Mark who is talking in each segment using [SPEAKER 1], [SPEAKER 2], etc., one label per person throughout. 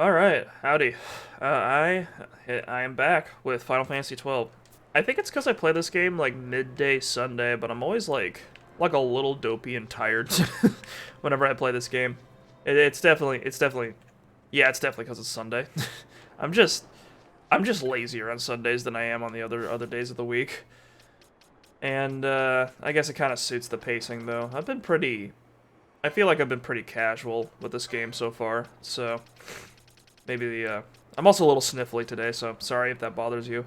[SPEAKER 1] All right, howdy. I am back with Final Fantasy XII. I think it's because I play this game like midday Sunday, but I'm always like a little dopey and tired whenever I play this game. It's definitely yeah, it's definitely because it's Sunday. I'm just I'm just lazier on Sundays than I am on the other days of the week, and I guess it kind of suits the pacing though. I feel like I've been pretty casual with this game so far, so. Maybe I'm also a little sniffly today, so sorry if that bothers you.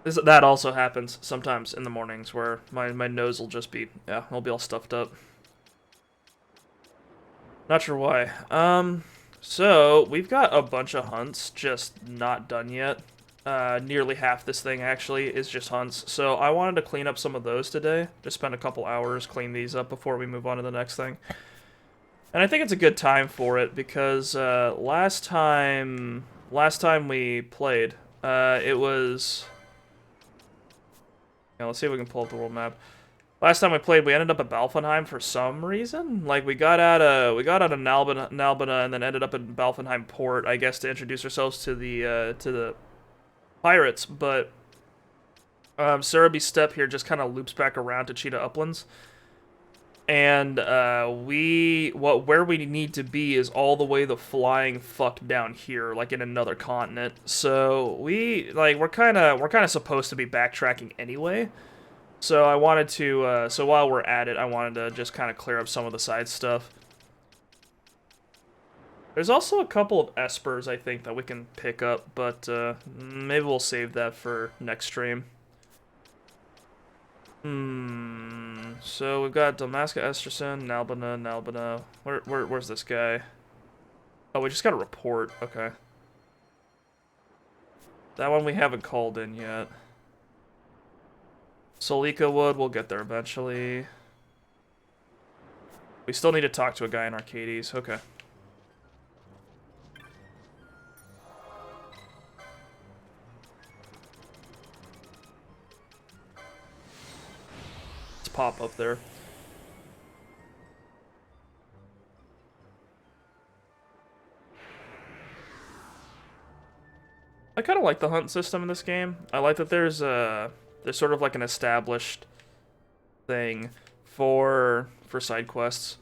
[SPEAKER 1] That also happens sometimes in the mornings where my nose will just be, yeah, it'll be all stuffed up. Not sure why. So we've got a bunch of hunts just not done yet. Nearly half this thing actually is just hunts. So I wanted to clean up some of those today. Just spend a couple hours clean these up before we move on to the next thing. And I think it's a good time for it because last time we played, it was. Yeah, let's see if we can pull up the world map. Last time we played, we ended up at Balfenheim for some reason. Like we got out of Nalbina, and then ended up in Balfenheim port, I guess, to introduce ourselves to the pirates. But Cerebi Steppe here just kind of loops back around to Cheetah Uplands. And where we need to be is all the way the flying fuck down here, like in another continent. So we're kind of supposed to be backtracking anyway. So I wanted to so while we're at it, I wanted to just kind of clear up some of the side stuff. There's also a couple of espers I think that we can pick up, but maybe we'll save that for next stream. So we've got Damaska, Estersand, Nalbina. Where's this guy? Oh, we just got a report. Okay. That one we haven't called in yet. Solika Wood, we'll get there eventually. We still need to talk to a guy in Archades. Okay. Let's pop up there. I kind of like the hunt system in this game. I like that there's sort of like an established thing for side quests.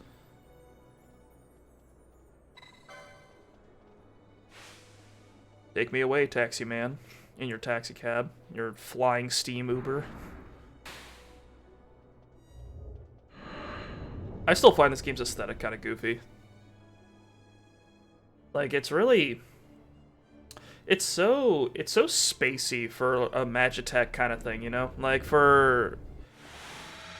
[SPEAKER 1] Take me away, taxi man, in your taxi cab, your flying steam Uber. I still find this game's aesthetic kind of goofy. Like it's so spacey for a Magitech kind of thing, you know? Like for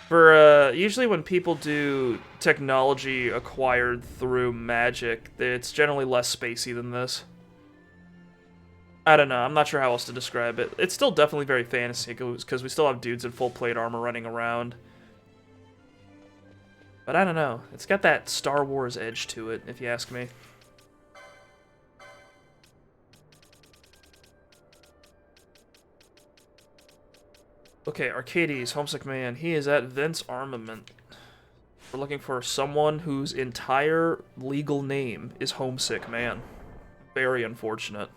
[SPEAKER 1] usually when people do technology acquired through magic, it's generally less spacey than this. I don't know, I'm not sure how else to describe it. It's still definitely very fantasy because we still have dudes in full plate armor running around. But I don't know, it's got that Star Wars edge to it, if you ask me. Okay, Archades, Homesick Man. He is at Vince Armament. We're looking for someone whose entire legal name is Homesick Man. Very unfortunate.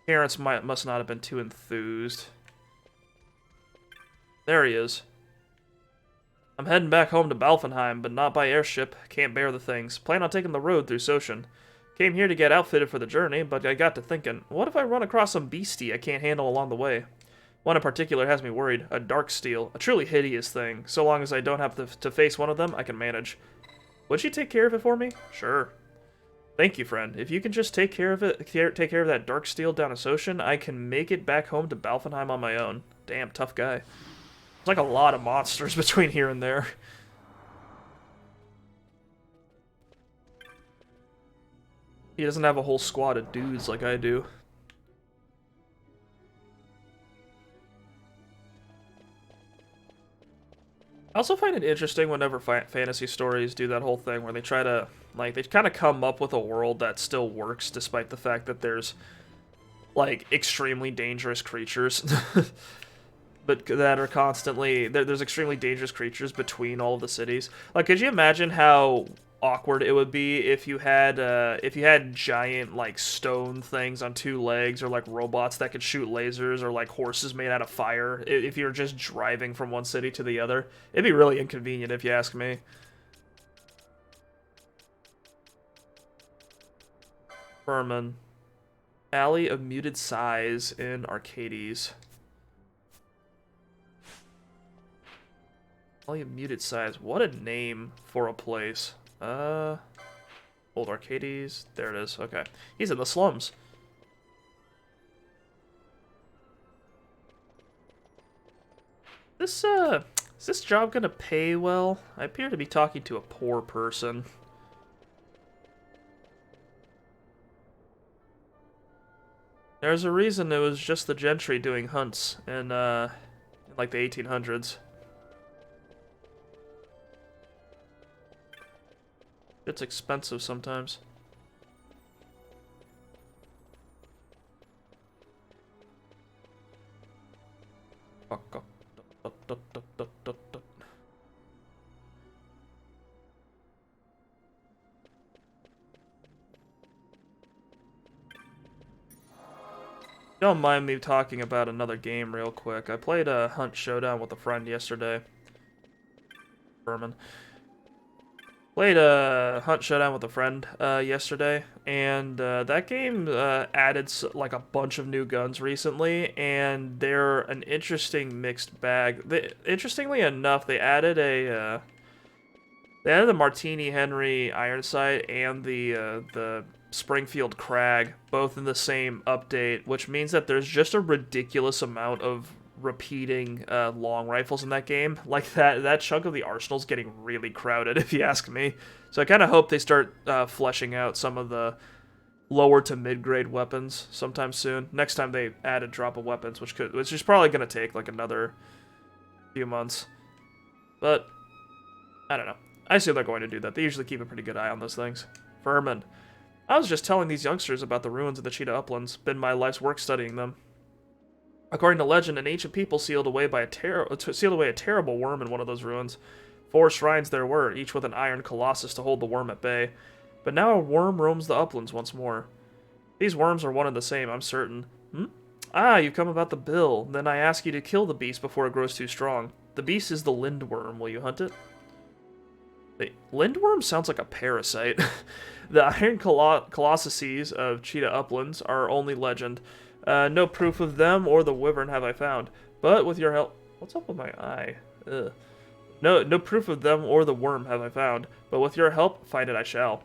[SPEAKER 1] Parents must not have been too enthused. There he is. I'm heading back home to Balfenheim, but not by airship. Can't bear the things. Plan on taking the road through Soshin. Came here to get outfitted for the journey, but I got to thinking, what if I run across some beastie I can't handle along the way? One in particular has me worried, a Darksteel, a truly hideous thing. So long as I don't have to face one of them, I can manage. Would you take care of it for me? Sure. Thank you, friend. If you can just take care of it, take care of that Darksteel down in Soshin, I can make it back home to Balfenheim on my own. Damn, tough guy. There's like a lot of monsters between here and there. He doesn't have a whole squad of dudes like I do. I also find it interesting whenever fantasy stories do that whole thing where they try to, like, they kind of come up with a world that still works despite the fact that there's, like, extremely dangerous creatures. But that are constantly, there's extremely dangerous creatures between all of the cities. Like, could you imagine how awkward it would be if you had giant like stone things on two legs, or like robots that could shoot lasers, or like horses made out of fire. If you're just driving from one city to the other, it'd be really inconvenient if you ask me. Furman. Alley of Muted Size in Archades. Alley of Muted Size. What a name for a place. Old Archades. There it is. Okay. He's in the slums. Is this job gonna pay well? I appear to be talking to a poor person. There's a reason it was just the gentry doing hunts in like the 1800s. It's expensive sometimes. Don't mind me talking about another game real quick. I played a Hunt Showdown with a friend yesterday. Berman. Played a Hunt Showdown with a friend yesterday, and that game added like a bunch of new guns recently, and they're an interesting mixed bag. Interestingly enough, they added the Martini Henry Iron Sight and the Springfield Crag, both in the same update, which means that there's just a ridiculous amount of repeating long rifles in that game. Like that chunk of the arsenal's getting really crowded, if you ask me. So I kind of hope they start fleshing out some of the lower to mid-grade weapons sometime soon. Next time they add a drop of weapons, which is probably going to take like another few months. But I don't know. I assume they're going to do that. They usually keep a pretty good eye on those things. Furman. I was just telling these youngsters about the ruins of the Cheetah Uplands. Been my life's work studying them. According to legend, an ancient people sealed away a terrible worm in one of those ruins. 4 shrines there were, each with an iron colossus to hold the worm at bay. But now a worm roams the uplands once more. These worms are one and the same, I'm certain. Ah, you've come about the bill. Then I ask you to kill the beast before it grows too strong. The beast is the Lindwyrm. Will you hunt it? Wait, Lindwyrm sounds like a parasite. The iron colossuses of Cheetah Uplands are only legend. No proof of them or the wyvern have I found. But with your help... What's up with my eye? Ugh. No proof of them or the worm have I found. But with your help, find it I shall.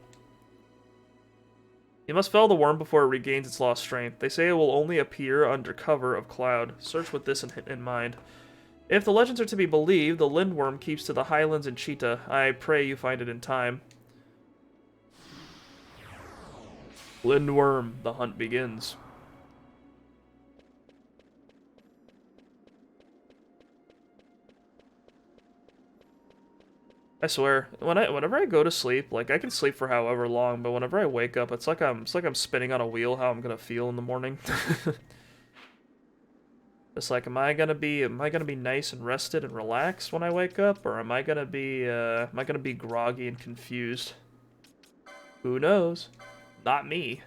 [SPEAKER 1] You must fell the worm before it regains its lost strength. They say it will only appear under cover of cloud. Search with this in mind. If the legends are to be believed, the Lindwyrm keeps to the highlands in Cheetah. I pray you find it in time. Lindwyrm, the hunt begins. I swear, whenever I go to sleep, like I can sleep for however long, but whenever I wake up, it's like I'm spinning on a wheel how I'm gonna feel in the morning. It's like, am I gonna be nice and rested and relaxed when I wake up, or am I gonna be groggy and confused? Who knows? Not me.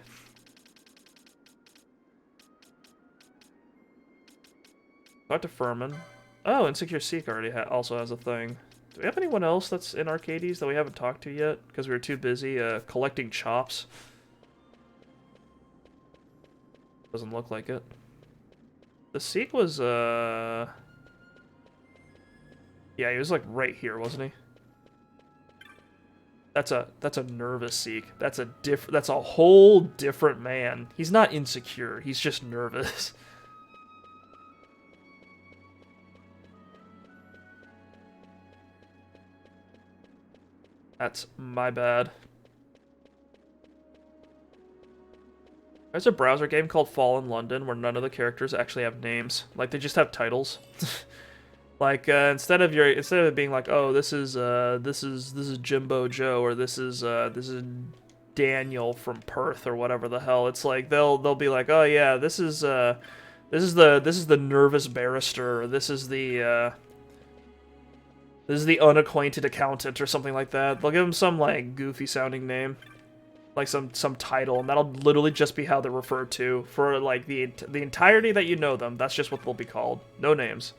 [SPEAKER 1] Talk to Furman. Oh, Insecure Seek already also has a thing. Do we have anyone else that's in Archades that we haven't talked to yet? Because we were too busy collecting chops. Doesn't look like it. The Seek was, yeah, he was like right here, wasn't he? That's a nervous Seek. That's a whole different man. He's not insecure, he's just nervous. That's my bad. There's a browser game called Fallen London where none of the characters actually have names. Like, they just have titles. Like, instead of it being like, oh, this is Jimbo Joe, or this is Daniel from Perth or whatever the hell. It's like they'll be like, oh yeah, this is the nervous barrister, or this is the This is the unacquainted accountant or something like that. They'll give him some, like, goofy sounding name. Like some title, and that'll literally just be how they're referred to for, like, the entirety that you know them. That's just what they'll be called. No names.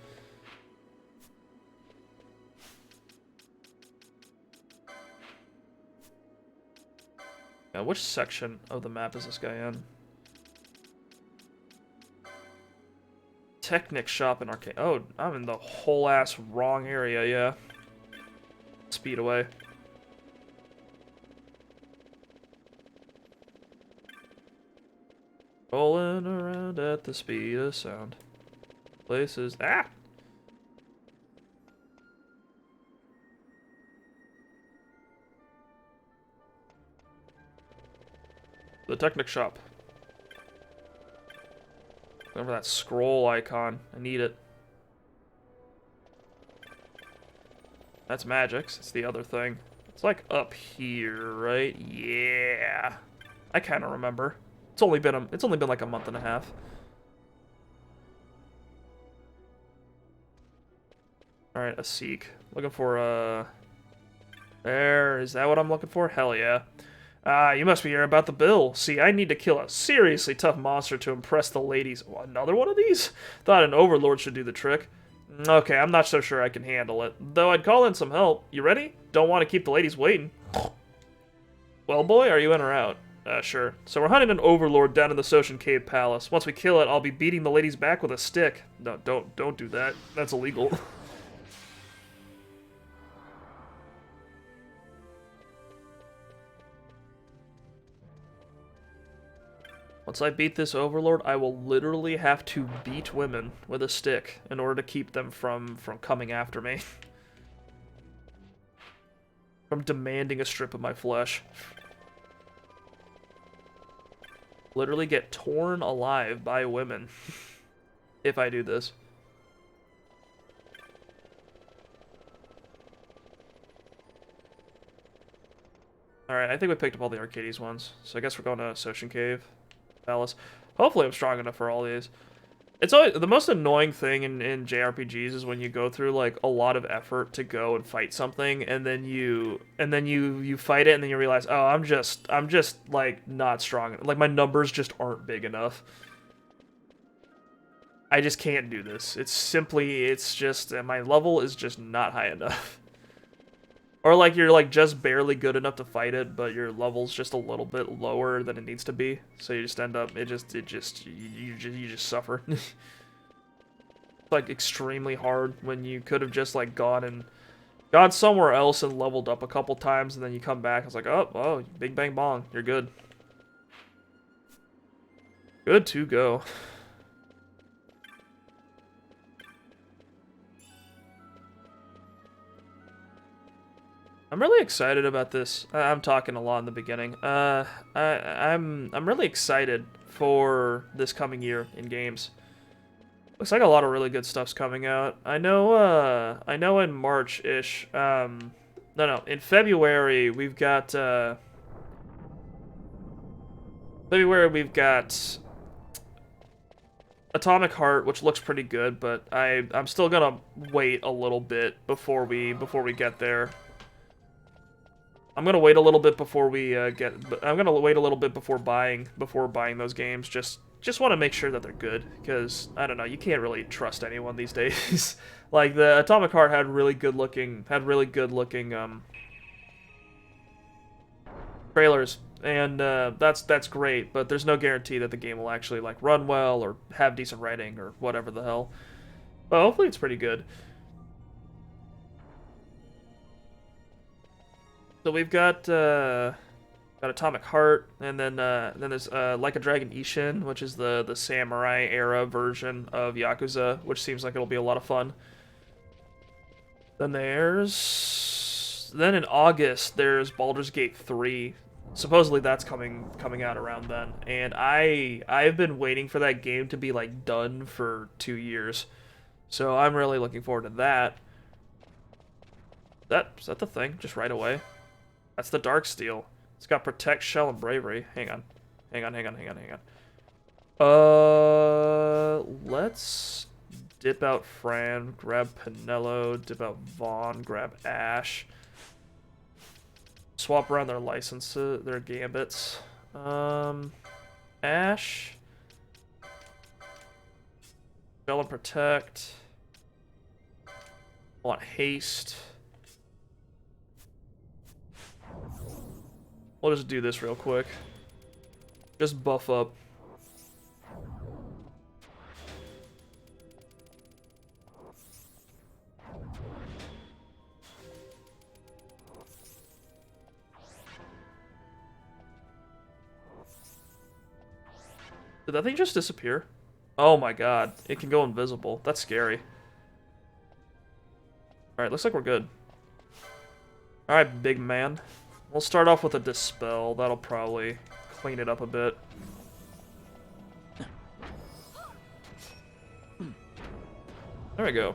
[SPEAKER 1] Now, which section of the map is this guy in? Technic shop and arcade. Oh, I'm in the whole ass wrong area, yeah. Speed away. Rolling around at the speed of sound. Places. Ah! The Technic shop. Remember that scroll icon. I need it. That's Magic's. It's the other thing. It's like up here, right? Yeah. I kind of remember. It's only been like a month and a half. All right, a seek. Looking for there. Is that what I'm looking for? Hell yeah. Ah, you must be here about the bill. See, I need to kill a seriously tough monster to impress the ladies. Oh, another one of these? Thought an overlord should do the trick. Okay, I'm not so sure I can handle it. Though I'd call in some help. You ready? Don't want to keep the ladies waiting. Well, boy, are you in or out? Sure. So we're hunting an overlord down in the Soshin Cave Palace. Once we kill it, I'll be beating the ladies back with a stick. No, don't do that. That's illegal. Once I beat this overlord, I will literally have to beat women with a stick in order to keep them from coming after me. From demanding a strip of my flesh. Literally get torn alive by women if I do this. Alright, I think we picked up all the Archades ones, so I guess we're going to Soshin Cave Palace. Hopefully I'm strong enough for all these. It's always the most annoying thing in JRPGs is when you go through like a lot of effort to go and fight something, and then you fight it, and then you realize, oh, I'm just like not strong. Like my numbers just aren't big enough. I just can't do this. It's just my level is just not high enough. Or like you're like just barely good enough to fight it, but your level's just a little bit lower than it needs to be. So you just end up you just suffer. It's like extremely hard when you could have just like gone somewhere else and leveled up a couple times, and then you come back. It's like, oh, bing bang bong, you're good. Good to go. I'm really excited about this. I'm talking a lot in the beginning. I'm really excited for this coming year in games. Looks like a lot of really good stuff's coming out. I know in March-ish. No, in February we've got Atomic Heart, which looks pretty good, but I'm still gonna wait a little bit before we get there. I'm gonna wait a little bit before we I'm gonna wait a little bit before buying those games. Just want to make sure that they're good, because I don't know, you can't really trust anyone these days. Like the Atomic Heart had really good looking trailers, and that's great. But there's no guarantee that the game will actually like run well or have decent writing or whatever the hell. But hopefully it's pretty good. So we've got Atomic Heart, and then there's Like a Dragon Ishin, which is the samurai era version of Yakuza, which seems like it'll be a lot of fun. Then in August there's Baldur's Gate 3. Supposedly that's coming out around then, and I've been waiting for that game to be like done for 2 years, so I'm really looking forward to that. Is that the thing? Just right away. That's the Darksteel. It's got Protect, Shell, and Bravery. Hang on. Let's dip out Fran, grab Pinello, dip out Vaughn, grab Ash. Swap around their licenses, their gambits. Ash. Spell and protect. I want haste. We'll just do this real quick. Just buff up. Did that thing just disappear? Oh my god, it can go invisible. That's scary. Alright, looks like we're good. Alright, big man. We'll start off with a Dispel. That'll probably clean it up a bit. There we go.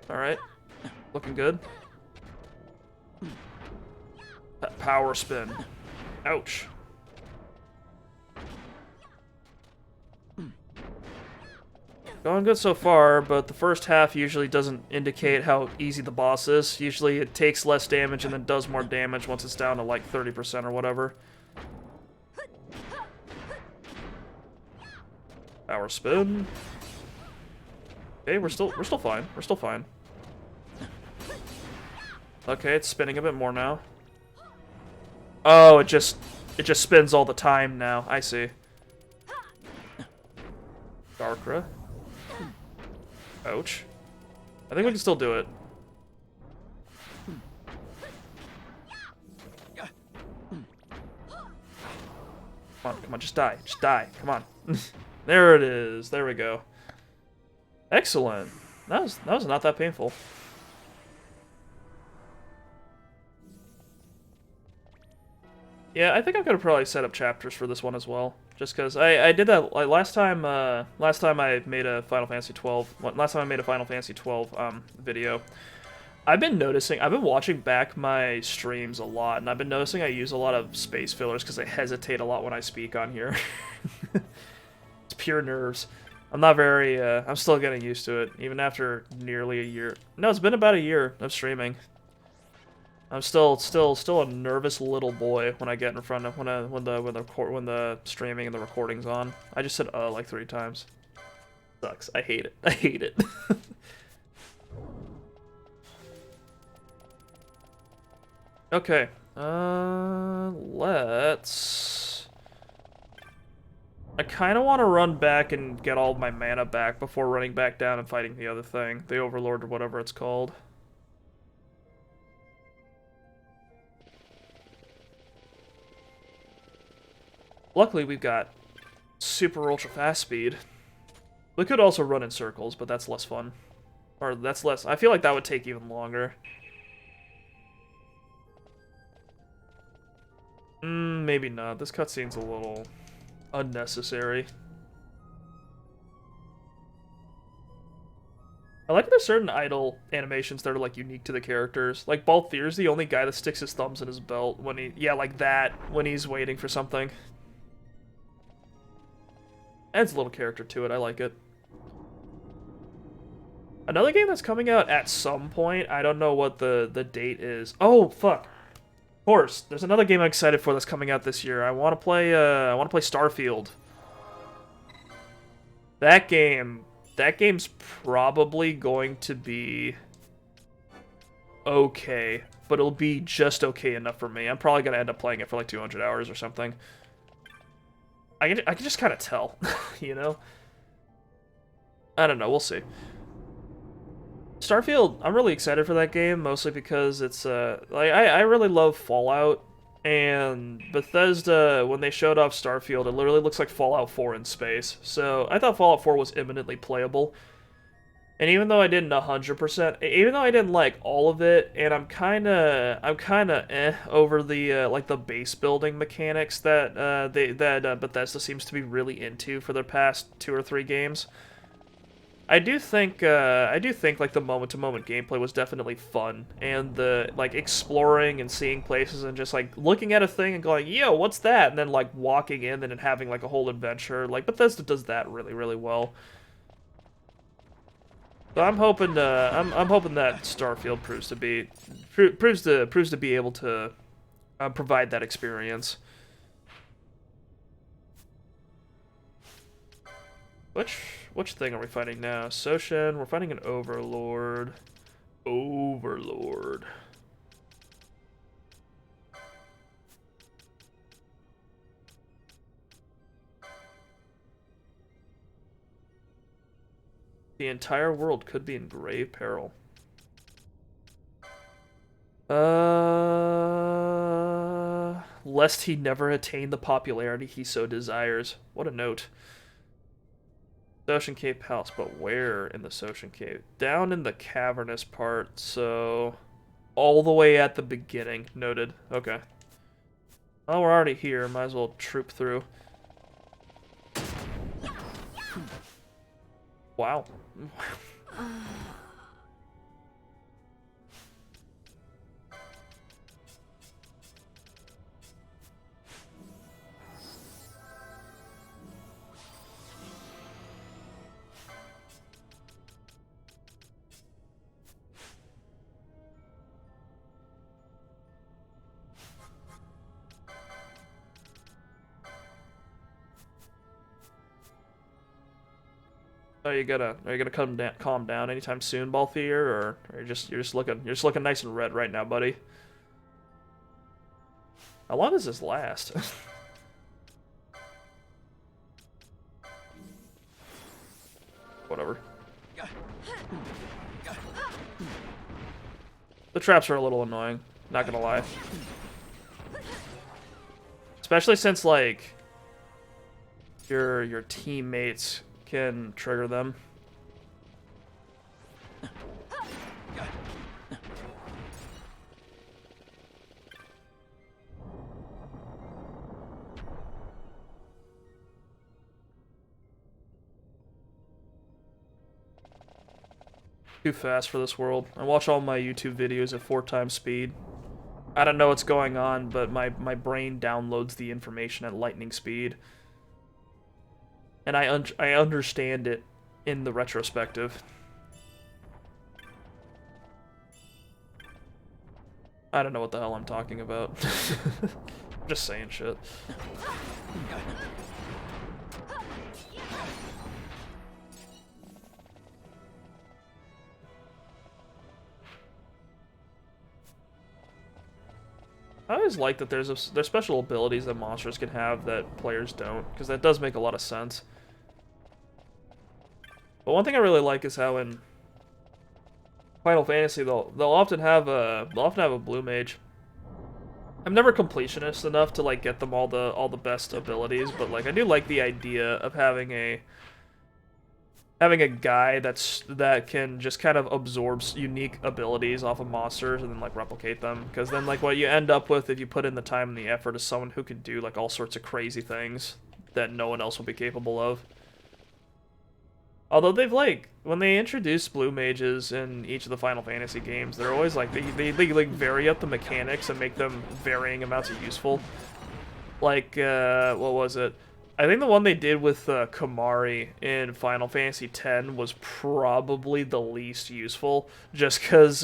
[SPEAKER 1] Alright. Looking good. Power spin. Ouch. Going good so far, but the first half usually doesn't indicate how easy the boss is. Usually it takes less damage and then does more damage once it's down to like 30% or whatever. Power spin. Okay, we're still fine. We're still fine. Okay, it's spinning a bit more now. Oh, it just spins all the time now. I see. Darkra. Ouch. I think we can still do it. Come on, just die. Just die. Come on. There it is. There we go. Excellent. That was not that painful. Yeah, I think I'm gonna probably set up chapters for this one as well, just because I did that like last time I made a Final Fantasy XII video. I've been watching back my streams a lot, and I've been noticing I use a lot of space fillers because I hesitate a lot when I speak on here. It's pure nerves. I'm not very. I'm still getting used to it, even after nearly a year. No, it's been about a year of streaming. I'm still a nervous little boy when I get in front of when the streaming and the recording's on. I just said like 3 times. Sucks. I hate it. I hate it. Okay. Let's. I kind of want to run back and get all of my mana back before running back down and fighting the other thing, the Overlord or whatever it's called. Luckily, we've got super ultra fast speed. We could also run in circles, but that's less fun. Or that's less. I feel like that would take even longer. Maybe not. This cutscene's a little unnecessary. I like that there's certain idle animations that are like unique to the characters. Like Balthier's the only guy that sticks his thumbs in his belt when he, yeah, like that, when he's waiting for something. Adds a little character to it. I like it. Another game that's coming out at some point. I don't know what the date is. Oh fuck! Of course, there's another game I'm excited for that's coming out this year. I want to play Starfield. That game's probably going to be okay, but it'll be just okay enough for me. I'm probably gonna end up playing it for like 200 hours or something. I can just kind of tell, you know? I don't know, we'll see. Starfield, I'm really excited for that game, mostly because it's, like, I really love Fallout, and Bethesda, when they showed off Starfield, it literally looks like Fallout 4 in space, so I thought Fallout 4 was imminently playable. And even though I didn't 100%, even though I didn't like all of it, and I'm kind of over the like the base building mechanics that Bethesda seems to be really into for their past 2 or 3 games. I do think like the moment-to-moment gameplay was definitely fun, and the like exploring and seeing places and just like looking at a thing and going, "Yo, what's that?" and then like walking in and then having like a whole adventure. Like Bethesda does that really, really well. So I'm hoping I'm hoping that Starfield proves to be able to provide that experience. Which thing are we fighting now? Soshin. We're fighting an Overlord. Overlord. The entire world could be in grave peril. Lest he never attain the popularity he so desires. What a note. Soshin Cave Palace, but where in the Soshin Cave? Down in the cavernous part, so all the way at the beginning. Noted. Okay. Well, we're already here. Might as well troop through. Wow. Are you gonna calm down anytime soon, Balthier, or you're just looking nice and red right now, buddy? How long does this last? Whatever. The traps are a little annoying, not gonna lie. Especially since like your teammates can trigger them. Too fast for this world. I watch all my YouTube videos at 4 times speed. I don't know what's going on, but my brain downloads the information at lightning speed. And I understand it in the retrospective. I don't know what the hell I'm talking about. I'm just saying shit. I always like that there's special abilities that monsters can have that players don't, because that does make a lot of sense. But one thing I really like is how in Final Fantasy they'll often have a blue mage. I'm never completionist enough to like get them all the best abilities, but like I do like the idea of having a guy that can just kind of absorb unique abilities off of monsters and then like replicate them, because then like what you end up with if you put in the time and the effort is someone who can do like all sorts of crazy things that no one else will be capable of. Although they've like when they introduce blue mages in each of the Final Fantasy games, they're always like they like vary up the mechanics and make them varying amounts of useful. Like what was it? I think the one they did with Kamari in Final Fantasy X was probably the least useful, just because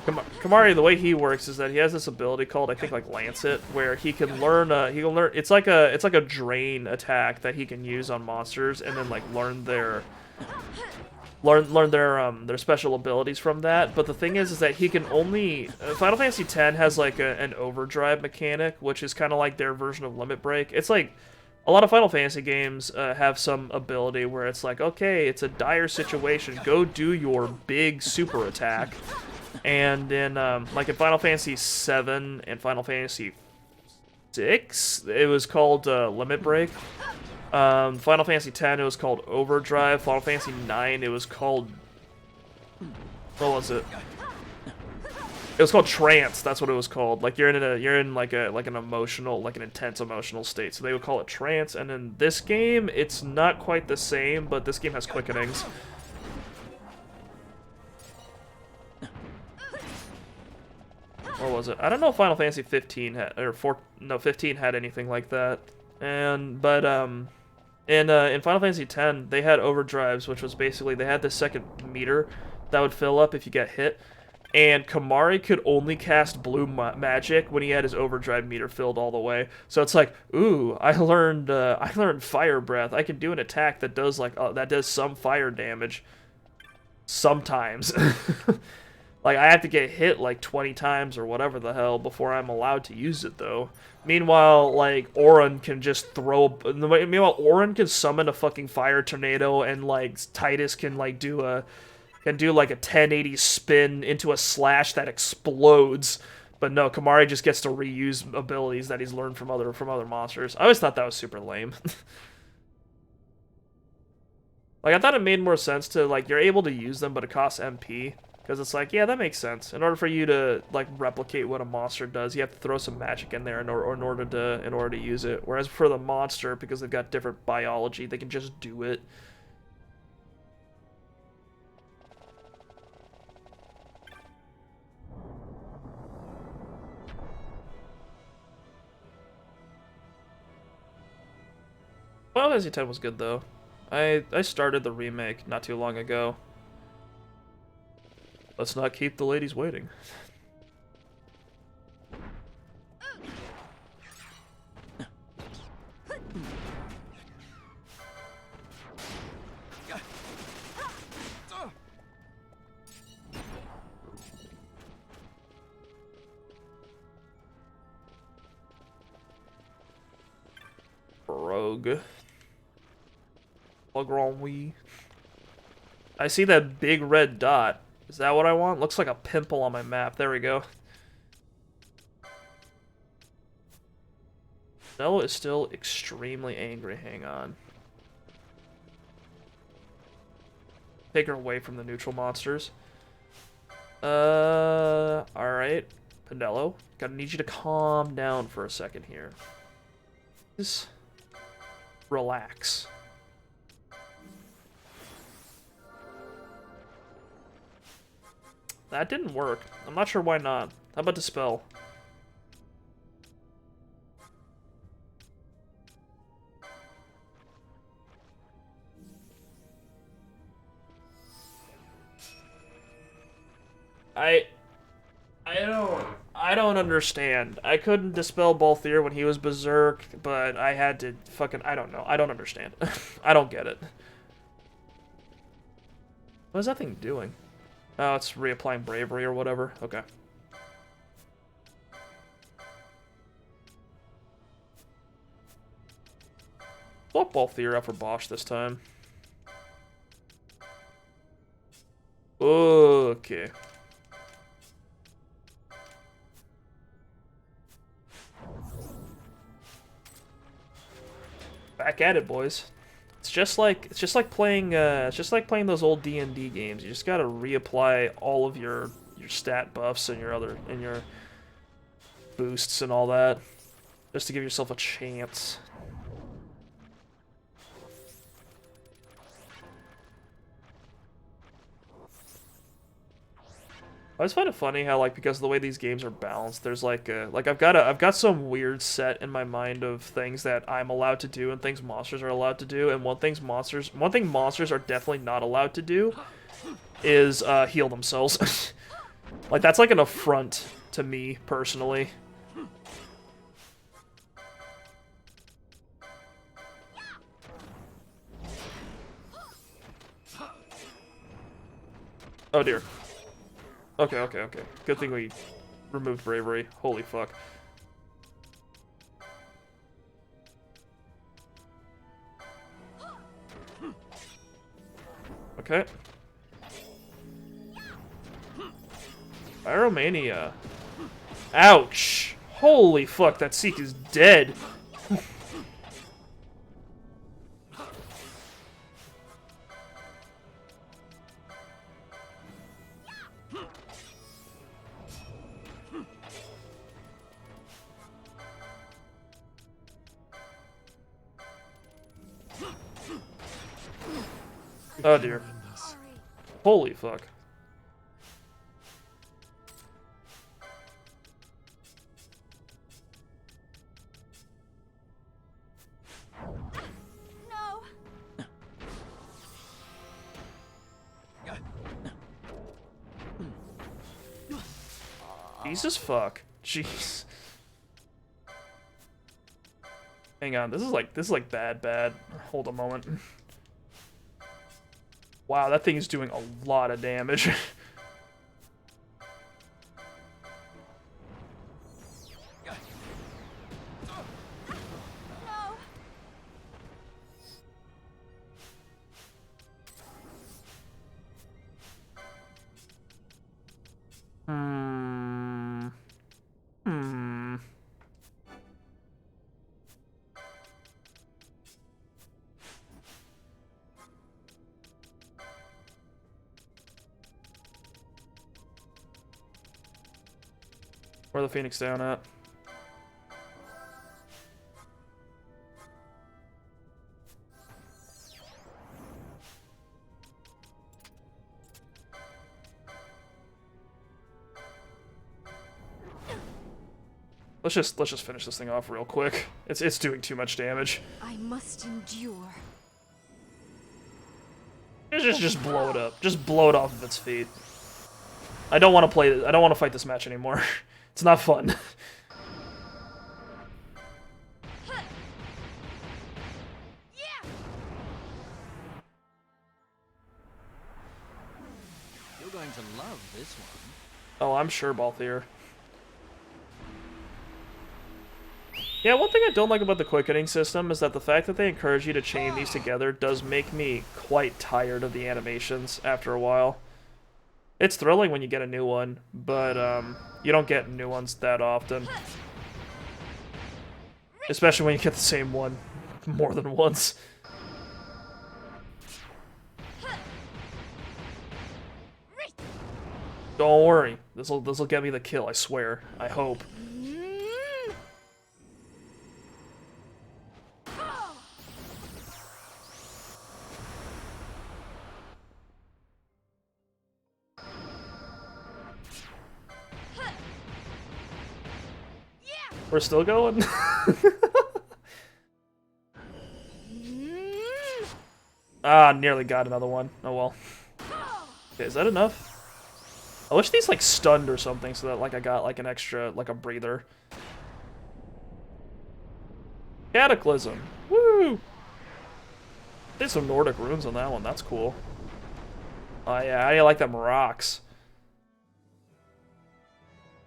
[SPEAKER 1] Kamari, the way he works is that he has this ability called, I think, like Lancet, where he can learn it's like a drain attack that he can use on monsters and then like learn their special abilities from that. But the thing is that he can only Final Fantasy X has like an overdrive mechanic, which is kind of like their version of Limit Break. It's like a lot of Final Fantasy games have some ability where it's like, okay, it's a dire situation, go do your big super attack. And in like in Final Fantasy VII and Final Fantasy VI, it was called Limit Break. Final Fantasy X, it was called Overdrive. Final Fantasy IX, it was called... What was it? It was called trance. That's what it was called. Like you're in like an emotional, like an intense emotional state. So they would call it trance. And in this game, it's not quite the same, but this game has quickenings. What was it? I don't know if Final Fantasy 15 had 15 had anything like that. In Final Fantasy X, they had overdrives, which was basically they had this second meter that would fill up if you get hit. And Kamari could only cast blue magic when he had his overdrive meter filled all the way. So it's like, ooh, I learned fire breath. I can do an attack that does some fire damage. Sometimes, like I have to get hit like 20 times or whatever the hell before I'm allowed to use it though. Meanwhile, like Auron can just Auron can summon a fucking fire tornado, and like Titus can like do like a 1080 spin into a slash that explodes. But no, Kamari just gets to reuse abilities that he's learned from other monsters. I always thought that was super lame. Like I thought it made more sense to like you're able to use them, but it costs MP. Because it's like, yeah, that makes sense. In order for you to like replicate what a monster does, you have to throw some magic in there in order to use it. Whereas for the monster, because they've got different biology, they can just do it. Final Fantasy X was good though. I started the remake not too long ago. Let's not keep the ladies waiting. Rogue. Lagrange. I see that big red dot. Is that what I want? Looks like a pimple on my map. There we go. Nella is still extremely angry. Hang on. Take her away from the neutral monsters. Alright. Pinello, gotta need you to calm down for a second here. Just relax. That didn't work. I'm not sure why not. How about Dispel? I don't understand. I couldn't dispel Balthier when he was berserk, but I had to fucking I don't know. I don't understand. I don't get it. What is that thing doing? Oh, it's reapplying bravery or whatever. Okay. Swap Balthier out for Bosch this time. Okay. Back at it, boys. It's just like playing those old D&D games. You just gotta reapply all of your stat buffs and your boosts and all that, just to give yourself a chance. I always find it funny how, like, because of the way these games are balanced, there's like I've got some weird set in my mind of things that I'm allowed to do and things monsters are allowed to do, and one thing monsters are definitely not allowed to do is heal themselves. Like that's like an affront to me personally. Oh dear. Okay. Good thing we removed bravery. Holy fuck. Okay. Pyromania. Ouch! Holy fuck, that Seek is dead. Oh dear. Holy fuck.
[SPEAKER 2] No.
[SPEAKER 1] Jesus fuck. Jeez. Hang on, this is like bad. Hold a moment. Wow, that thing is doing a lot of damage. Hmm. Where the Phoenix down at? Let's just finish this thing off real quick. It's doing too much damage.
[SPEAKER 2] I must endure.
[SPEAKER 1] Just blow it up. Just blow it off of its feet. I don't want to play. I don't want to fight this match anymore. It's not fun.
[SPEAKER 3] You're going to love this one.
[SPEAKER 1] Oh, I'm sure, Balthier. Yeah, one thing I don't like about the quickening system is that the fact that they encourage you to chain these together does make me quite tired of the animations after a while. It's thrilling when you get a new one, but you don't get new ones that often. Especially when you get the same one more than once. Don't worry, this'll get me the kill, I swear. I hope. We're still going? Ah, nearly got another one. Oh well. Okay, is that enough? I wish these like stunned or something so that like I got like an extra, like a breather. Cataclysm. Woo! Did some Nordic runes on that one. That's cool. Oh yeah, how do you like them rocks?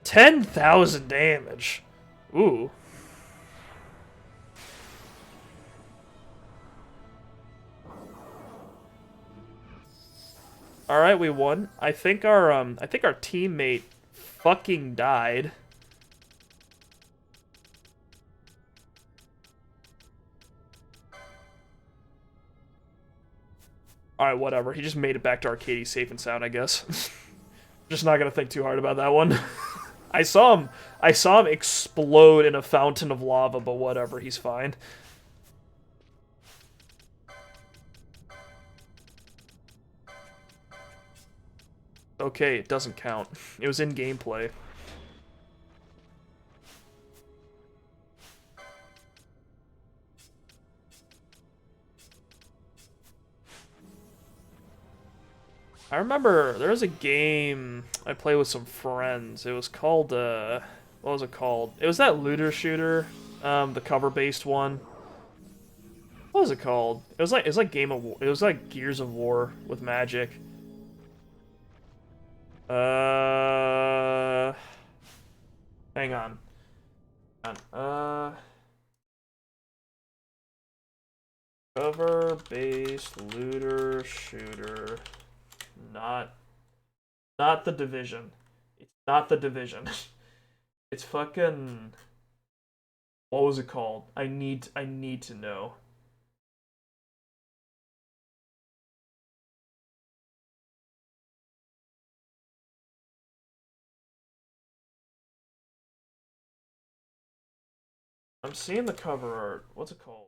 [SPEAKER 1] 10,000 damage. Ooh. All right, we won. I think our teammate fucking died. All right, whatever. He just made it back to Archades safe and sound, I guess. Just not gonna think too hard about that one. I saw him explode in a fountain of lava, but whatever, he's fine. Okay, it doesn't count. It was in gameplay. I remember there was a game I played with some friends. It was called, what was it called? It was that looter shooter, the cover-based one. What was it called? It was like it was like Gears of War with magic. Hang on. Cover-based looter shooter. Not the Division. It's not the Division. It's fucking... What was it called? I need to know. I'm seeing the cover art. What's it called?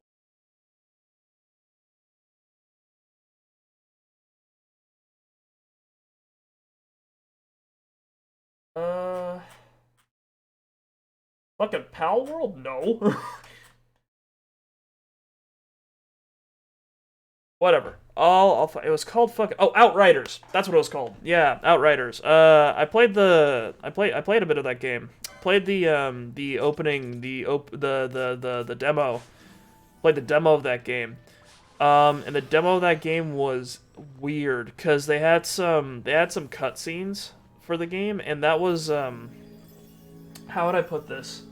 [SPEAKER 1] Fucking Pal World? No. Whatever. It was called fucking. Oh, Outriders. That's what it was called. Yeah, Outriders. I played a bit of that game. Played the opening, the demo. Played the demo of that game. And the demo of that game was weird because they had some cutscenes for the game, and that was how would I put this?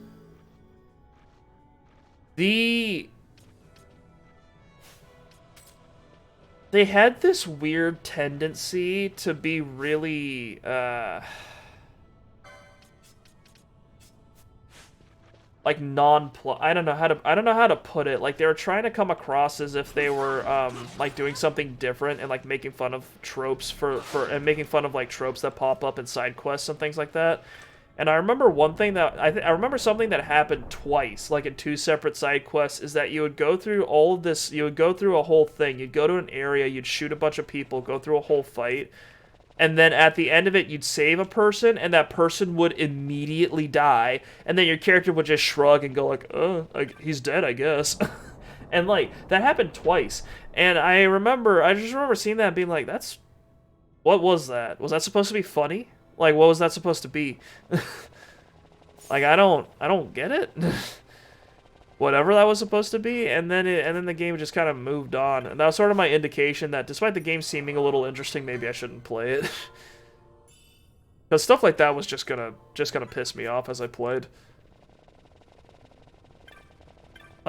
[SPEAKER 1] They had this weird tendency to be really like I don't know how to put it. Like they were trying to come across as if they were like doing something different and like making fun of tropes and making fun of like tropes that pop up in side quests and things like that. And I remember one thing that I remember something that happened twice, like in two separate side quests, is that you would go through all of this, you would go through a whole thing, you'd go to an area, you'd shoot a bunch of people, go through a whole fight, and then at the end of it, you'd save a person, and that person would immediately die, and then your character would just shrug and go like, oh, he's dead, I guess. And like, that happened twice. And I just remember seeing that and being like, what was that? Was that supposed to be funny? Like, what was that supposed to be? Like, I don't get it. Whatever that was supposed to be, and then the game just kind of moved on, and that was sort of my indication that despite the game seeming a little interesting, maybe I shouldn't play it. Because stuff like that was just gonna piss me off as I played.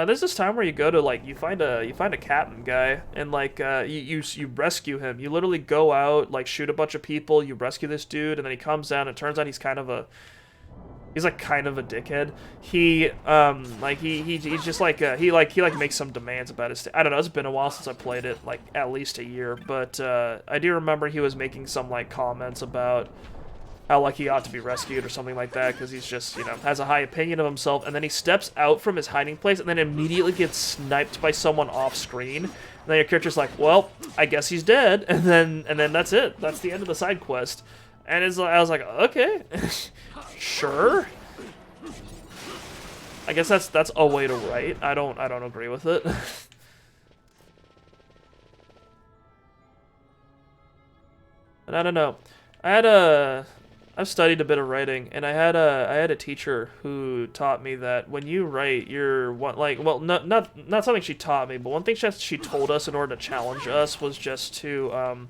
[SPEAKER 1] There's this time where you go to like you find a captain guy and like you rescue him. You literally go out, like shoot a bunch of people, you rescue this dude, and then he comes down and it turns out he's kind of a dickhead. He he's just like he makes some demands about his I don't know, it's been a while since I played it, like at least a year, but I do remember he was making some like comments about how like he ought to be rescued or something like that because he's just, you know, has a high opinion of himself, and then he steps out from his hiding place and then immediately gets sniped by someone off screen. And then your character's like, well, I guess he's dead, and then that's it. That's the end of the side quest. And I was like, okay, sure. I guess that's a way to write. I don't agree with it. And I don't know. I've studied a bit of writing, and I had a teacher who taught me that when you write, not something she taught me, but one thing she told us in order to challenge us was just to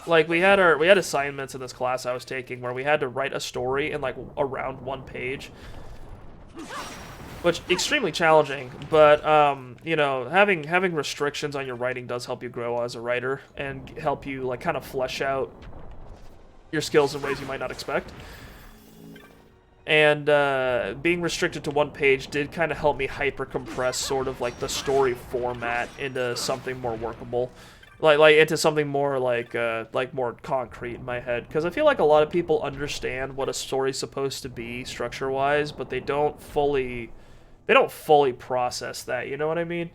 [SPEAKER 1] like we had assignments in this class I was taking where we had to write a story in like around 1 page, which extremely challenging. But you know, having restrictions on your writing does help you grow as a writer and help you like kind of flesh out your skills in ways you might not expect. And being restricted to 1 page did kind of help me hyper compress sort of like the story format into something more workable. Like into something more like more concrete in my head, because I feel like a lot of people understand what a story's supposed to be structure-wise, but they don't fully process that, you know what I mean?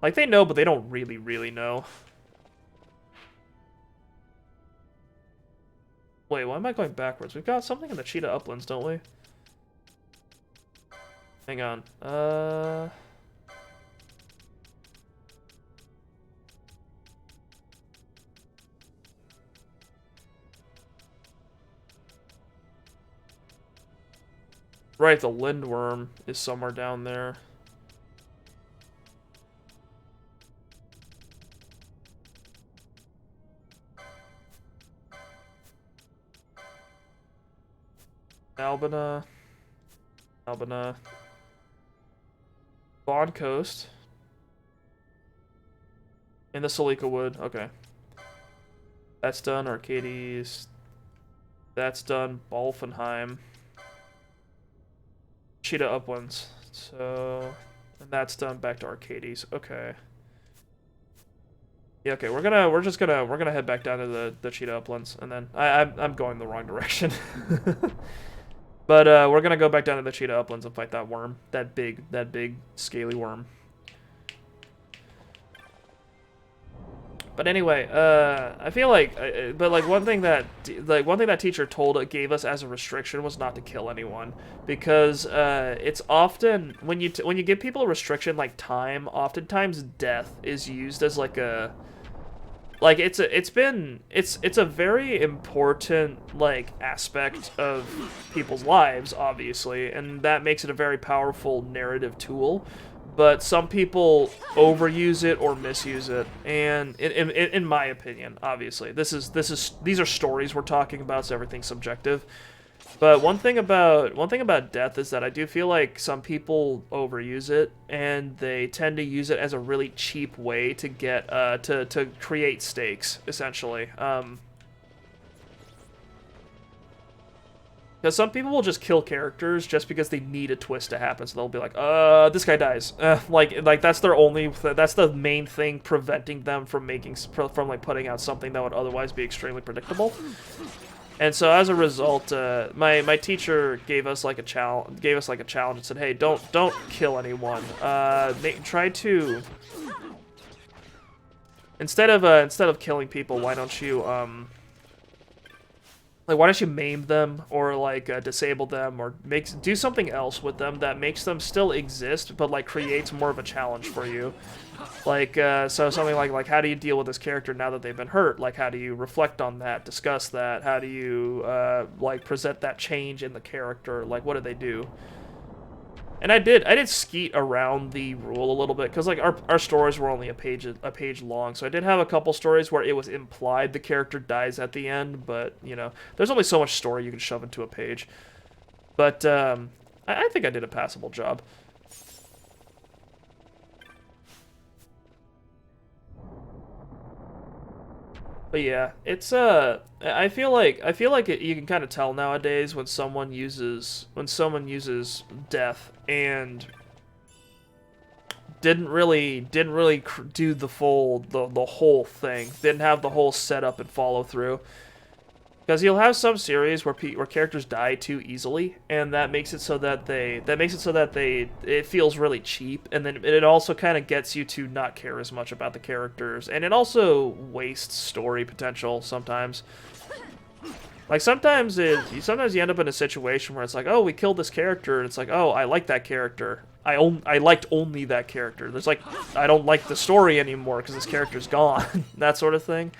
[SPEAKER 1] Like they know, but they don't really know. Wait, why am I going backwards? We've got something in the Cheetah Uplands, don't we? Hang on. Right, the Lindwyrm is somewhere down there. Nalbina. Bond Coast. In the Salika Wood. Okay. That's done. Archades. That's done. Balfenheim. Cheetah Uplands. So, and that's done. Back to Archades. Okay. Yeah, okay, we're gonna head back down to the Cheetah Uplands, and then I'm going the wrong direction. But we're gonna go back down to the cheetah uplands and fight that worm, that big scaly worm. But anyway, I feel like, but like one thing that teacher gave us as a restriction was not to kill anyone, because it's often when you give people a restriction like time, oftentimes death is used as like a, like it's a very important like aspect of people's lives, obviously, and that makes it a very powerful narrative tool. But some people overuse it or misuse it, and in my opinion, obviously, these are stories we're talking about, so everything's subjective. But one thing about death is that I do feel like some people overuse it, and they tend to use it as a really cheap way to get to create stakes, essentially. Because some people will just kill characters just because they need a twist to happen. So they'll be like, this guy dies. Like that's that's the main thing preventing them from like putting out something that would otherwise be extremely predictable. And so as a result, my teacher gave us like a challenge and said, hey, don't kill anyone. Try to, instead of killing people, why don't you why don't you maim them, or like disable them, or do something else with them that makes them still exist, but like creates more of a challenge for you. Like so something like how do you deal with this character now that they've been hurt? Like how do you reflect on that, discuss that? How do you like present that change in the character? Like what do they do? And I did skeet around the rule a little bit, because like our stories were only a page long, so I did have a couple stories where it was implied the character dies at the end, but you know, there's only so much story you can shove into a page. But I think I did a passable job. But yeah, it's I feel like you can kind of tell nowadays when someone uses death and didn't really do the whole thing, didn't have the whole setup and follow through. Because you'll have some series where characters die too easily, and that makes it so that it feels really cheap, and then it also kind of gets you to not care as much about the characters, and it also wastes story potential sometimes. Like sometimes you end up in a situation where it's like, oh, we killed this character, and it's like, oh, I like that character. I liked only that character. There's like, I don't like the story anymore because this character's gone. That sort of thing.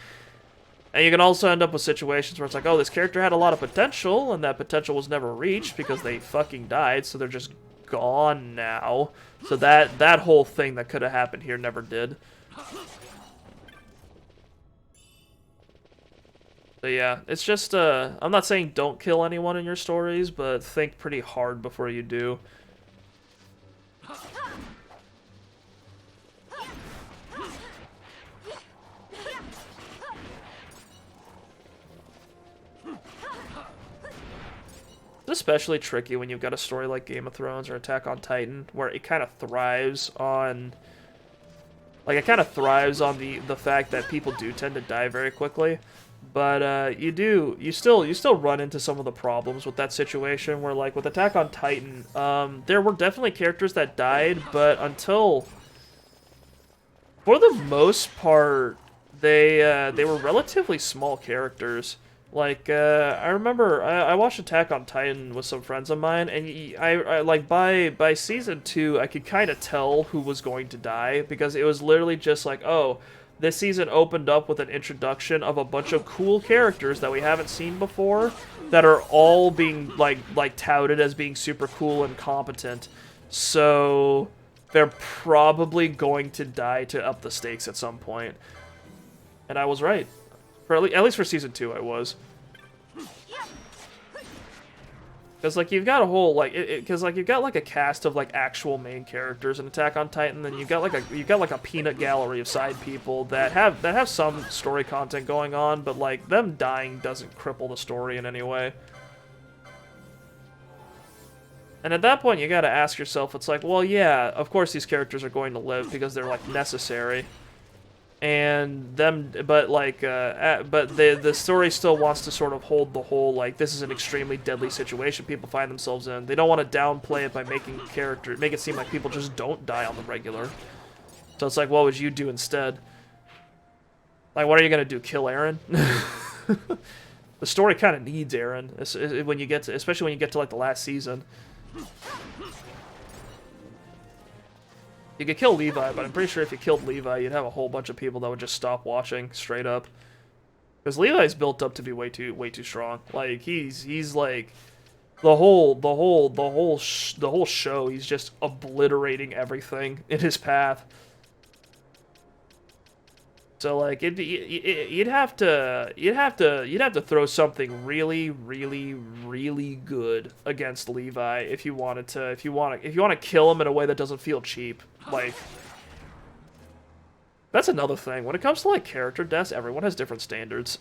[SPEAKER 1] And you can also end up with situations where it's like, oh, this character had a lot of potential, and that potential was never reached because they fucking died, so they're just gone now. So that whole thing that could have happened here never did. So yeah, it's just, I'm not saying don't kill anyone in your stories, but think pretty hard before you do. It's especially tricky when you've got a story like Game of Thrones or Attack on Titan, where it kind of thrives on, like, the fact that people do tend to die very quickly. But you still run into some of the problems with that situation, where like with Attack on Titan, there were definitely characters that died, but for the most part, they were relatively small characters. Like, I remember I watched Attack on Titan with some friends of mine, and I like by season 2, I could kind of tell who was going to die, because it was literally just like, oh, this season opened up with an introduction of a bunch of cool characters that we haven't seen before, that are all being like touted as being super cool and competent. So they're probably going to die to up the stakes at some point. And I was right. For at least for season 2, I was. Because like you've got a whole because you've got like a cast of like actual main characters in Attack on Titan, then you've got like a peanut gallery of side people that have some story content going on, but like them dying doesn't cripple the story in any way. And at that point, you got to ask yourself, it's like, well, yeah, of course these characters are going to live because they're like necessary. and them, but like, but the story still wants to sort of hold the whole like this is an extremely deadly situation people find themselves in. They don't want to downplay it by make it seem like people just don't die on the regular. So it's like, what would you do instead? Like, what are you gonna do? Kill Aaron? The story kind of needs Aaron when you get to, especially when you get to like the last season. You could kill Levi, but I'm pretty sure if you killed Levi, you'd have a whole bunch of people that would just stop watching straight up. Because Levi's built up to be way too strong. Like he's like the whole show. He's just obliterating everything in his path. So like you'd have to throw something really good against Levi if you want to kill him in a way that doesn't feel cheap. Like that's another thing. When it comes to like character deaths, everyone has different standards.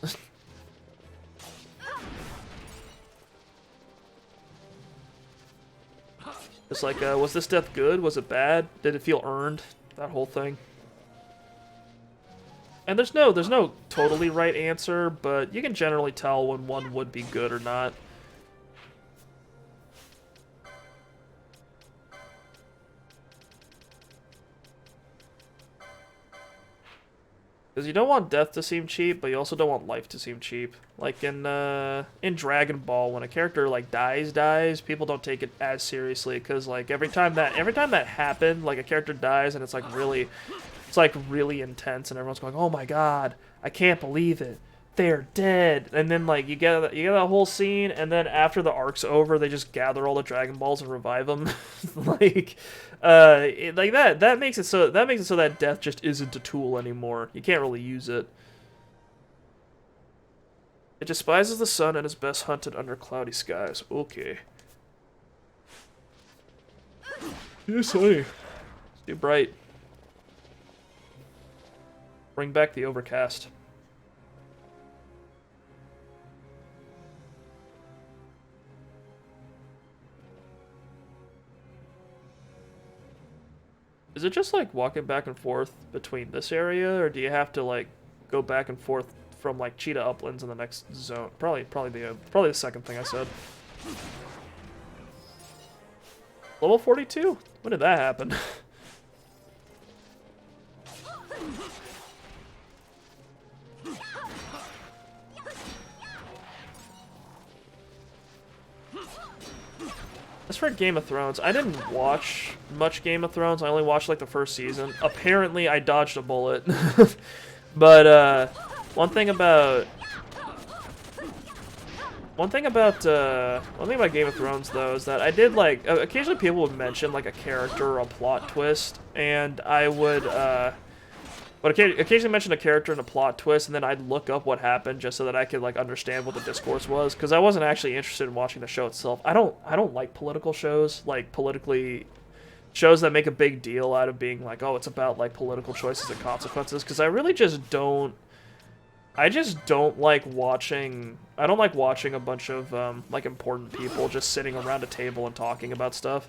[SPEAKER 1] It's like, was this death good? Was it bad? Did it feel earned? That whole thing. And there's no totally right answer, but you can generally tell when one would be good or not. Because you don't want death to seem cheap, but you also don't want life to seem cheap. Like in Dragon Ball, when a character like dies, people don't take it as seriously because like every time that happened, like a character dies and it's like really intense, and everyone's going, "Oh my god, I can't believe it, they're dead." And then like you get that whole scene, and then after the arc's over, they just gather all the Dragon Balls and revive them. Like, that makes it so that death just isn't a tool anymore. You can't really use it. It despises the sun and is best hunted under cloudy skies. Okay. Yes, honey. It's too bright. Bring back the overcast. Is it just like walking back and forth between this area, or do you have to like go back and forth from like Cheetah Uplands in the next zone? Probably the second thing I said. Level 42? When did that happen? As for Game of Thrones, I didn't watch much Game of Thrones. I only watched like the first season. Apparently, I dodged a bullet. But one thing about Game of Thrones though is that I did like occasionally people would mention like a character or a plot twist, and I would occasionally mention a character and a plot twist, and then I'd look up what happened just so that I could like understand what the discourse was, because I wasn't actually interested in watching the show itself. I don't like political shows, like shows that make a big deal out of being like, oh, it's about like political choices and consequences, because I really just don't. I just don't like watching. I don't like watching a bunch of like important people just sitting around a table and talking about stuff.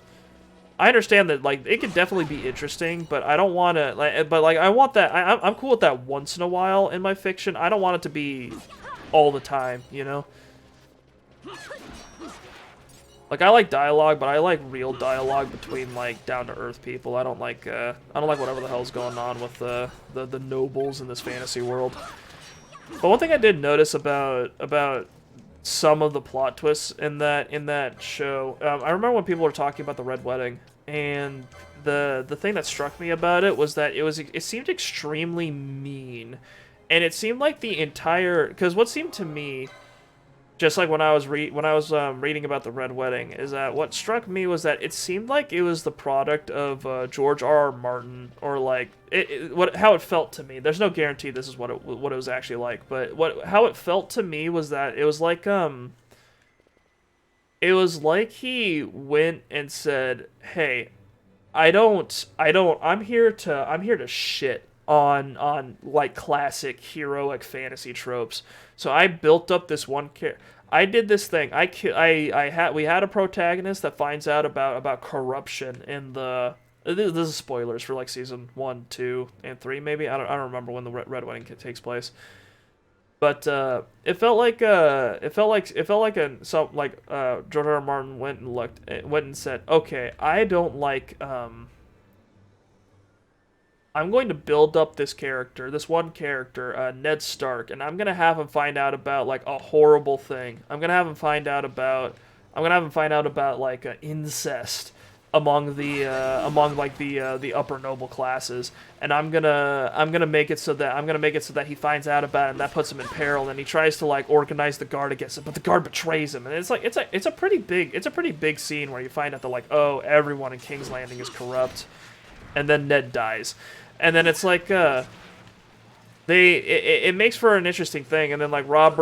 [SPEAKER 1] I understand that like it could definitely be interesting, but I don't want to like. But like I want that. I'm cool with that once in a while in my fiction. I don't want it to be all the time, you know. Like I like dialogue, but I like real dialogue between like down to earth people. I don't like whatever the hell's going on with the nobles in this fantasy world. But one thing I did notice about some of the plot twists in that show, I remember when people were talking about the Red Wedding, and the thing that struck me about it was that it seemed extremely mean, and it seemed like the entire, because what seemed to me, just like when I was reading about the Red Wedding, is that what struck me was that it seemed like it was the product of George R.R. Martin, or like how it felt to me. There's no guarantee this is what it was actually like, but how it felt to me was that it was like he went and said, "Hey, I'm here to shit on like classic heroic fantasy tropes. So I built up this one character. I did this thing. We had a protagonist that finds out about corruption in the This is spoilers for like season 1, 2, and 3 maybe. I don't remember when the Red Wedding takes place. But it felt like George R. R. Martin went and said, okay, I don't like I'm going to build up this character, this one character, Ned Stark, and I'm gonna have him find out about like a horrible thing. I'm gonna have him find out about like incest among the upper noble classes, and I'm gonna make it so that he finds out about it, and that puts him in peril, and he tries to like organize the guard against it, but the guard betrays him, and it's a pretty big scene where you find out that like, oh, everyone in King's Landing is corrupt, and then Ned dies. And then it's like, it makes for an interesting thing, and then like Rob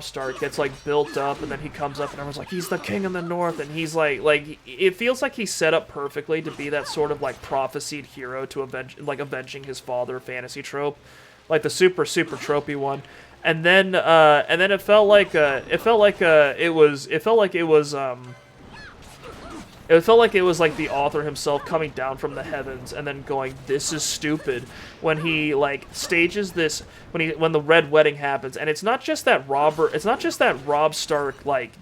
[SPEAKER 1] Stark gets like built up, and then he comes up, and everyone's like, he's the king of the North, and he's like it feels like he's set up perfectly to be that sort of like prophesied hero to avenging his father fantasy trope, like the super tropey one. And then it felt like the author himself coming down from the heavens and then going, "This is stupid," when he like stages this when the Red Wedding happens, and it's not just that Robb Stark like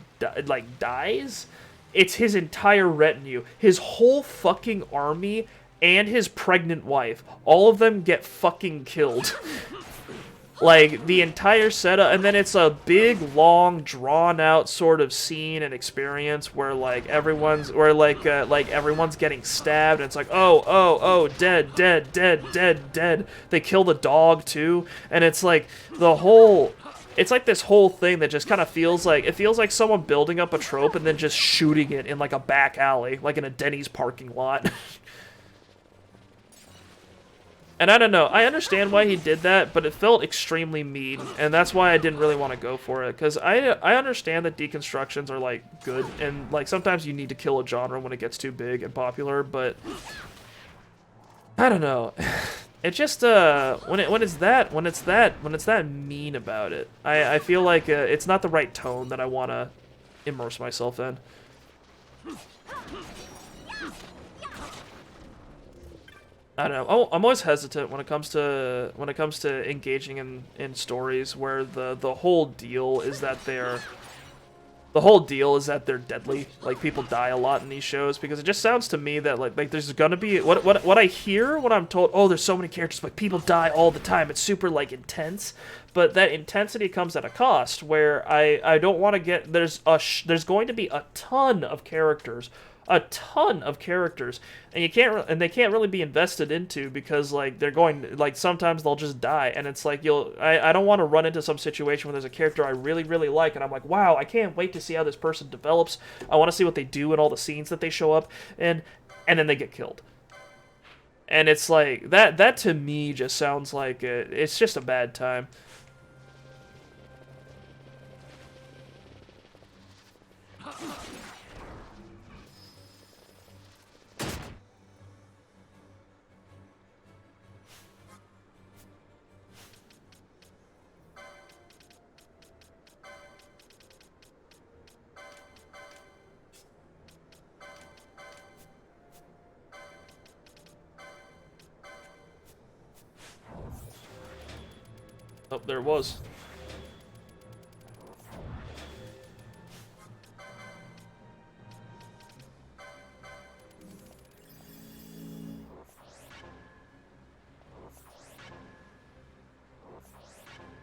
[SPEAKER 1] dies, it's his entire retinue, his whole fucking army, and his pregnant wife. All of them get fucking killed. Like, the entire setup, and then it's a big, long, drawn-out sort of scene and experience where, like, everyone's getting stabbed, and it's like, oh, dead. They kill the dog, too, and it's like, it's like this whole thing that just kind of feels like someone building up a trope and then just shooting it in, like, a back alley, like in a Denny's parking lot. And I don't know, I understand why he did that, but it felt extremely mean, and that's why I didn't really want to go for it, because I understand that deconstructions are, like, good, and, like, sometimes you need to kill a genre when it gets too big and popular, but I don't know. It just, when it's that mean about it, I feel like it's not the right tone that I want to immerse myself in. I don't know. I'm always hesitant when it comes to engaging in stories where the whole deal is that they're deadly. Like, people die a lot in these shows, because it just sounds to me that like there's gonna be what I hear when I'm told, oh, there's so many characters, but people die all the time. It's super like intense, but that intensity comes at a cost where I don't want to get there's going to be a ton of characters, and they can't really be invested into, because like sometimes they'll just die, and it's like I don't want to run into some situation where there's a character I really like, and I'm like, wow, I can't wait to see how this person develops. I want to see what they do in all the scenes that they show up, and then they get killed. And it's like that to me just sounds like it's just a bad time. Oh, there it was.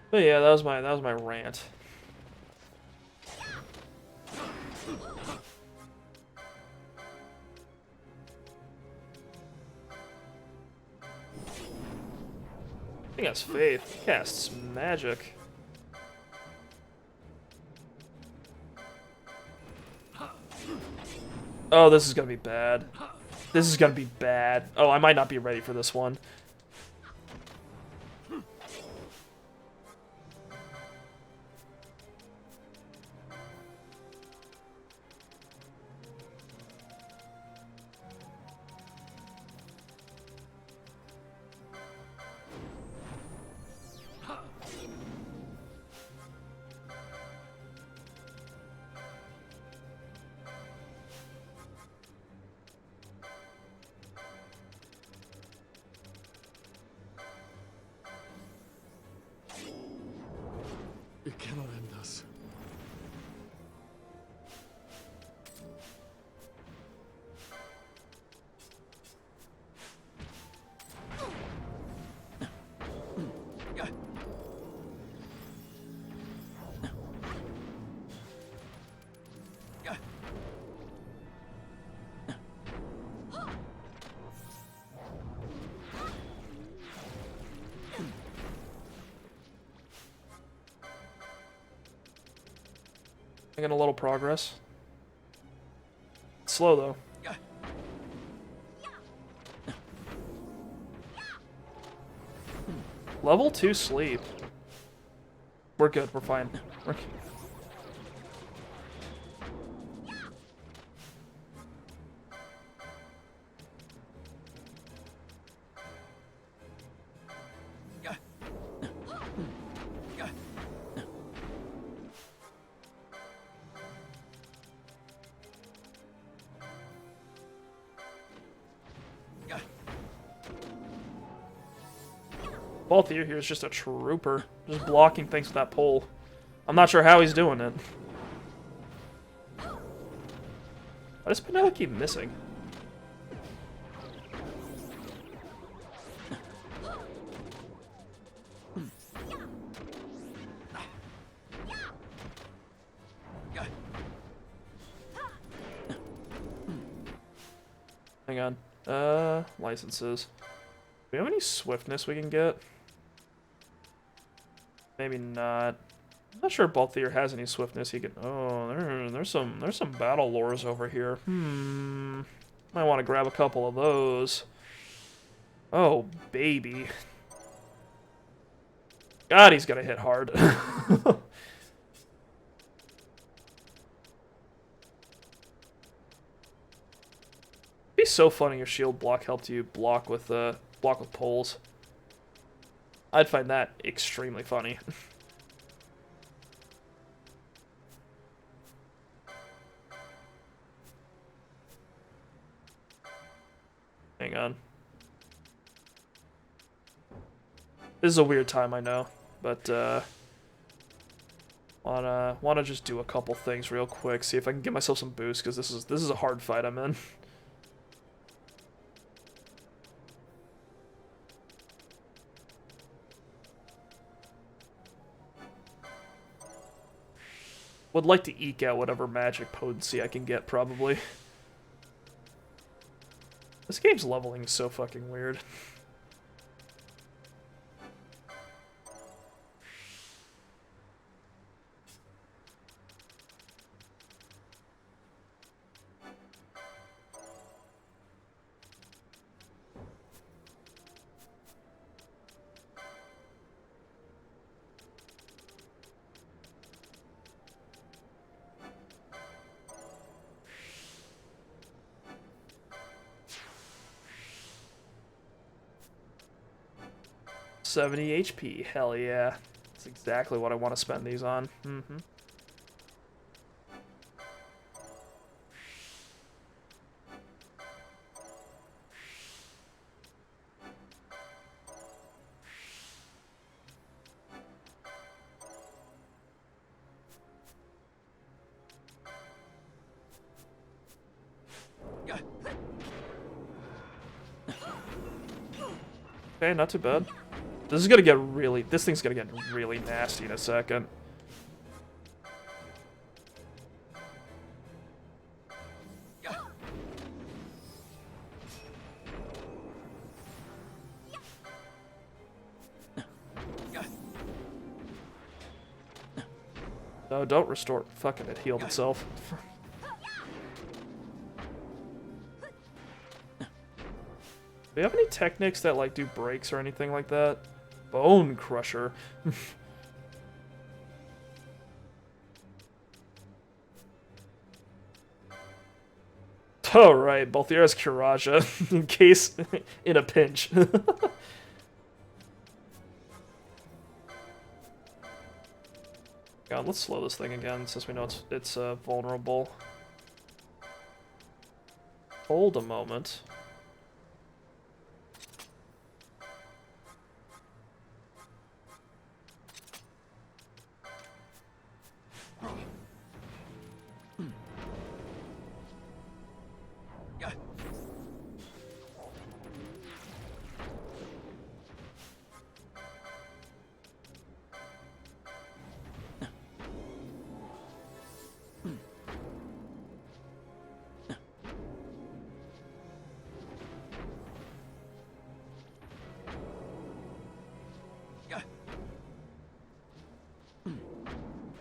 [SPEAKER 1] But yeah, that was my rant. I think that's Faith. He casts magic. Oh, this is gonna be bad. This is gonna be bad. Oh, I might not be ready for this one.
[SPEAKER 4] It cannot end us.
[SPEAKER 1] Making a little progress. It's slow though. Level 2 sleep. We're good, we're fine. We're... Balthier here is just a trooper, just blocking things with that pole. I'm not sure how he's doing it. Why does Pinella keep missing? Hang on. Licenses. Do we have any swiftness we can get? Maybe not. I'm not sure if Balthier has any swiftness he can. Oh, there's some battle lores over here. Might want to grab a couple of those. Oh, baby. God, he's gonna hit hard. It'd be so funny your shield block helped you block with poles. I'd find that extremely funny. Hang on. This is a weird time, I know, but wanna just do a couple things real quick, see if I can give myself some boost, because this is a hard fight I'm in. Would like to eke out whatever magic potency I can get, probably. This game's leveling is so fucking weird. $70 HP, hell yeah. That's exactly what I want to spend these on. Okay, not too bad. This thing's gonna get really nasty in a second. No, don't restore. Fucking it healed itself. Do you have any techniques that, like, do breaks or anything like that? Bone Crusher. Oh, right. Balthier's Kuraja. In case... in a pinch. God, let's slow this thing again, since we know it's vulnerable. Hold a moment.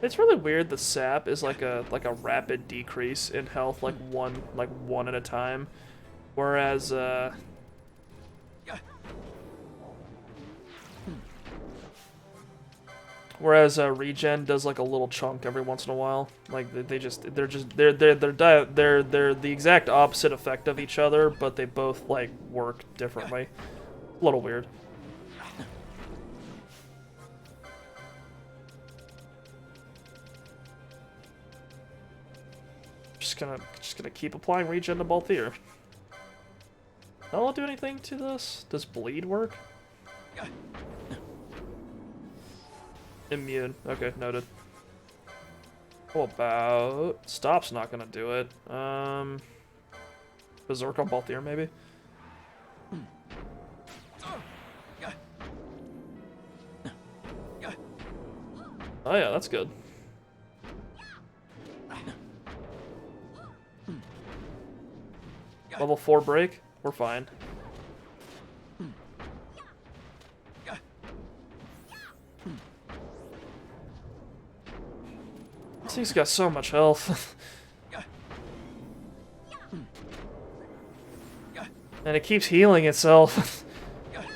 [SPEAKER 1] It's really weird. The sap is like a rapid decrease in health, like one at a time, whereas regen does like a little chunk every once in a while. Like they're the exact opposite effect of each other, but they both like work differently. A little weird. Just gonna keep applying regen to both here. Will it do anything to this? Does bleed work? Immune. Okay, noted. How about... Stop's not gonna do it. Berserk on Balthier, maybe? Oh yeah, that's good. Level 4 break? We're fine. This thing's got so much health. And it keeps healing itself.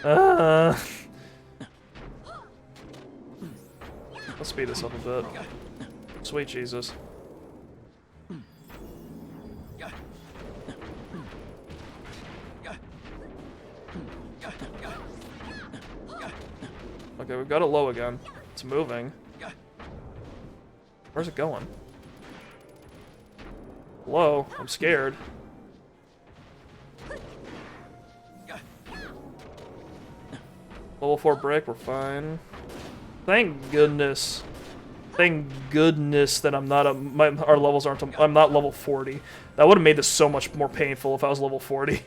[SPEAKER 1] Let's speed this up a bit. Sweet Jesus. Okay, we've got it low again. It's moving. Where's it going? Low. I'm scared. Level 4 break, we're fine. Thank goodness. Thank goodness that I'm not our levels aren't. I'm not level 40. That would have made this so much more painful if I was level 40.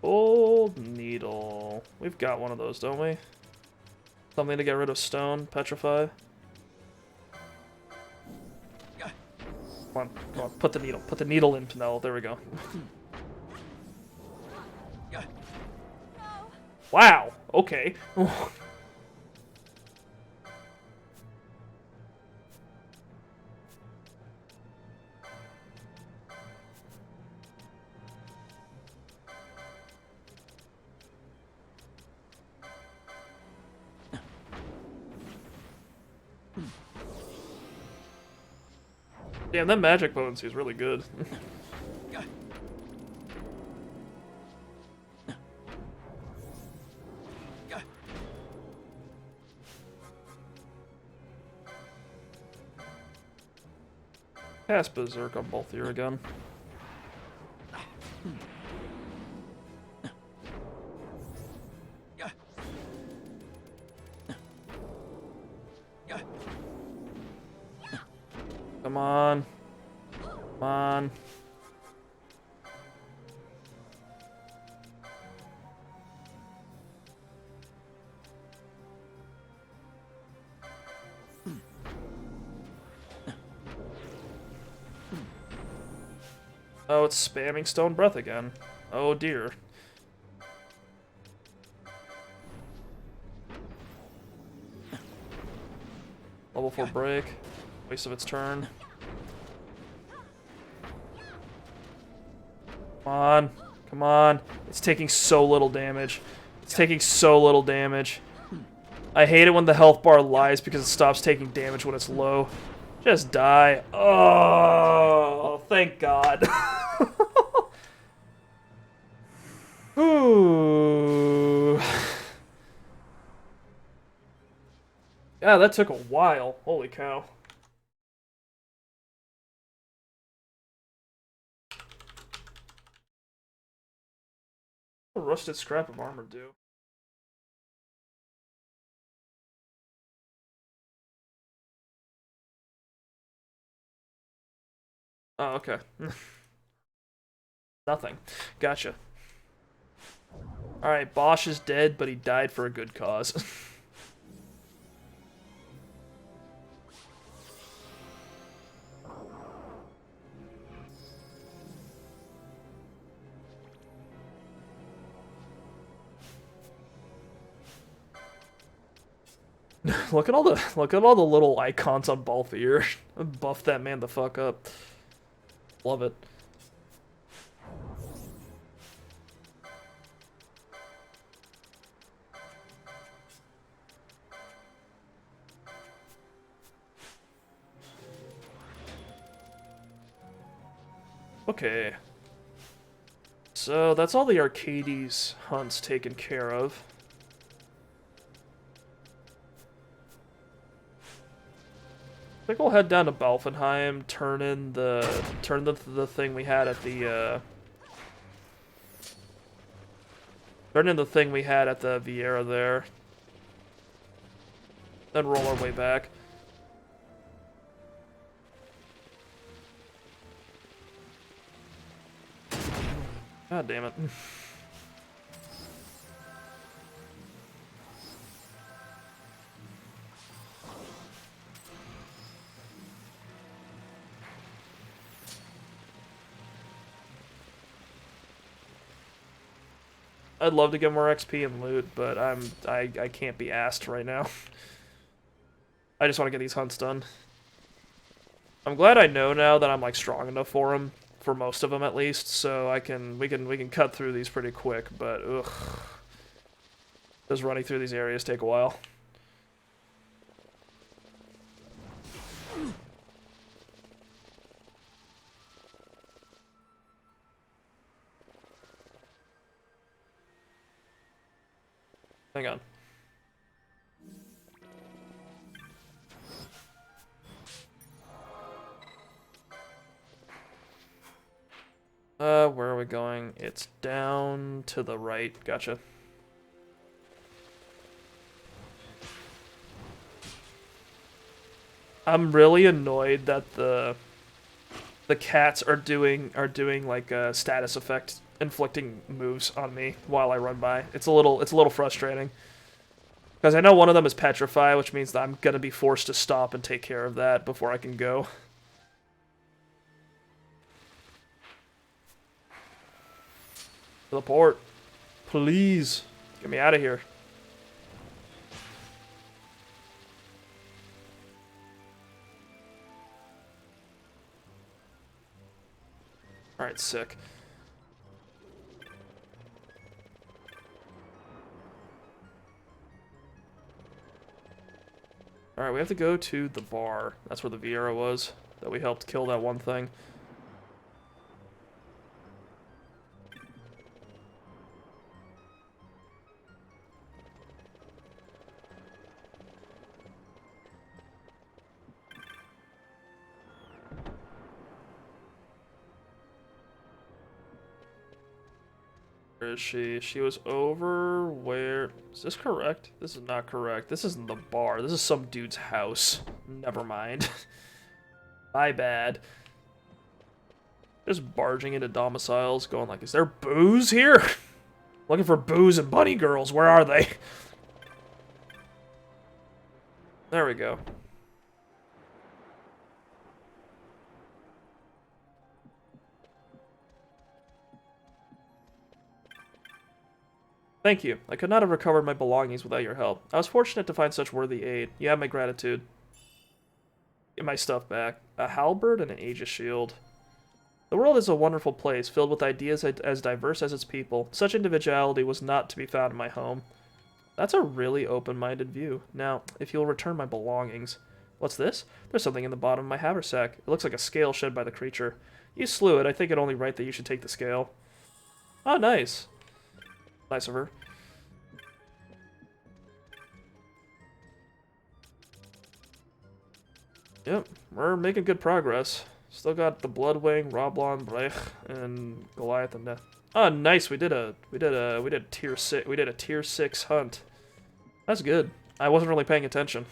[SPEAKER 1] Old needle. We've got one of those, don't we? Something to get rid of stone, petrify. Come on, put the needle in, Penel. There we go. Wow. Okay. Damn, that magic potency is really good. Cast Berserk on both here again. Come on. Come on. Oh, it's spamming Stone Breath again. Oh dear. Level 4 break. Waste of its turn. Come on. Come on. It's taking so little damage. It's taking so little damage. I hate it when the health bar lies because it stops taking damage when it's low. Just die. Oh, thank God. Ooh. Yeah, that took a while. Holy cow. What a rusted scrap of armor do? Oh, okay. Nothing. Gotcha. Alright, Bosch is dead, but he died for a good cause. Look at all the little icons on Balthier. Buff that man the fuck up. Love it. Okay. So that's all the Archades hunts taken care of. I think we'll head down to Balfenheim, turn the thing we had at the Vieira there. Then roll our way back. God damn it. I'd love to get more XP and loot, but I can't be asked right now. I just want to get these hunts done. I'm glad I know now that I'm like strong enough for them, for most of them at least, so we can cut through these pretty quick. But ugh, just running through these areas take a while. Hang on. Where are we going? It's down to the right. Gotcha. I'm really annoyed that the cats are doing like status effect inflicting moves on me while I run by. It's a little frustrating. Because I know one of them is Petrify, which means that I'm gonna be forced to stop and take care of that before I can go. Teleport. Please. Get me out of here. Alright, sick. Alright, we have to go to the bar. That's where the Vieira was, that we helped kill that one thing. Where is she? She was over where... Is this correct? This is not correct. This isn't the bar. This is some dude's house. Never mind. My bad. Just barging into domiciles, going like, is there booze here? Looking for booze and bunny girls. Where are they? There we go. Thank you. I could not have recovered my belongings without your help. I was fortunate to find such worthy aid. You have my gratitude. Get my stuff back. A halberd and an Aegis shield. The world is a wonderful place, filled with ideas as diverse as its people. Such individuality was not to be found in my home. That's a really open-minded view. Now, if you'll return my belongings... What's this? There's something in the bottom of my haversack. It looks like a scale shed by the creature. You slew it. I think it only right that you should take the scale. Oh, nice. Nice of her. Yep, we're making good progress. Still got the Bloodwing, Roblon, Brech, and Goliath and Death. Oh, nice. We did a tier 6 hunt. That's good. I wasn't really paying attention.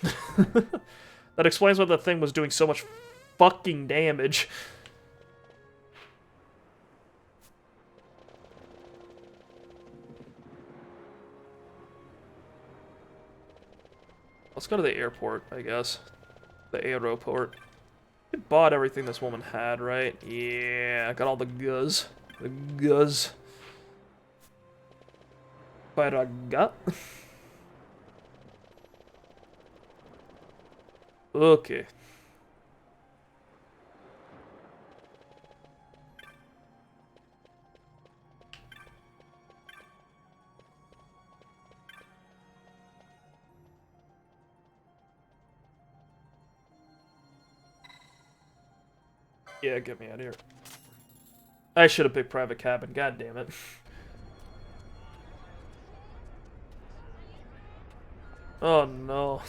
[SPEAKER 1] That explains why the thing was doing so much fucking damage. Let's go to the airport, I guess. The aeroport. We bought everything this woman had, right? Yeah, got all the guzz. The guzz. What I got? Okay. Yeah, get me out of here. I should have picked private cabin. God damn it. Oh no.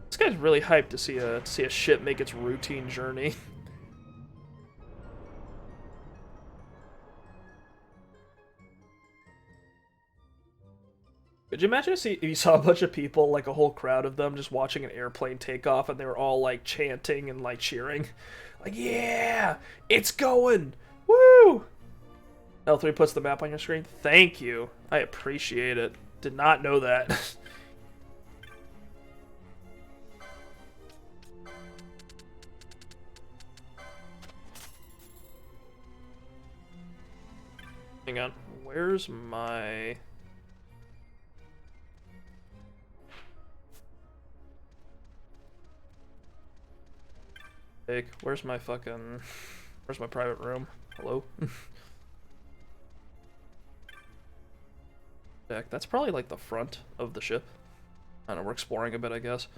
[SPEAKER 1] This guy's really hyped to see a ship make its routine journey. Could you imagine if you saw a bunch of people, like a whole crowd of them, just watching an airplane take off, and they were all like chanting and like cheering, like yeah, it's going, woo! L3 puts the map on your screen. Thank you, I appreciate it. Did not know that. Hang on, where's my... Where's my fucking... Where's my private room? Hello? Deck. That's probably like the front of the ship. I don't know, we're exploring a bit, I guess.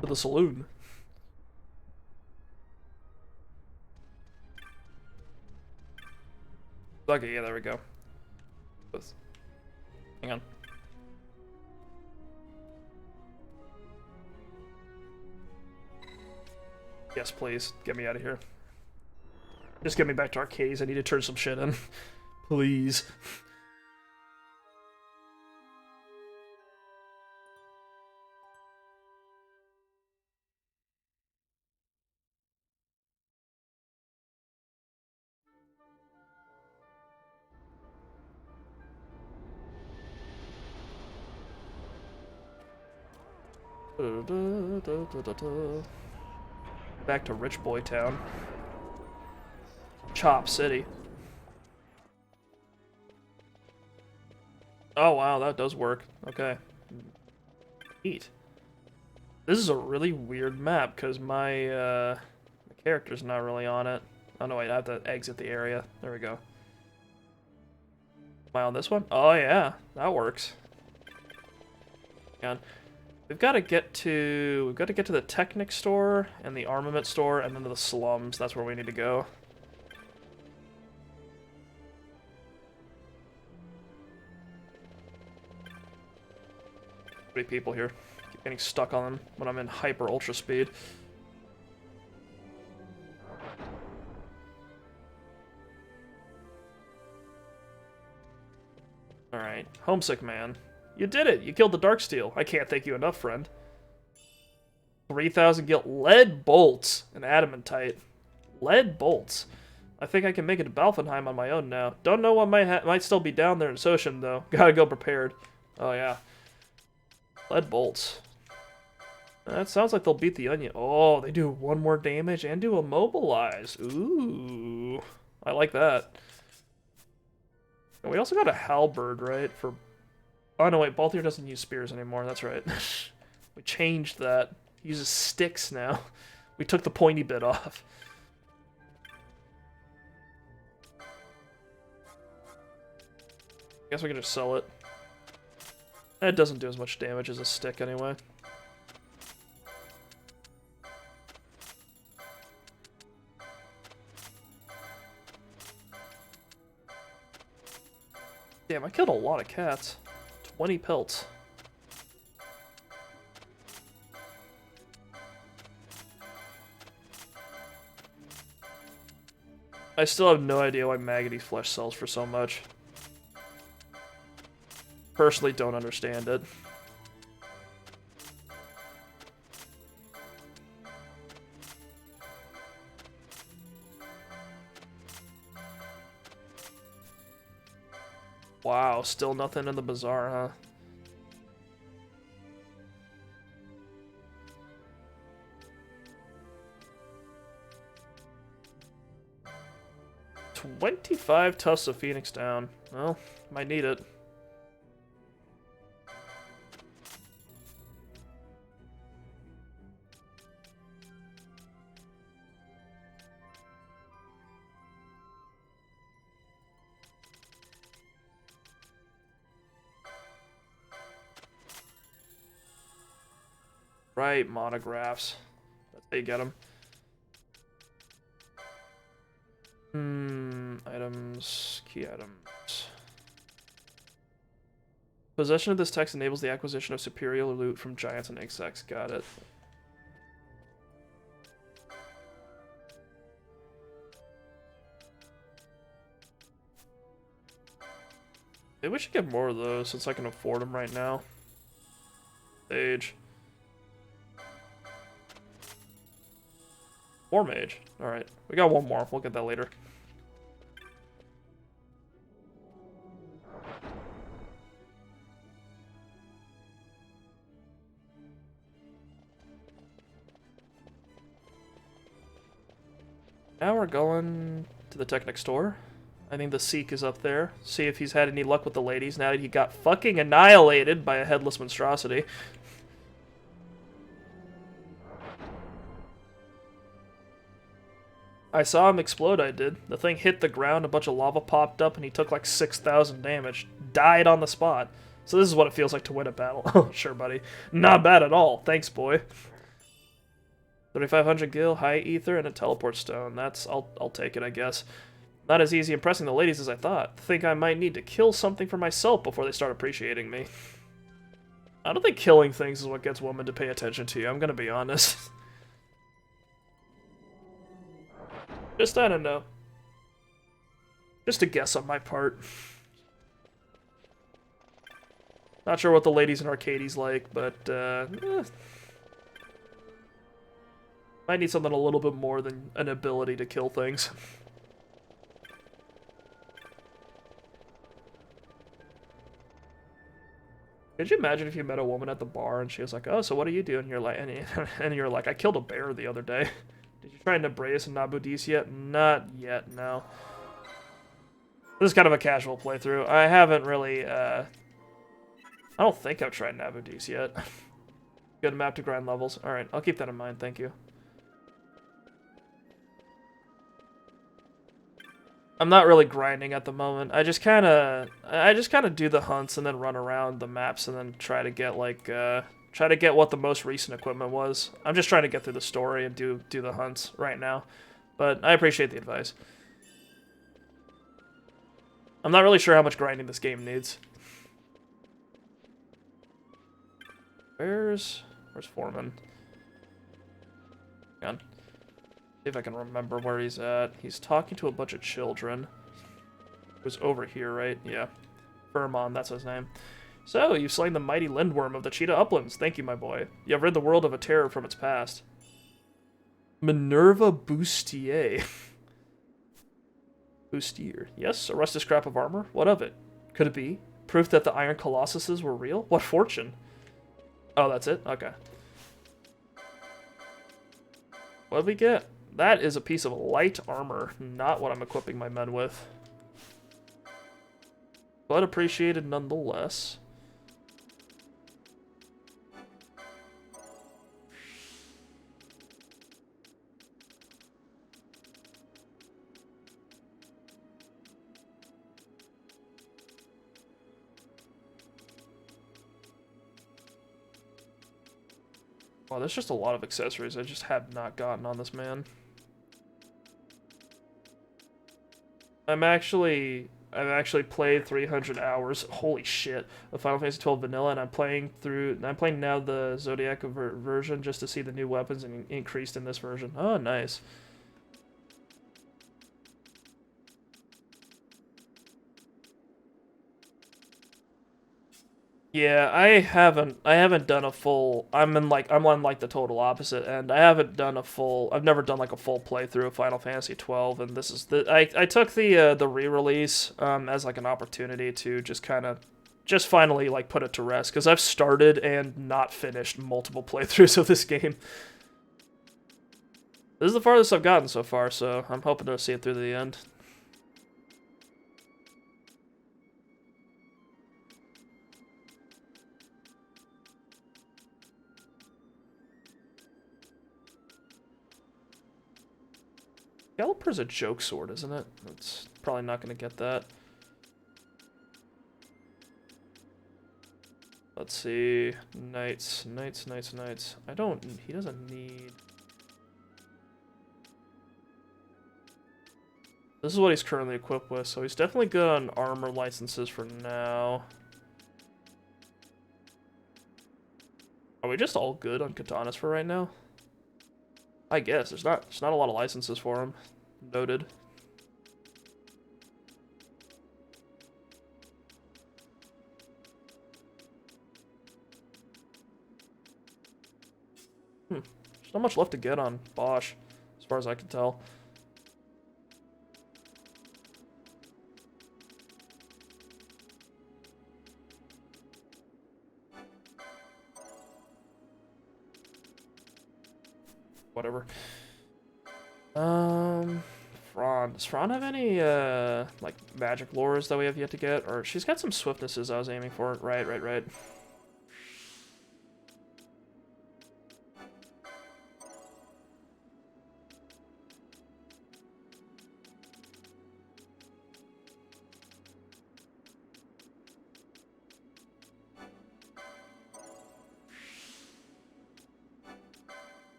[SPEAKER 1] To the saloon. Okay, yeah, there we go. Hang on. Yes, please. Get me out of here. Just get me back to Archades. I need to turn some shit in. Please. Back to Rich Boy Town. Chop City. Oh wow, that does work. Okay. Neat. This is a really weird map because my character's not really on it. Oh no, wait, I have to exit the area. There we go. Am I on this one? Oh yeah, that works. Hang on. We've got to get to the Technic store and the armament store and then to the slums. That's where we need to go. 3 people here. Keep getting stuck on them when I'm in hyper ultra speed. Alright, homesick man. You did it! You killed the Darksteel. I can't thank you enough, friend. 3,000 gil. Lead bolts and adamantite. Lead bolts. I think I can make it to Balfenheim on my own now. Don't know what might still be down there in Soshin, though. Gotta go prepared. Oh, yeah. Lead bolts. That sounds like they'll beat the onion. Oh, they do 1 more damage and do immobilize. Ooh. I like that. And we also got a halberd, right? For... Oh, no, wait. Balthier doesn't use spears anymore. That's right. We changed that. He uses sticks now. We took the pointy bit off. Guess we can just sell it. It doesn't do as much damage as a stick anyway. Damn, I killed a lot of cats. 20 pelts. I still have no idea why Maggoty Flesh sells for so much. Personally, don't understand it. Wow, still nothing in the bazaar, huh? $25 Tufts of Phoenix down. Well, might need it. Right, monographs. That's how you get them. Items, key items. Possession of this text enables the acquisition of superior loot from giants and insects. Got it. Maybe we should get more of those since I can afford them right now. Sage. More mage. Alright. We got one more. We'll get that later. Now we're going to the Technic store. I think the Seek is up there. See if he's had any luck with the ladies now that he got fucking annihilated by a headless monstrosity. I saw him explode, I did. The thing hit the ground, a bunch of lava popped up, and he took like 6,000 damage. Died on the spot. So this is what it feels like to win a battle. Oh, sure, buddy. Not bad at all. Thanks, boy. 3,500 gil, high ether, and a teleport stone. I'll take it, I guess. Not as easy impressing the ladies as I thought. Think I might need to kill something for myself before they start appreciating me. I don't think killing things is what gets women to pay attention to you, I'm gonna be honest. Just, I don't know. Just a guess on my part. Not sure what the ladies in Archades like, but, might need something a little bit more than an ability to kill things. Could you imagine if you met a woman at the bar and she was like, "Oh, so what do you do?" And you're like, and you're like, "I killed a bear the other day." Did you try Nebraeus and Nabudis yet? Not yet, no. This is kind of a casual playthrough. I haven't really, I don't think I've tried Nabudis yet. Good map to grind levels. Alright, I'll keep that in mind, thank you. I'm not really grinding at the moment. I just kind of do the hunts and then run around the maps and then try to get like try to get what the most recent equipment was. I'm just trying to get through the story and do the hunts right now. But I appreciate the advice. I'm not really sure how much grinding this game needs. Where's Foreman? Hang on. See if I can remember where he's at. He's talking to a bunch of children. It was over here, right? Yeah. Vermon, that's his name. So, you've slain the mighty Lindwyrm of the Cheetah Uplands. Thank you, my boy. You have rid the world of a terror from its past. Minerva Bustier. Bustier. Yes, a rusted scrap of armor. What of it? Could it be? Proof that the Iron Colossuses were real? What fortune? Oh, that's it? Okay. What did we get? That is a piece of light armor, not what I'm equipping my men with. But appreciated nonetheless. Wow, there's just a lot of accessories I just have not gotten on this man. I've actually played 300 hours. Holy shit! Of Final Fantasy XII Vanilla, and I'm playing now the Zodiac version just to see the new weapons and increased in this version. Oh, nice. Yeah, I haven't done a full. I'm on like the total opposite end. I've never done like a full playthrough of Final Fantasy XII, and this is I took the re-release as like an opportunity to just finally like put it to rest, because I've started and not finished multiple playthroughs of this game. This is the farthest I've gotten so far, so I'm hoping to see it through to the end. Caliper's a joke sword, isn't it? It's probably not going to get that. Let's see. Knights. I don't... He doesn't need... This is what he's currently equipped with, so he's definitely good on armor licenses for now. Are we just all good on katanas for right now? I guess. There's not a lot of licenses for him. Noted. There's not much left to get on Bosch, as far as I can tell. Whatever. Fran. Does Fran have any, like, magic lures that we have yet to get? Or she's got some swiftnesses I was aiming for. Right.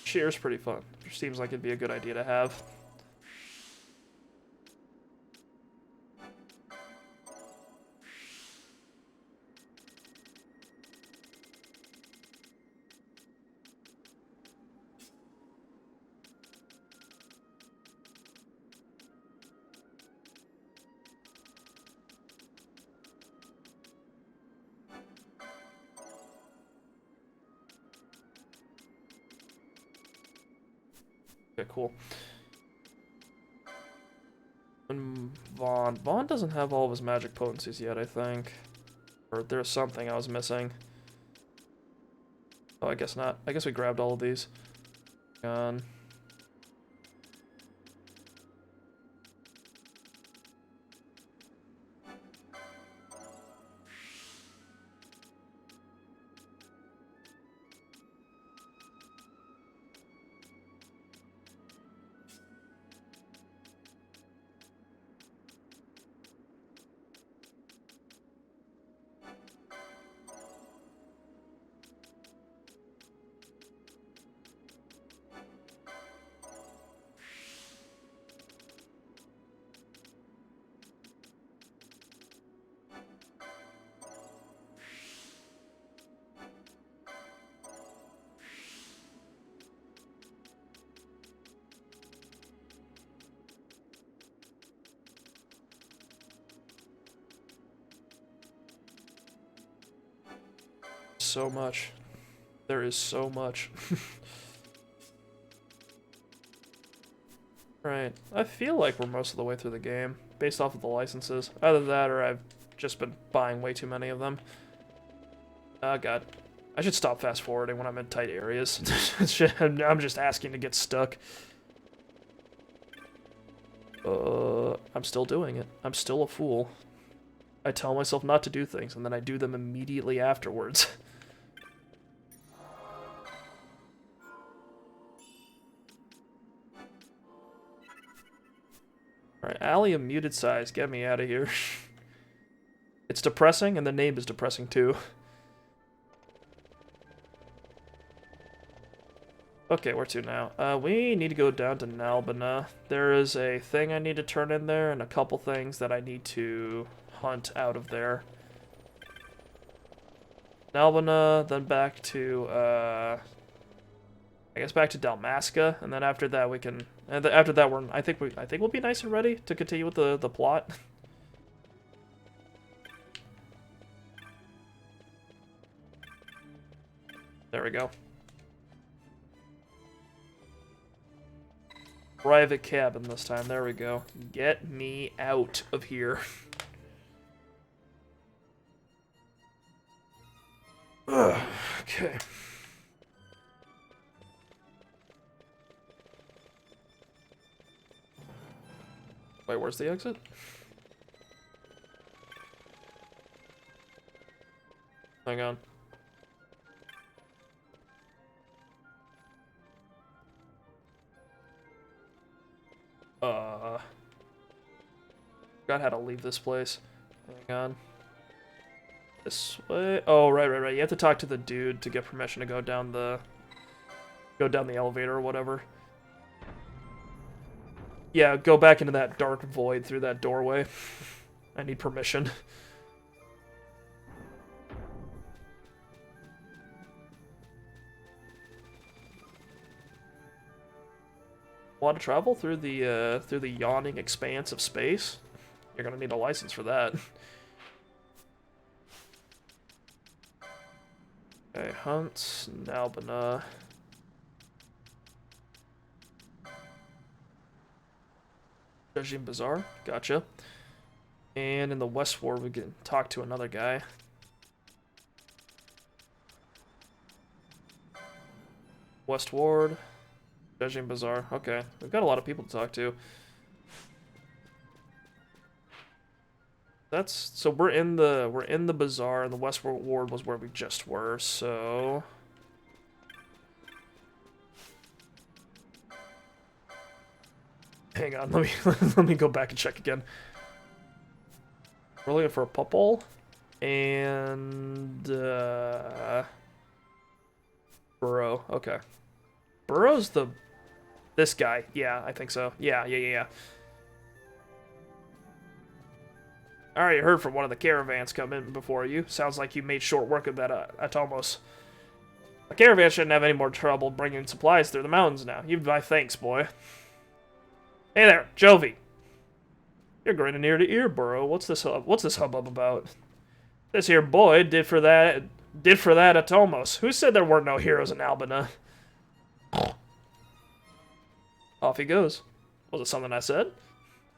[SPEAKER 1] Shear's pretty fun. Seems like it'd be a good idea to have. Okay, cool. And Vaughn doesn't have all of his magic potencies yet, I think. Or there's something I was missing. Oh, I guess not. I guess we grabbed all of these. Gone. So much. There is so much. Right. I feel like we're most of the way through the game, based off of the licenses. Either that or I've just been buying way too many of them. Oh god. I should stop fast forwarding when I'm in tight areas. I'm just asking to get stuck. I'm still doing it. I'm still a fool. I tell myself not to do things, and then I do them immediately afterwards. Alright, allium muted size, get me out of here. It's depressing, and the name is depressing too. Okay, where to now? We need to go down to Nalbina. There is a thing I need to turn in there, and a couple things that I need to hunt out of there. Nalbina, then back to, I guess back to Dalmasca, and then after that we can... after that, I think we'll be nice and ready to continue with the plot. There we go. Private cabin this time. There we go. Get me out of here. Ugh, okay. Wait, where's the exit? Hang on. Forgot how to leave this place. Hang on. This way. Oh, right. You have to talk to the dude to get permission to go down the elevator or whatever. Yeah, go back into that dark void through that doorway. I need permission. Want to travel through the yawning expanse of space? You're gonna need a license for that. Okay, Hunt, Nalbina. Dajim Bazaar, gotcha. And in the West Ward, we can talk to another guy. West Ward, Dajim Bazaar. Okay, we've got a lot of people to talk to. That's so we're in the bazaar, and the West Ward was where we just were. So. Hang on, let me go back and check again. We're looking for a Pupple and Burrow. Okay, Burrow's this guy. Yeah, I think so. Yeah. I already heard from one of the caravans come in before you. Sounds like you made short work of that Atomos. A caravan shouldn't have any more trouble bringing supplies through the mountains now. You my thanks, boy. Hey there, Jovi. You're grinning ear to ear, Burrow. What's this hubbub about? This here boy did for that Atomos. Who said there weren't no heroes in Albina? Off he goes. Was it something I said?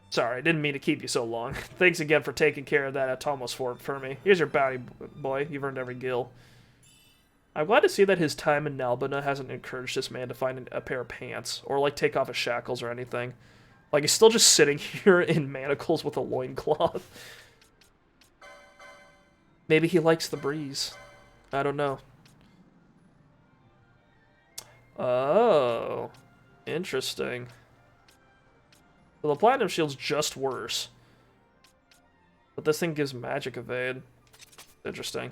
[SPEAKER 1] Sorry, I didn't mean to keep you so long. Thanks again for taking care of that Atomos for me. Here's your bounty, boy. You've earned every gil. I'm glad to see that his time in Nalbina hasn't encouraged this man to find a pair of pants, or like take off his shackles or anything. Like he's still just sitting here in manacles with a loincloth. Maybe he likes the breeze. I don't know. Oh, interesting. Well, the Platinum Shield's just worse. But this thing gives magic evade. Interesting.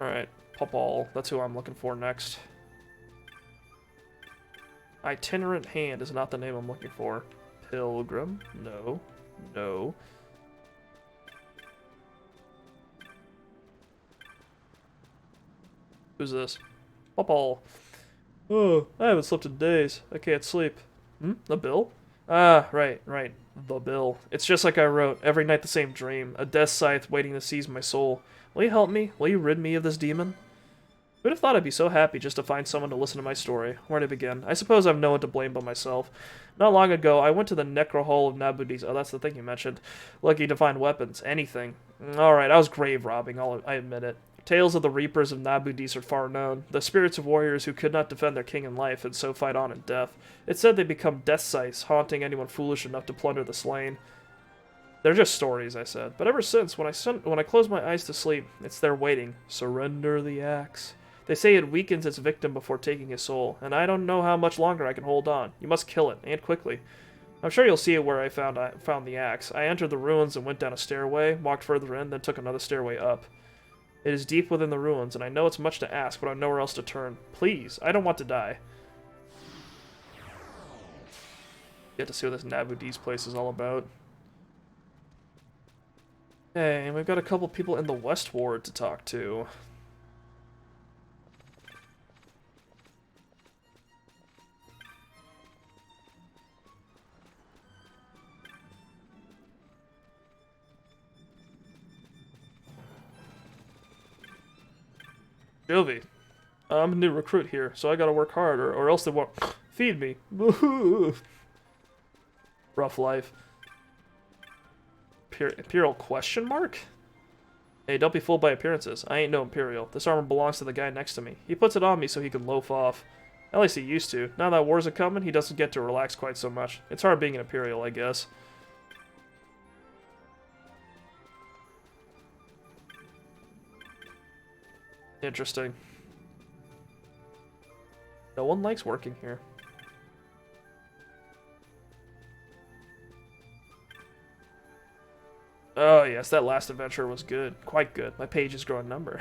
[SPEAKER 1] Alright, Pupple. That's who I'm looking for next. Itinerant Hand is not the name I'm looking for. Pilgrim? No. No. Who's this? Pupple. Oh, I haven't slept in days. I can't sleep. The bill? Ah, right. The bill. It's just like I wrote. Every night the same dream. A death scythe waiting to seize my soul. Will you help me? Will you rid me of this demon? Who'd have thought I'd be so happy just to find someone to listen to my story? Where to begin? I suppose I've no one to blame but myself. Not long ago, I went to the Necro Hall of Nabudis. Oh, that's the thing you mentioned. Lucky to find weapons. Anything. Alright, I was grave robbing. I admit it. Tales of the Reapers of Nabudis are far known, the spirits of warriors who could not defend their king in life and so fight on in death. It's said they become death scythes, haunting anyone foolish enough to plunder the slain. They're just stories, I said, but ever since, when I close my eyes to sleep, it's there waiting. Surrender the axe. They say it weakens its victim before taking his soul, and I don't know how much longer I can hold on. You must kill it, and quickly. I'm sure you'll see it where I found the axe. I entered the ruins and went down a stairway, walked further in, then took another stairway up. It is deep within the ruins, and I know it's much to ask, but I have nowhere else to turn. Please, I don't want to die. Get to see what this Nabudis place is all about. Hey, and we've got a couple people in the West Ward to talk to. Jovi, I'm a new recruit here, so I gotta work hard, or else they won't feed me. Rough life. Imperial question mark? Hey, don't be fooled by appearances. I ain't no Imperial. This armor belongs to the guy next to me. He puts it on me so he can loaf off. At least he used to. Now that wars are coming, he doesn't get to relax quite so much. It's hard being an Imperial, I guess. Interesting. No one likes working here. Oh, yes, that last adventure was good. Quite good. My page is growing number.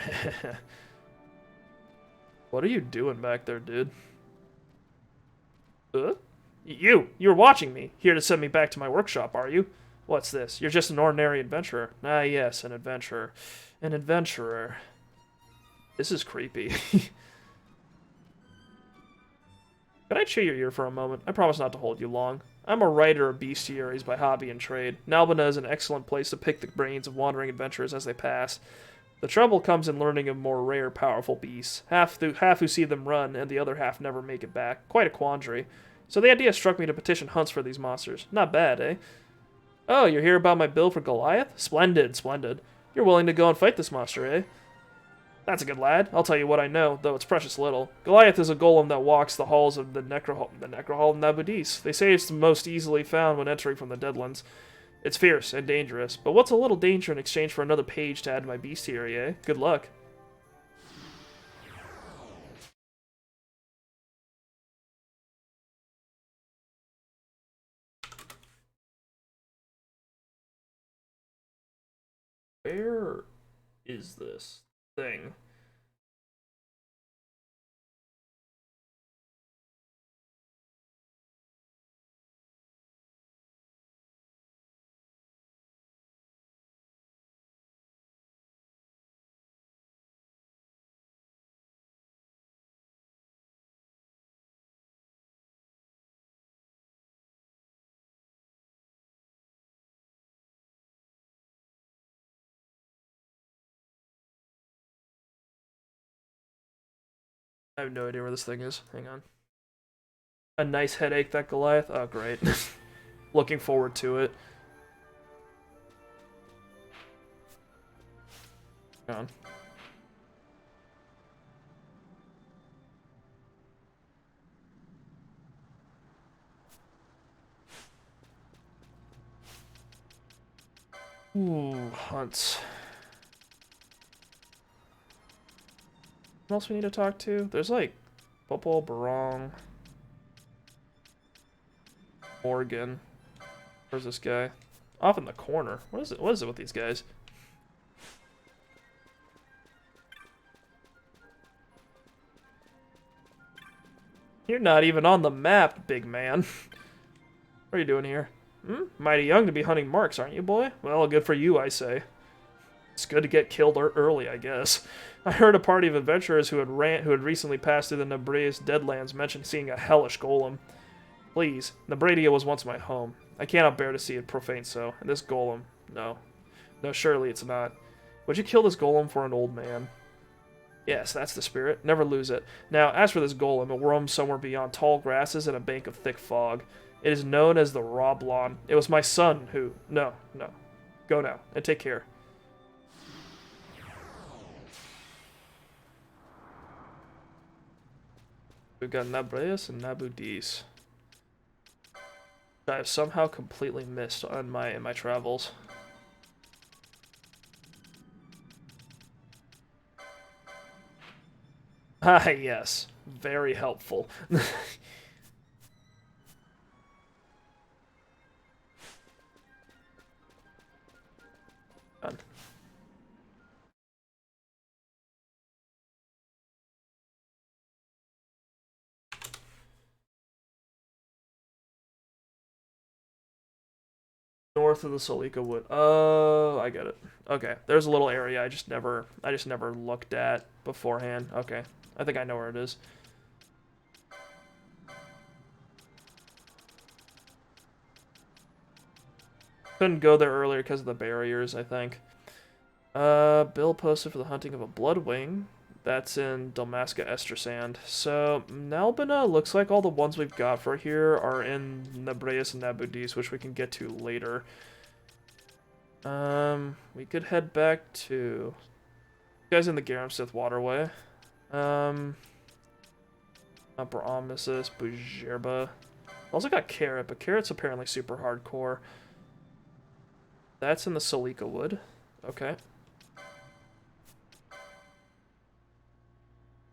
[SPEAKER 1] What are you doing back there, dude? You were watching me. Here to send me back to my workshop, are you? What's this? You're just an ordinary adventurer. Ah, yes, an adventurer. An adventurer. This is creepy. Can I chew your ear for a moment? I promise not to hold you long. I'm a writer of bestiaries by hobby and trade. Nalbina is an excellent place to pick the brains of wandering adventurers as they pass. The trouble comes in learning of more rare, powerful beasts. Half who see them run, and the other half never make it back. Quite a quandary. So the idea struck me to petition hunts for these monsters. Not bad, eh? Oh, you're here about my bill for Goliath? Splendid, splendid. You're willing to go and fight this monster, eh? That's a good lad. I'll tell you what I know, though it's precious little. Goliath is a golem that walks the halls of the Necrohall of Nabudis. They say it's the most easily found when entering from the Deadlands. It's fierce and dangerous, but what's a little danger in exchange for another page to add to my bestiary, eh? Good luck. Where is this thing? I have no idea where this thing is. Hang on. A nice headache, that Goliath? Oh, great. Looking forward to it. Hang on. Ooh, hunts. What else we need to talk to? There's like Popol, Barong, Morgan. Where's this guy? Off in the corner. What is it? What is it with these guys? You're not even on the map, big man. What are you doing here? Mighty young to be hunting marks, aren't you, boy? Well, good for you, I say. It's good to get killed early, I guess. I heard a party of adventurers who had recently passed through the Nabrius Deadlands mention seeing a hellish golem. Please, Nabradia was once my home. I cannot bear to see it profaned so. And this golem, no. No, surely it's not. Would you kill this golem for an old man? Yes, that's the spirit. Never lose it. Now, as for this golem, it roams somewhere beyond tall grasses and a bank of thick fog. It is known as the Roblon. It was my son who... No. Go now, and take care. We've got Nabrius and Nabudis. I have somehow completely missed on in my travels. Ah, yes. Very helpful. Done. North of the Solika Wood. Oh, I get it. Okay, there's a little area I just never looked at beforehand. Okay, I think I know where it is. Couldn't go there earlier because of the barriers, I think. Bill posted for the hunting of a Bloodwing. That's in Dalmasca Estersand. So, Nalbina looks like all the ones we've got for here are in Nabreus and Nabudis, which we can get to later. We could head back to... You guys in the Garamsith Waterway. Upper Omnisus, Bujerba. Also got Carrot, but Carrot's apparently super hardcore. That's in the Solika Wood. Okay.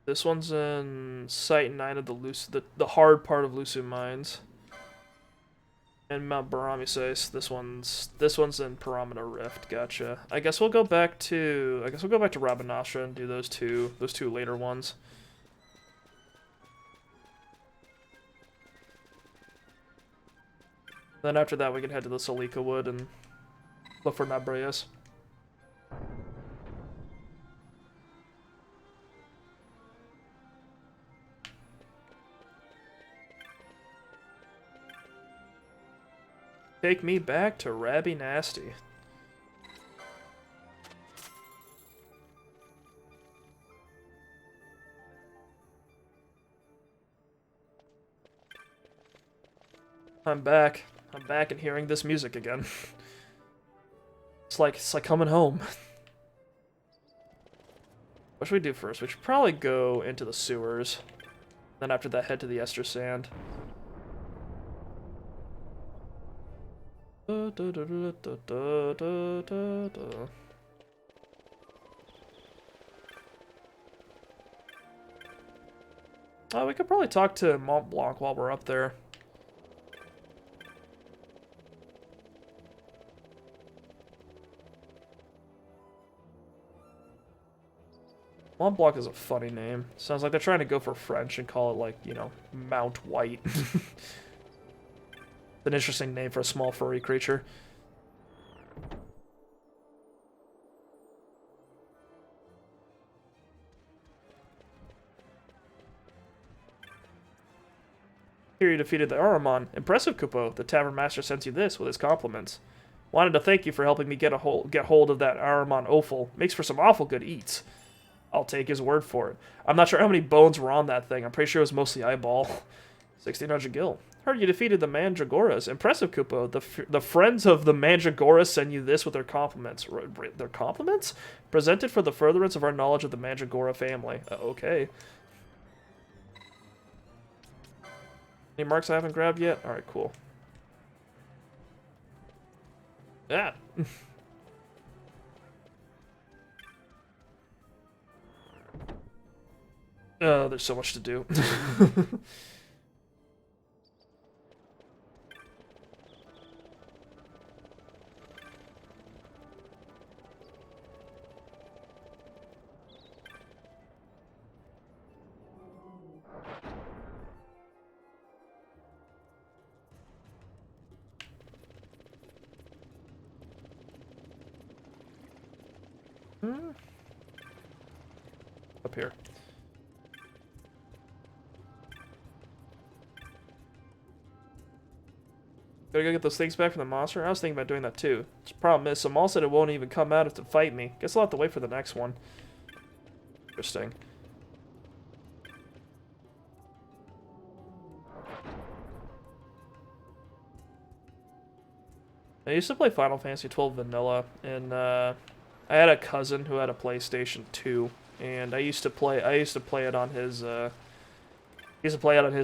[SPEAKER 1] This one's in Site 9 of the hard part of Lusu Mines. And Mount Baramises. This one's in Pyramida Rift. Gotcha. I guess we'll go back to Rabanastre and do those two later ones. Then after that, we can head to the Salika Wood and look for Nabreus. Take me back to Rabanastre. I'm back. I'm back and hearing this music again. It's like coming home. What should we do first? We should probably go into the sewers. Then after that, head to the Estersand. Oh, we could probably talk to Mont Blanc while we're up there. Mont Blanc is a funny name. Sounds like they're trying to go for French and call it, like, you know, Mount White. An interesting name for a small furry creature. Here you defeated the Ahriman. Impressive, Kupo. The Tavern Master sends you this with his compliments. Wanted to thank you for helping me get hold of that Ahriman offal. Makes for some awful good eats. I'll take his word for it. I'm not sure how many bones were on that thing. I'm pretty sure it was mostly eyeball. 1600 gil. Heard you defeated the Mandragoras. Impressive, Kupo. The friends of the Mandragoras send you this with their compliments. Their compliments? Presented for the furtherance of our knowledge of the Mandragora family. Okay. Any marks I haven't grabbed yet? Alright, cool. Yeah. Oh, there's so much to do. Up here. Gotta go get those things back from the monster? I was thinking about doing that too. The problem is, Samal said it won't even come out to fight me. Guess I'll have to wait for the next one. Interesting. I used to play Final Fantasy XII Vanilla, and I had a cousin who had a PlayStation 2, and I used to play it on his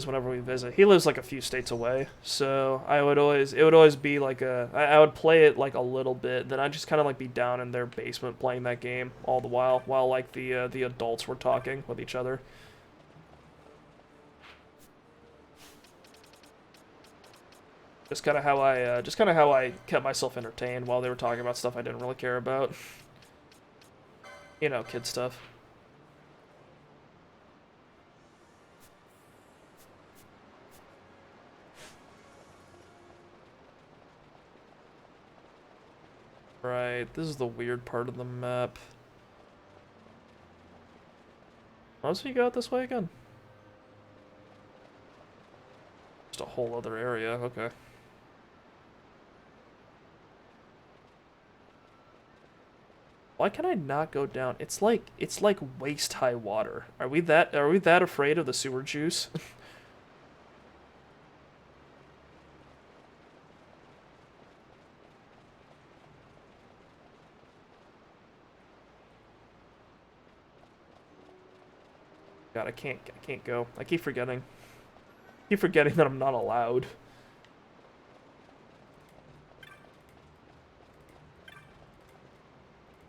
[SPEAKER 1] whenever we visit. He lives like a few states away, so it would always be like I would play it like a little bit, then I'd just kind of like be down in their basement playing that game all the while like the adults were talking with each other. Just kind of how I kept myself entertained while they were talking about stuff I didn't really care about. You know, kid stuff. Right, this is the weird part of the map. How does he go out this way again? Just a whole other area, okay. Why can I not go down? It's like waist high water. Are we that afraid of the sewer juice? God, I can't go. I keep forgetting. That I'm not allowed.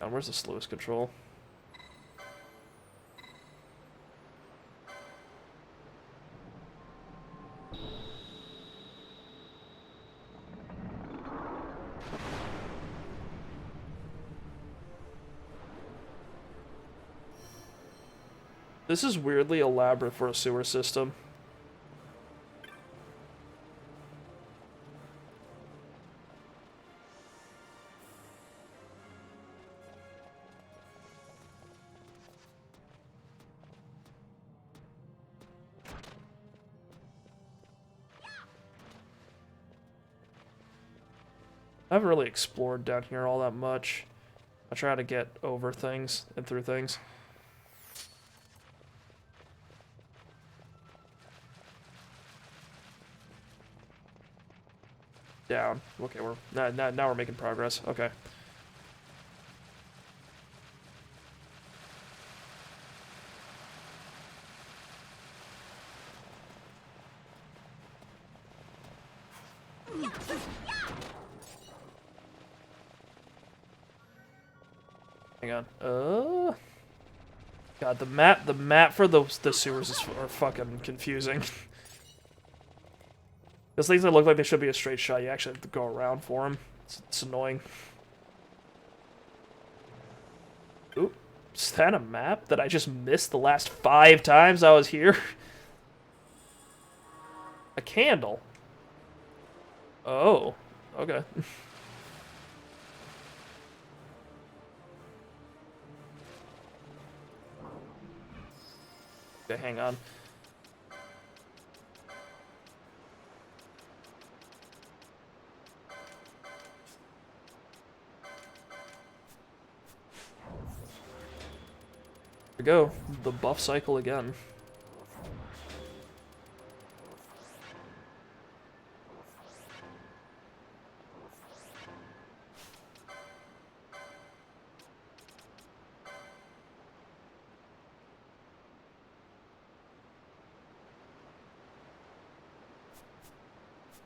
[SPEAKER 1] And where's the slowest control? This is weirdly elaborate for a sewer system. I haven't really explored down here all that much. I try to get over things and through things. Down. Okay, we're now we're making progress. Okay. Hang on. God, the map for the sewers are fucking confusing. Those things that look like they should be a straight shot, you actually have to go around for them. It's annoying. Oop. Is that a map that I just missed the last 5 times I was here? A candle. Oh. Okay. Okay, hang on. Here we go. The buff cycle again.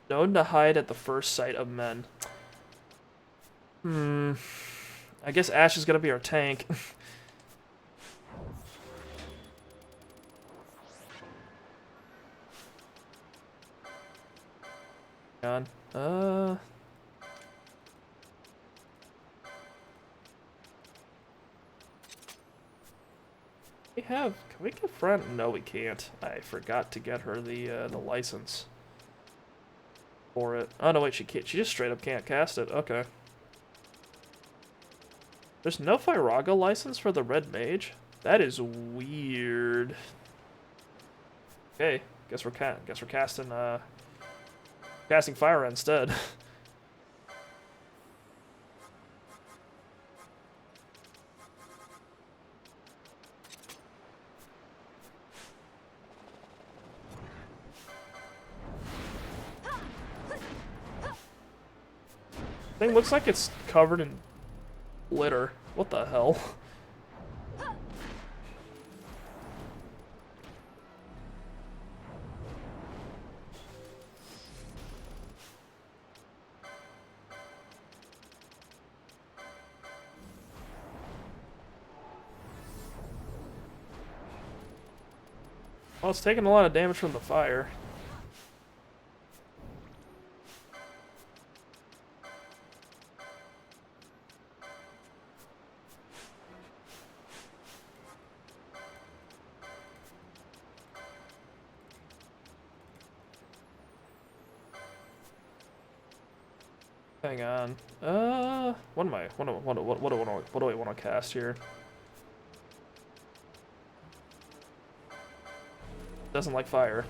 [SPEAKER 1] Known to hide at the first sight of men. I guess Ash is gonna be our tank. On. Can we get friend? No, we can't. I forgot to get her the license for it. Oh no, wait, she can't. She just straight up can't cast it. Okay. There's no Firaga license for the red mage. That is weird. Okay, guess we're casting casting fire instead. Thing looks like it's covered in glitter. What the hell? Well, it's taking a lot of damage from the fire. Hang on. What do I want to cast here? Doesn't like fire.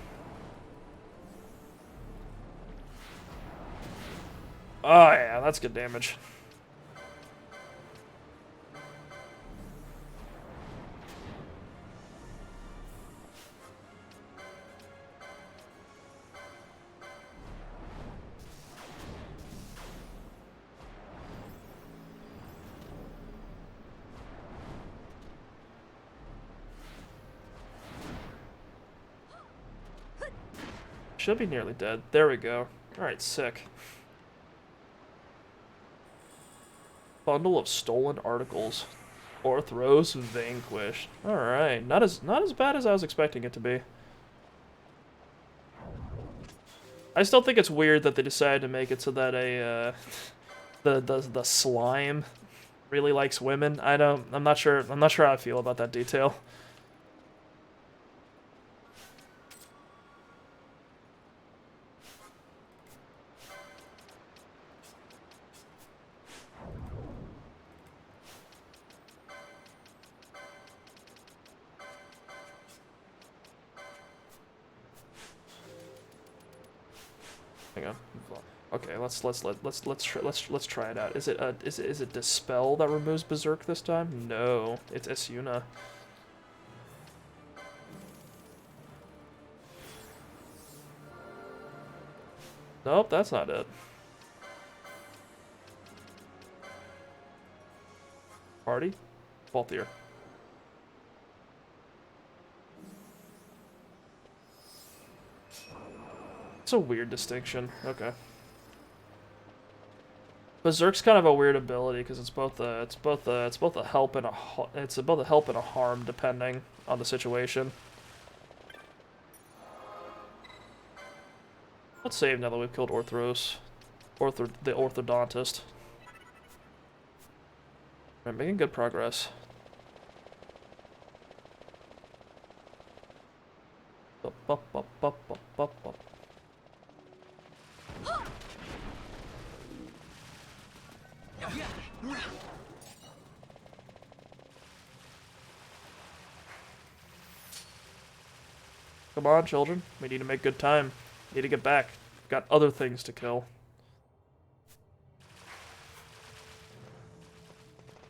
[SPEAKER 1] Oh yeah, that's good damage. Should be nearly dead. There we go. Alright, sick. Bundle of stolen articles. Orthros vanquished. Alright, not as bad as I was expecting it to be. I still think it's weird that they decided to make it so that the slime really likes women. I'm not sure how I feel about that detail. Hang on. Okay, let's try it out. Is it Dispel that removes Berserk this time? No, it's Esuna. Nope, that's not it. Party? Faultier. It's a weird distinction. Okay. Berserk's kind of a weird ability because it's both a help and a harm depending on the situation. Let's save now that we've killed Orthros. The orthodontist. We're making good progress. Come on, children. We need to make good time. Need to get back. Got other things to kill.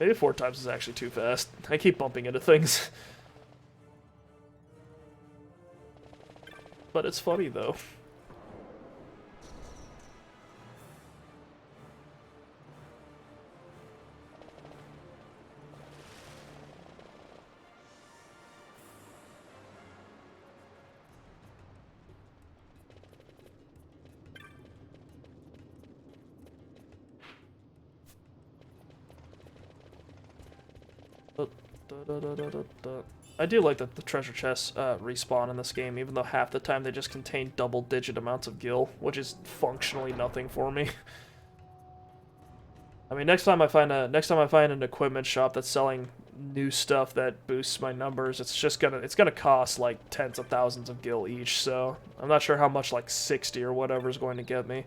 [SPEAKER 1] Maybe 4 times is actually too fast. I keep bumping into things. But it's funny, though. I do like that the treasure chests respawn in this game, even though half the time they just contain double-digit amounts of gil, which is functionally nothing for me. I mean, next time I find an equipment shop that's selling new stuff that boosts my numbers, it's gonna cost like tens of thousands of gil each. So I'm not sure how much like 60 or whatever is going to get me.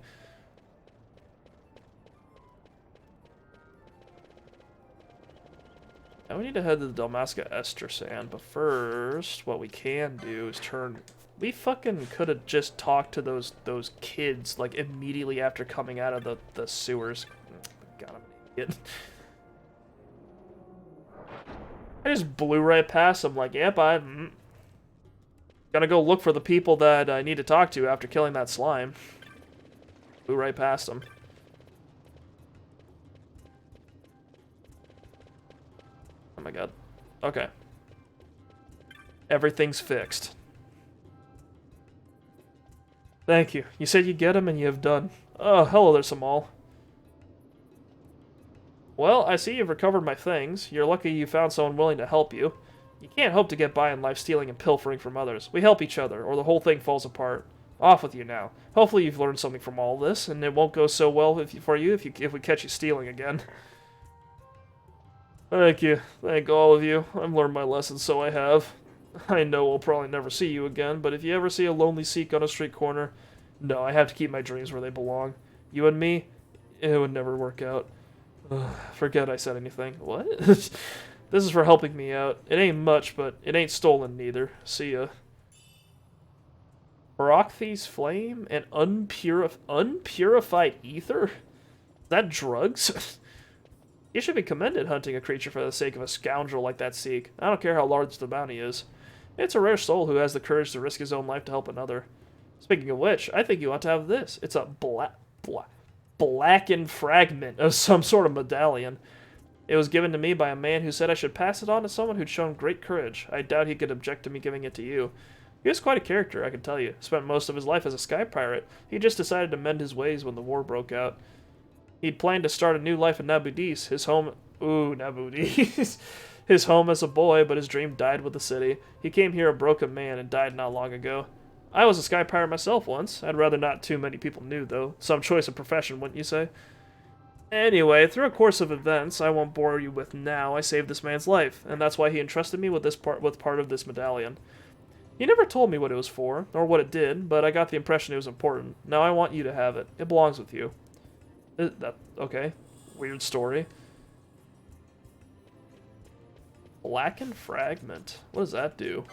[SPEAKER 1] Now we need to head to the Dalmasca Estersand, but first, what we can do is turn... We fucking could have just talked to those kids, like, immediately after coming out of the sewers. God, I'm an idiot. I just blew right past them, like, yep, I'm... Gonna go look for the people that I need to talk to after killing that slime. Blew right past them. Oh my god. Okay. Everything's fixed. Thank you. You said you'd get him, and you have done. Oh, hello there, Samal. Well, I see you've recovered my things. You're lucky you found someone willing to help you. You can't hope to get by in life stealing and pilfering from others. We help each other, or the whole thing falls apart. Off with you now. Hopefully you've learned something from all this, and it won't go so well for you if we catch you stealing again. Thank you. Thank all of you. I've learned my lesson, so I have. I know we'll probably never see you again, but if you ever see a lonely Sikh on a street corner, no, I have to keep my dreams where they belong. You and me, it would never work out. Forget I said anything. What? This is for helping me out. It ain't much, but it ain't stolen neither. See ya. Barakthie's flame and unpurified ether? Is that drugs? You should be commended hunting a creature for the sake of a scoundrel like that Sikh. I don't care how large the bounty is. It's a rare soul who has the courage to risk his own life to help another. Speaking of which, I think you ought to have this. It's a blackened fragment of some sort of medallion. It was given to me by a man who said I should pass it on to someone who'd shown great courage. I doubt he could object to me giving it to you. He was quite a character, I can tell you. Spent most of his life as a sky pirate. He just decided to mend his ways when the war broke out. He'd planned to start a new life in Nabudis, his home... Ooh, Nabudis. His home as a boy, but his dream died with the city. He came here a broken man and died not long ago. I was a sky pirate myself once. I'd rather not too many people knew, though. Some choice of profession, wouldn't you say? Anyway, through a course of events I won't bore you with now, I saved this man's life, and that's why he entrusted me with part of this medallion. He never told me what it was for, or what it did, but I got the impression it was important. Now I want you to have it. It belongs with you. Okay. Weird story. Blackened fragment. What does that do?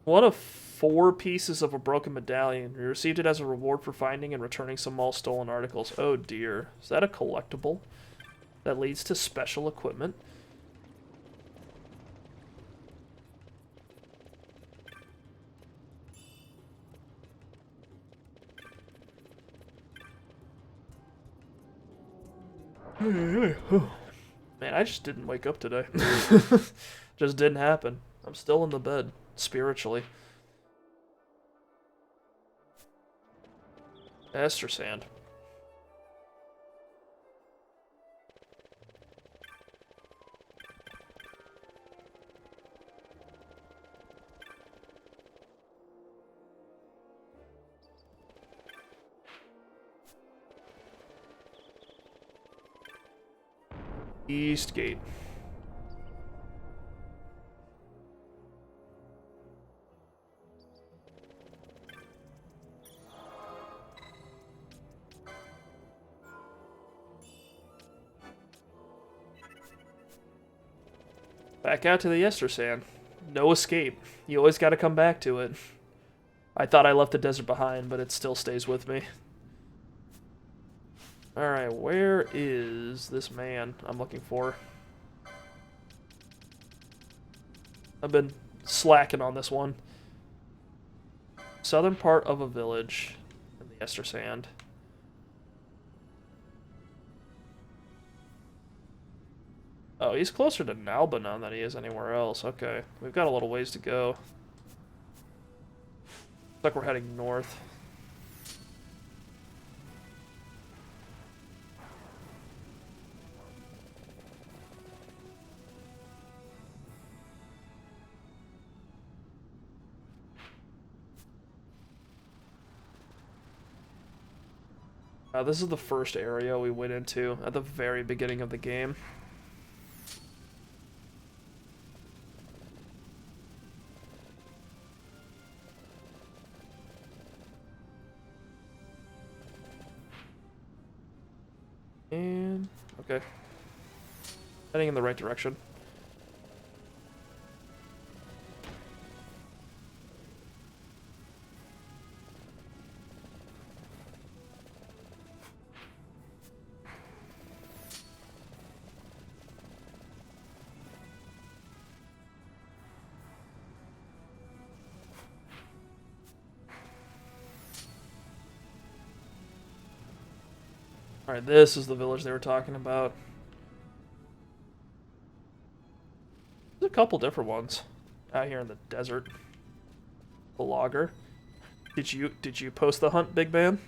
[SPEAKER 1] What a 4 pieces of a broken medallion. We received it as a reward for finding and returning some all stolen articles. Oh dear. Is that a collectible that leads to special equipment? Man, I just didn't wake up today. Just didn't happen. I'm still in the bed, spiritually. Estersand. East Gate. Back out to the Estersand. No escape. You always got to come back to it. I thought I left the desert behind, but it still stays with me. Alright, where is this man I'm looking for? I've been slacking on this one. Southern part of a village in the Estersand. Oh, he's closer to Nalbina than he is anywhere else. Okay, we've got a little ways to go. Looks like we're heading north. This is the first area we went into at the very beginning of the game. And, okay. Heading in the right direction. Alright, this is the village they were talking about. There's a couple different ones out here in the desert. The logger. Did you post the hunt, big man?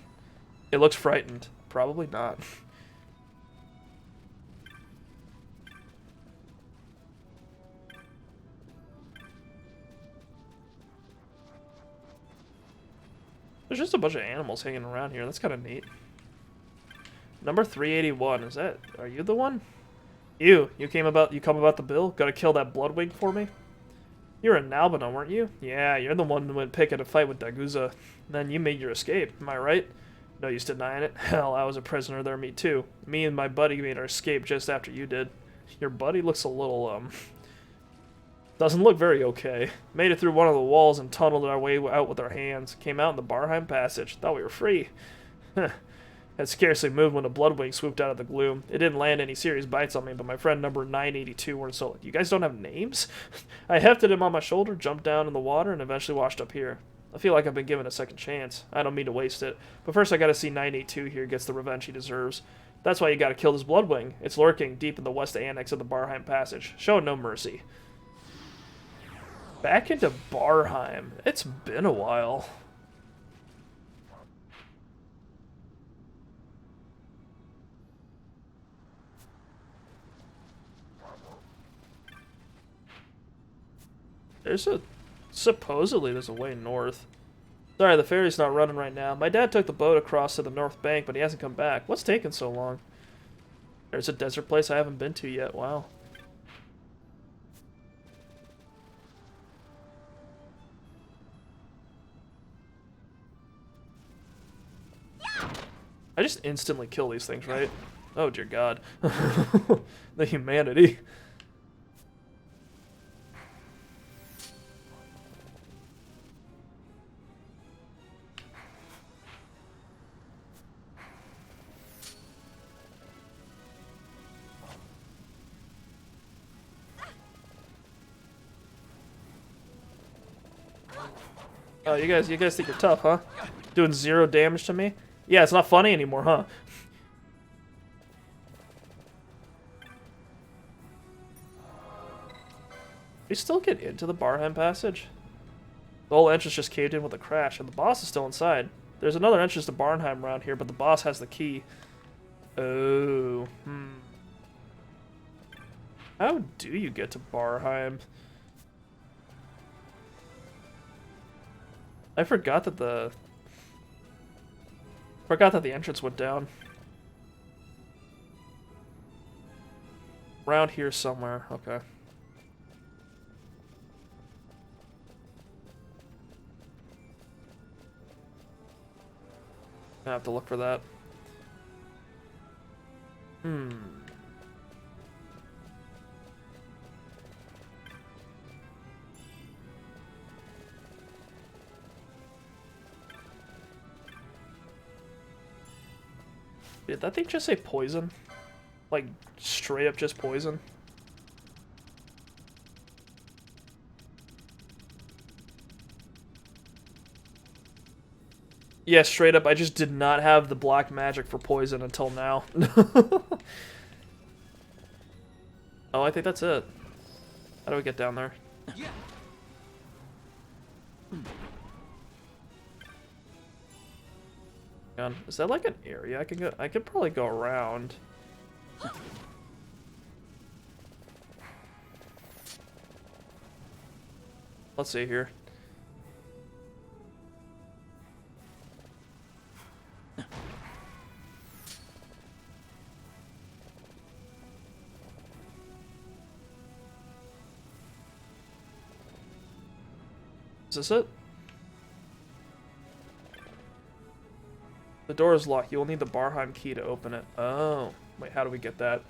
[SPEAKER 1] It looks frightened. Probably not. There's just a bunch of animals hanging around here. That's kind of neat. Number 381, is that... Are you the one? You come about the bill? Gotta kill that Bloodwing for me? You were in Nalbina, weren't you? Yeah, you're the one who went picking a fight with Daguza. Then you made your escape, am I right? No use denying it. Hell, I was a prisoner there, me too. Me and my buddy made our escape just after you did. Your buddy looks a little, doesn't look very okay. Made it through one of the walls and tunneled our way out with our hands. Came out in the Barheim Passage. Thought we were free. Had scarcely moved when a Bloodwing swooped out of the gloom. It didn't land any serious bites on me, but my friend number 982 were insulted. You guys don't have names? I hefted him on my shoulder, jumped down in the water, and eventually washed up here. I feel like I've been given a second chance. I don't mean to waste it. But first I gotta see 982 here gets the revenge he deserves. That's why you gotta kill this Bloodwing. It's lurking deep in the west annex of the Barheim Passage. Show no mercy. Back into Barheim. It's been a while. Supposedly there's a way north. Sorry, the ferry's not running right now. My dad took the boat across to the north bank, but he hasn't come back. What's taking so long? There's a desert place I haven't been to yet. Wow. I just instantly kill these things, right? Oh dear God. The humanity. Oh, you guys think you're tough, huh? Doing 0 damage to me? Yeah, it's not funny anymore, huh? We still get into the Barheim passage? The whole entrance just caved in with a crash, and the boss is still inside. There's another entrance to Barnheim around here, but the boss has the key. Oh, How do you get to Barheim? I forgot that the entrance went down. Around here somewhere. Okay. I have to look for that. Did that thing just say poison? Like, straight up just poison? Yeah, straight up, I just did not have the black magic for poison until now. Oh, I think that's it. How do we get down there? Is that like an area I can go? I could probably go around. Let's see here. Is this it? The door is locked. You will need the Barheim key to open it. Oh. Wait, how do we get that?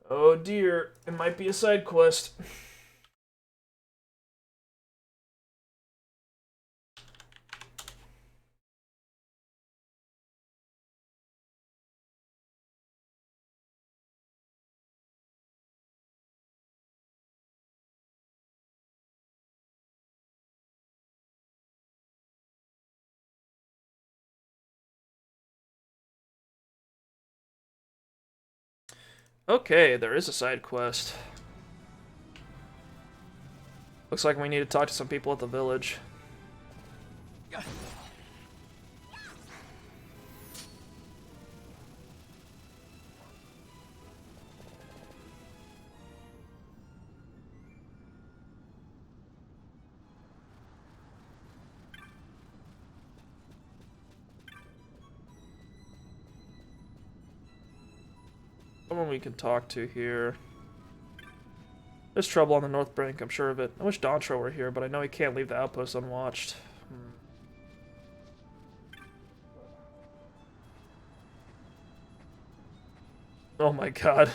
[SPEAKER 1] Oh dear. It might be a side quest. Okay, there is a side quest. Looks like we need to talk to some people at the village. Someone we can talk to here. There's trouble on the north bank, I'm sure of it. I wish Dontro were here, but I know he can't leave the outpost unwatched. Oh my god.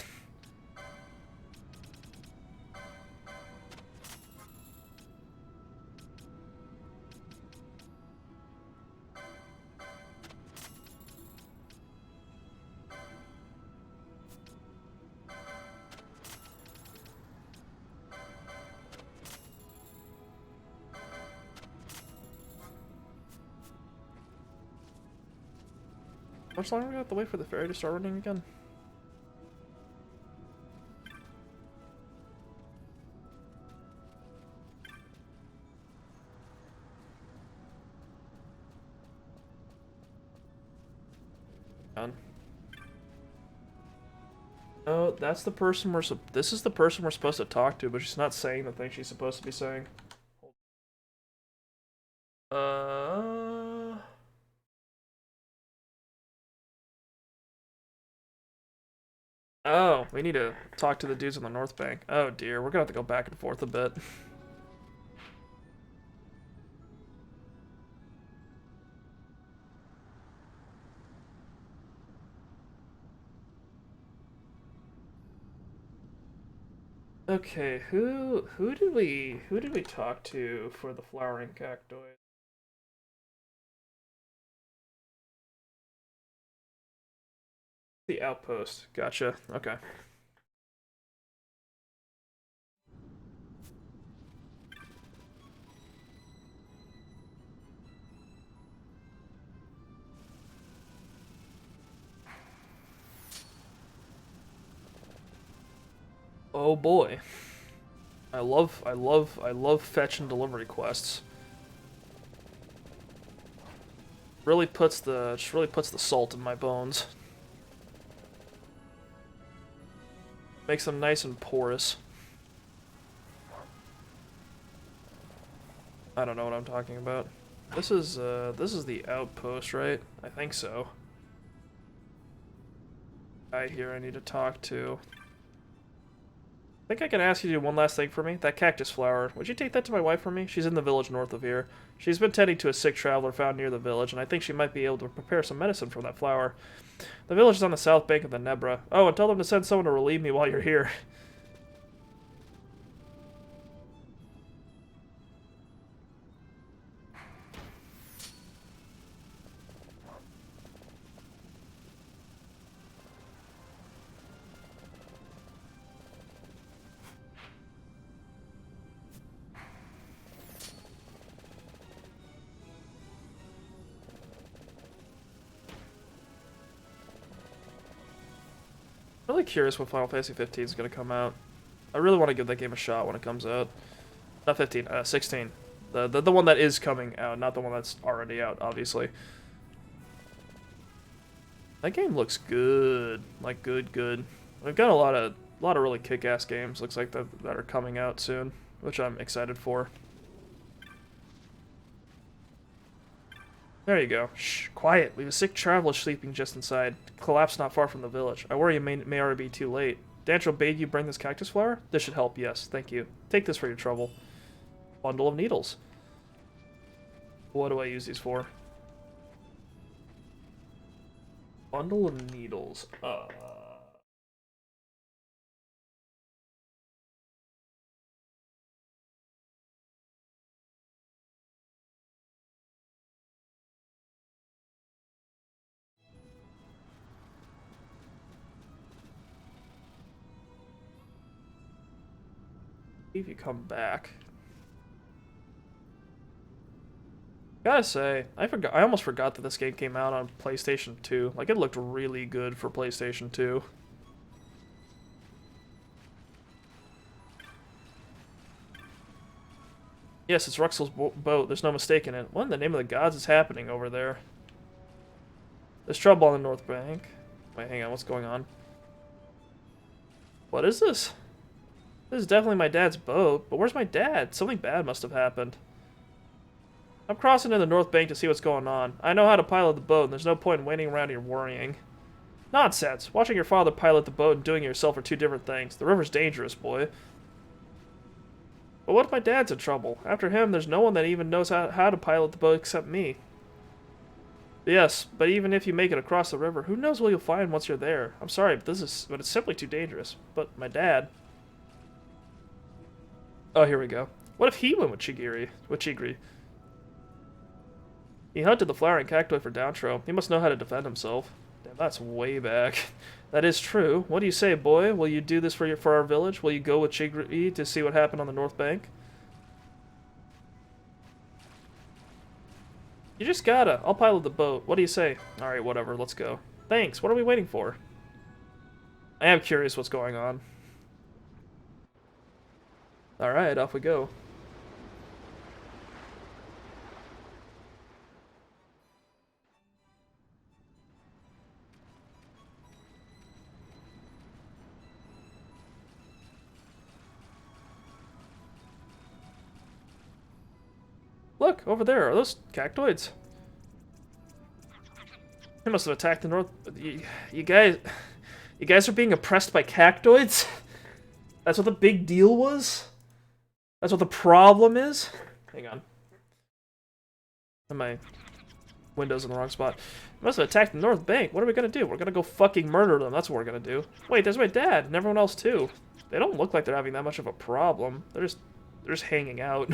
[SPEAKER 1] How much longer do we have to wait for the ferry to start running again? Oh, that's the person this is the person we're supposed to talk to, but she's not saying the thing she's supposed to be saying. Oh, we need to talk to the dudes on the North Bank. Oh dear, we're gonna have to go back and forth a bit. Okay, who did we talk to for the flowering cactoid? The outpost. Gotcha. Okay. Oh boy. I love fetch and delivery quests. Just really puts the salt in my bones. Makes them nice and porous. I don't know what I'm talking about. This is the outpost, right? I think so. Guy here I need to talk to. I think I can ask you to do one last thing for me. That cactus flower. Would you take that to my wife for me? She's in the village north of here. She's been tending to a sick traveler found near the village, and I think she might be able to prepare some medicine from that flower. The village is on the south bank of the Nebra. Oh, and tell them to send someone to relieve me while you're here. Really curious when Final Fantasy XV is going to come out. I really want to give that game a shot when it comes out. Not 15, 16. The one that is coming out, not the one that's already out, obviously. That game looks good. Like, good. We've got a lot of really kick-ass games, looks like, that are coming out soon, which I'm excited for. There you go. Shh, quiet. We have a sick traveler sleeping just inside. Collapse not far from the village. I worry you may already be too late. Dantrell bade you bring this cactus flower? This should help, yes. Thank you. Take this for your trouble. Bundle of needles. What do I use these for? Bundle of needles. If you come back. Gotta say, I almost forgot that this game came out on PlayStation 2. Like, it looked really good for PlayStation 2. Yes, it's Ruxel's boat. There's no mistaking it. What in the name of the gods is happening over there? There's trouble on the north bank. Wait, hang on. What's going on? What is this? This is definitely my dad's boat, but where's my dad? Something bad must have happened. I'm crossing to the north bank to see what's going on. I know how to pilot the boat, and there's no point in waiting around here worrying. Nonsense! Watching your father pilot the boat and doing it yourself are two different things. The river's dangerous, boy. But what if my dad's in trouble? After him, there's no one that even knows how to pilot the boat except me. Yes, but even if you make it across the river, who knows what you'll find once you're there? I'm sorry, but it's simply too dangerous. But my dad... Oh, here we go. What if he went with Chigiri? He hunted the flowering cacti for Downtro. He must know how to defend himself. Damn, that's way back. That is true. What do you say, boy? Will you do this for our village? Will you go with Chigiri to see what happened on the north bank? You just gotta. I'll pilot the boat. What do you say? Alright, whatever. Let's go. Thanks. What are we waiting for? I am curious what's going on. Alright, off we go. Look, over there. Are those cactoids? They must have attacked the north... You guys are being oppressed by cactoids? That's what the big deal was? That's what the problem is? Hang on. My window's in the wrong spot. They must have attacked the north bank. What are we gonna do? We're gonna go fucking murder them. That's what we're gonna do. Wait, there's my dad and everyone else too. They don't look like they're having that much of a problem. They're just hanging out.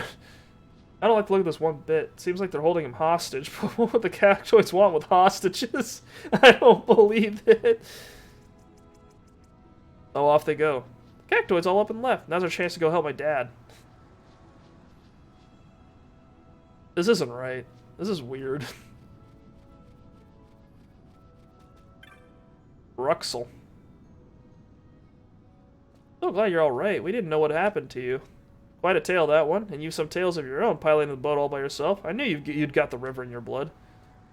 [SPEAKER 1] I don't like to look at this one bit. It seems like they're holding him hostage. But what would the cactoids want with hostages? I don't believe it. Oh, off they go. Cactoids all up and left. Now's our chance to go help my dad. This isn't right. This is weird. Ruxel. So glad you're alright. We didn't know what happened to you. Quite a tale, that one. And you've some tales of your own, piloting the boat all by yourself. I knew you'd got the river in your blood.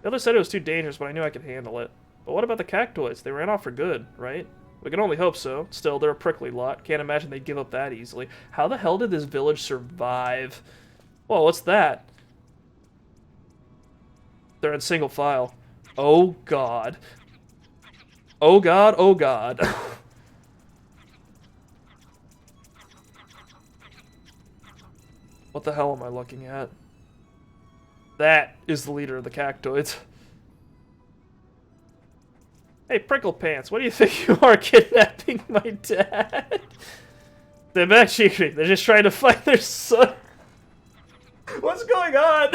[SPEAKER 1] The others said it was too dangerous, but I knew I could handle it. But what about the cactoids? They ran off for good, right? We can only hope so. Still, they're a prickly lot. Can't imagine they'd give up that easily. How the hell did this village survive? Whoa, what's that? They're in single file. Oh, God. Oh, God. Oh, God. What the hell am I looking at? That is the leader of the cactoids. Hey, Prickle Pants, what do you think you are, kidnapping my dad? They're back cheating. They're just trying to find their son. What's going on?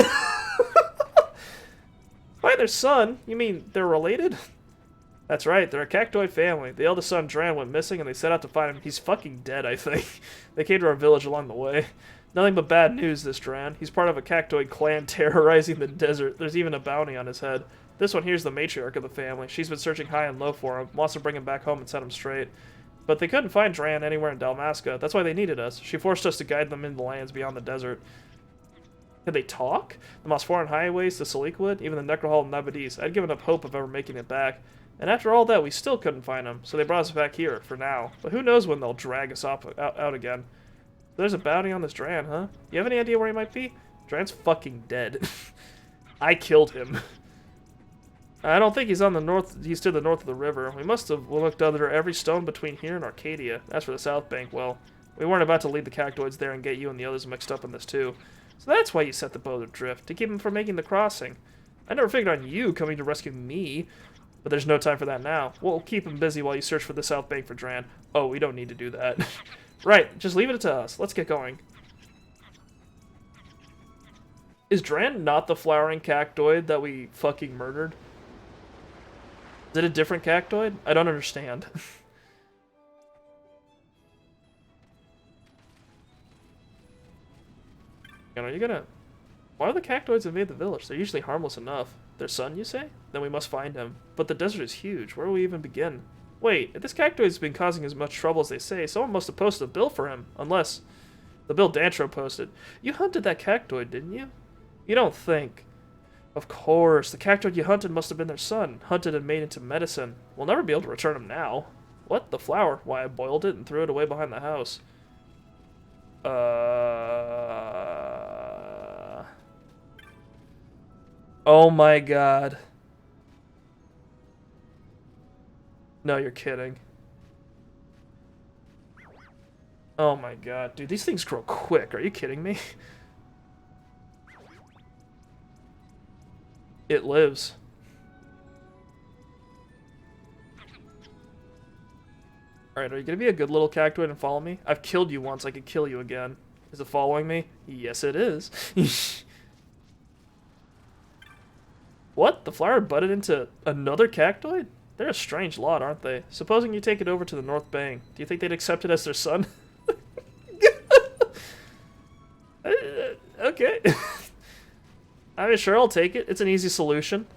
[SPEAKER 1] Find their son? You mean they're related? That's right, they're a cactoid family. The eldest son, Dran, went missing and they set out to find him. He's fucking dead, I think. They came to our village along the way. Nothing but bad news, this Dran. He's part of a cactoid clan terrorizing the desert. There's even a bounty on his head. This one here's the matriarch of the family. She's been searching high and low for him, wants to bring him back home and set him straight. But they couldn't find Dran anywhere in Dalmasca. That's why they needed us. She forced us to guide them into the lands beyond the desert. Could they talk? The Mosforan highways, the Saliquid, even the Necrohol and Nabadis. I'd given up hope of ever making it back. And after all that, we still couldn't find him, so they brought us back here, for now. But who knows when they'll drag us out again. There's a bounty on this Dran, huh? You have any idea where he might be? Dran's fucking dead. I killed him. I don't think he's on the north. He's to the north of the river. We must have looked under every stone between here and Arcadia. As for the south bank, well, we weren't about to lead the cactoids there and get you and the others mixed up in this too. So that's why you set the boat adrift, to keep him from making the crossing. I never figured on you coming to rescue me, but there's no time for that now. We'll keep him busy while you search for the south bank for Dran. Oh, we don't need to do that. Right, just leave it to us. Let's get going. Is Dran not the flowering cactoid that we fucking murdered? Is it a different cactoid? I don't understand. Are you gonna... Why do the cactoids invade the village? They're usually harmless enough. Their son, you say? Then we must find him. But the desert is huge. Where will we even begin? Wait, if this cactoid's been causing as much trouble as they say, someone must have posted a bill for him. Unless... The bill Dantro posted. You hunted that cactoid, didn't you? You don't think... Of course, the cactoid you hunted must have been their son, hunted and made into medicine. We'll never be able to return him now. What? The flower? Why, I boiled it and threw it away behind the house. Oh my god. No, you're kidding. Oh my god. Dude, these things grow quick. Are you kidding me? It lives. Alright, are you gonna be a good little cactoid and follow me? I've killed you once, I could kill you again. Is it following me? Yes, it is. What? The flower butted into another cactoid? They're a strange lot, aren't they? Supposing you take it over to the North Bank, do you think they'd accept it as their son? Okay. I mean, sure, I'll take it. It's an easy solution.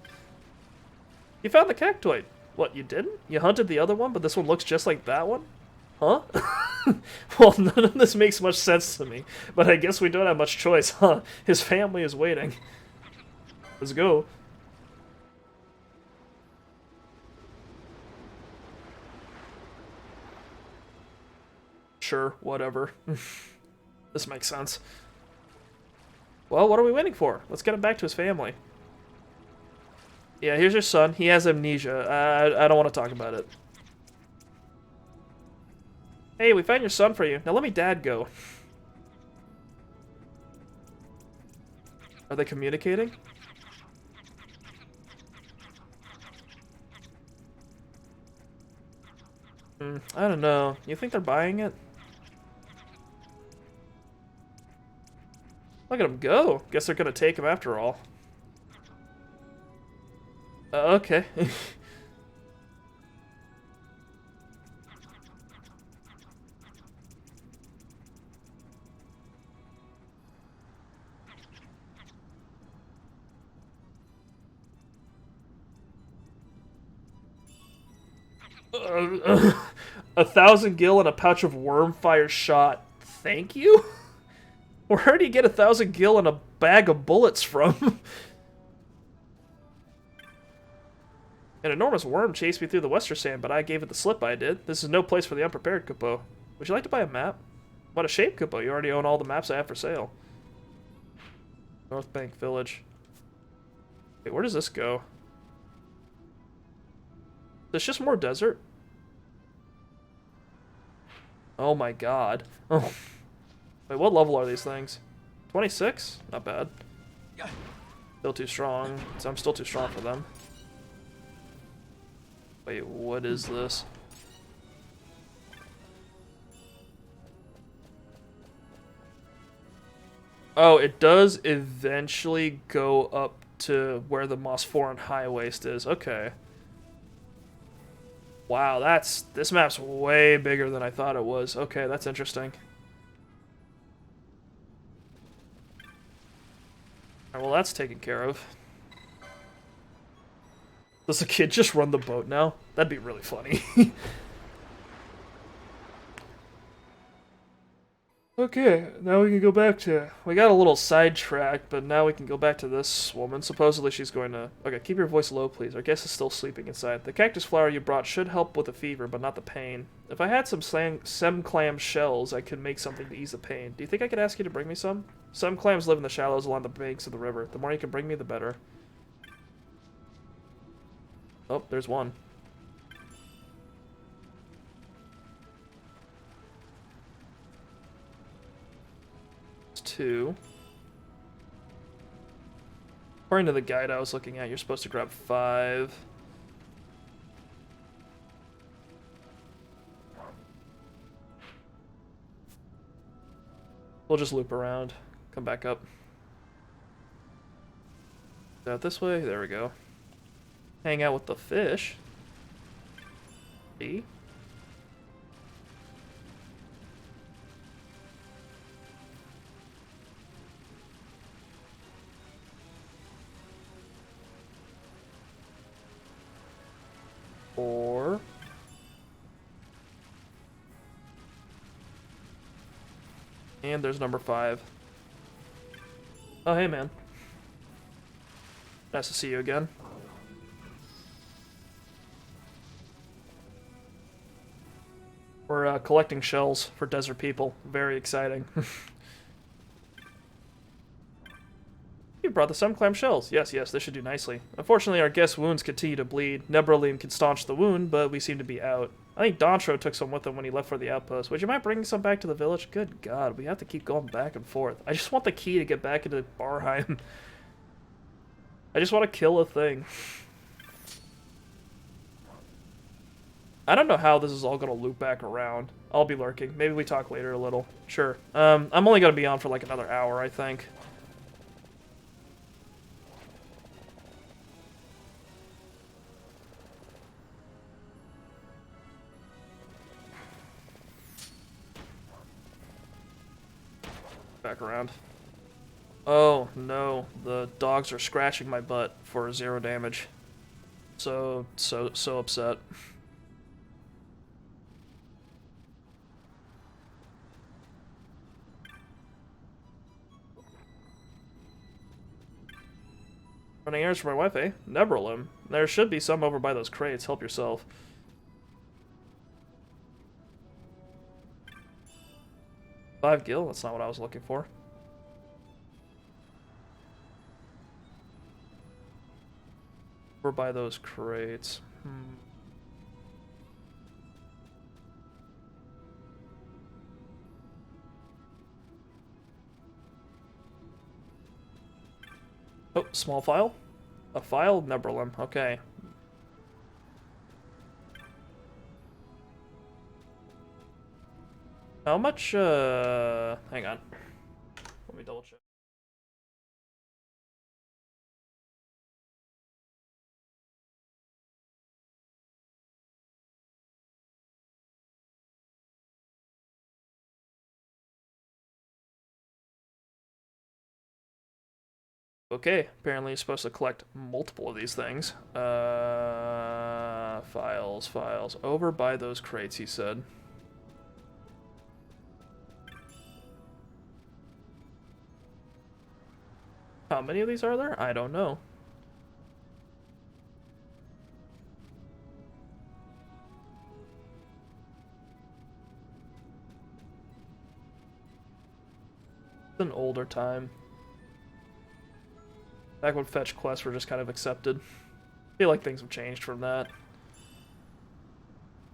[SPEAKER 1] You found the cactoid. What, you didn't? You hunted the other one, but this one looks just like that one? Huh? Well, none of this makes much sense to me, but I guess we don't have much choice, huh? His family is waiting. Let's go. Sure, whatever. This makes sense. Well, what are we waiting for? Let's get him back to his family. Yeah, here's your son. He has amnesia. I don't want to talk about it. Hey, we found your son for you. Now let me dad go. Are they communicating? I don't know. You think they're buying it? Look at him go. Guess they're gonna take him after all. Okay. 1,000 gil and a pouch of wormfire shot. Thank you? Where do you get 1,000 gil and a bag of bullets from? An enormous worm chased me through the Estersand, but I gave it the slip. I did. This is no place for the unprepared, Kupo. Would you like to buy a map? What a shape, Kupo. You already own all the maps I have for sale. North Bank Village. Wait, where does this go? There's just more desert? Oh my god. Oh. Wait, what level are these things? 26? Not bad. Still too strong. So I'm still too strong for them. Wait, what is this? Oh, it does eventually go up to where the Mosphoran High Waste is. Okay. Wow, this map's way bigger than I thought it was. Okay, that's interesting. Alright, well that's taken care of. Does the kid just run the boat now? That'd be really funny. Okay, now we can go back to... We got a little sidetracked, but now we can go back to this woman. Supposedly she's going to... Okay, keep your voice low, please. Our guest is still sleeping inside. The cactus flower you brought should help with the fever, but not the pain. If I had some sem clam shells, I could make something to ease the pain. Do you think I could ask you to bring me some? Sem clams live in the shallows along the banks of the river. The more you can bring me, the better. Oh, there's one. Two. According to the guide I was looking at, you're supposed to grab 5. We'll just loop around, come back up. Out this way, there we go. Hang out with the fish. See? And there's number 5. Oh, hey, man. Nice to see you again. We're collecting shells for desert people. Very exciting. You brought the Semclam shells. Yes, yes, this should do nicely. Unfortunately, our guest's wounds continue to bleed. Nebralim can staunch the wound, but we seem to be out. I think Dontro took some with him when he left for the outpost. Would you mind bringing some back to the village? Good God, we have to keep going back and forth. I just want the key to get back into Barheim. I just want to kill a thing. I don't know how this is all going to loop back around. I'll be lurking. Maybe we talk later a little. Sure. I'm only going to be on for like another hour, I think. Back around. Oh no, the dogs are scratching my butt for 0 damage. So upset. Running errands for my wife, eh? Nebralim. There should be some over by those crates. Help yourself. $5 gil? That's not what I was looking for. Over by those crates. Oh, small file? A file? Nebralim. Okay. How much, hang on. Let me double check. Okay, apparently you're supposed to collect multiple of these things. Files, files. Over by those crates, he said. How many of these are there? I don't know. It's an older time. Back when fetch quests were just kind of accepted. I feel like things have changed from that.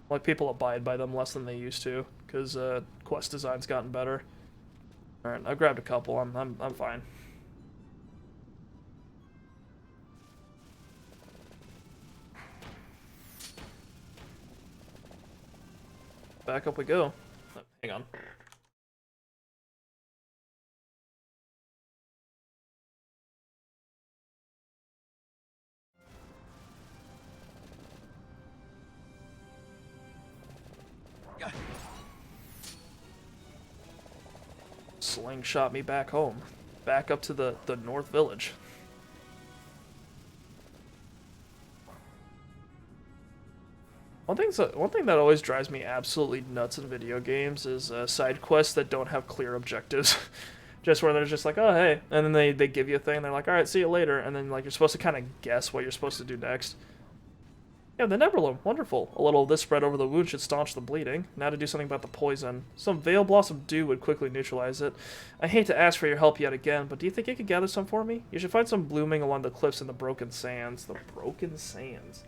[SPEAKER 1] Like, people abide by them less than they used to, because quest design's gotten better. Alright, I've grabbed a couple. I'm fine. Back up we go. Oh, hang on. Slingshot me back home. Back up to the North Village. One thing that always drives me absolutely nuts in video games is side quests that don't have clear objectives. Just where they're just like, oh, hey, and then they give you a thing, and they're like, alright, see you later, and then like you're supposed to kind of guess what you're supposed to do next. Yeah, the Neverloom, wonderful. A little of this spread over the wound should staunch the bleeding. Now to do something about the poison. Some Veil Blossom Dew would quickly neutralize it. I hate to ask for your help yet again, but do you think you could gather some for me? You should find some blooming along the cliffs in the Broken Sands. The Broken Sands.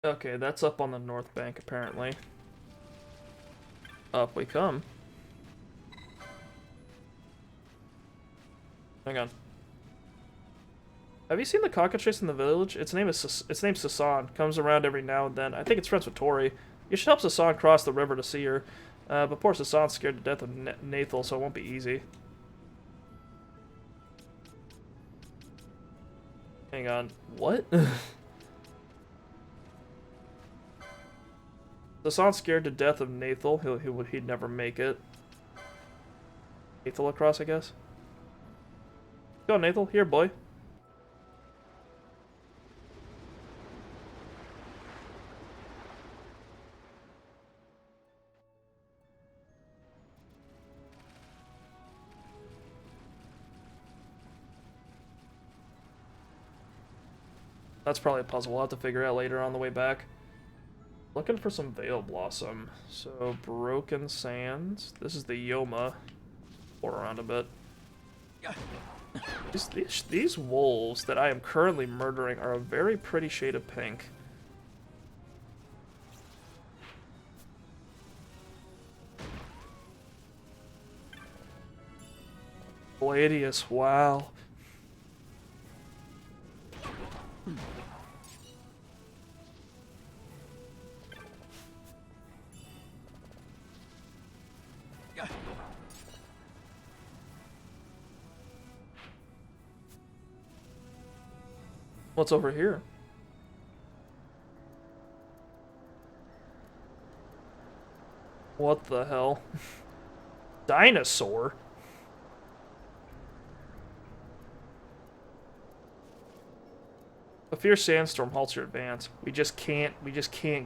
[SPEAKER 1] Okay, that's up on the north bank, apparently. Up we come. Hang on. Have you seen the cockatrice in the village? Its name's Sasan. Comes around every now and then. I think it's friends with Tori. You should help Sasan cross the river to see her. But poor Sasan's scared to death of Nathal, so it won't be easy. Hang on. What? Sasan's scared to death of Nathal. He'd never make it. Nathal across, I guess. Go, Nathal. Here, boy. That's probably a puzzle we'll have to figure out later on the way back. Looking for some Veil Blossom. So, Broken Sands. This is the Yoma. Pour around a bit. These wolves that I am currently murdering are a very pretty shade of pink. Gladius, wow. What's over here? What the hell? Dinosaur? A fierce sandstorm halts your advance. We just can't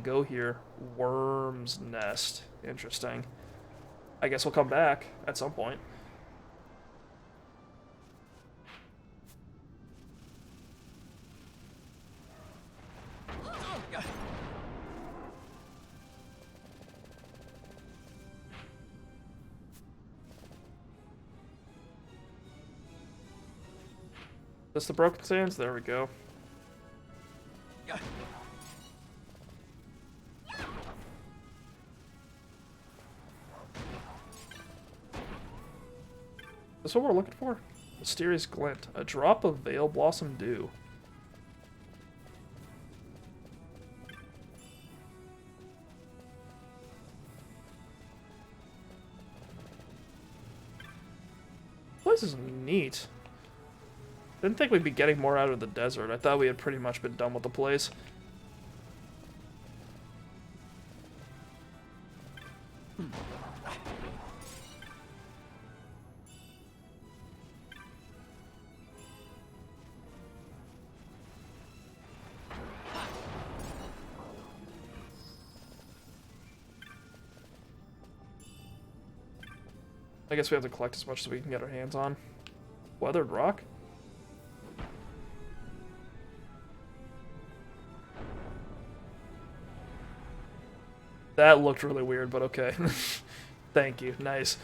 [SPEAKER 1] go here. Worm's nest. Interesting. I guess we'll come back at some point. This the Broken Sands? There we go. That's what we're looking for? Mysterious Glint. A drop of Veil Blossom Dew. this is neat. Didn't think we'd be getting more out of the desert. I thought we had pretty much been done with the place. I guess we have to collect as much as we can get our hands on. Weathered rock? That looked really weird, but okay. Thank you. Nice.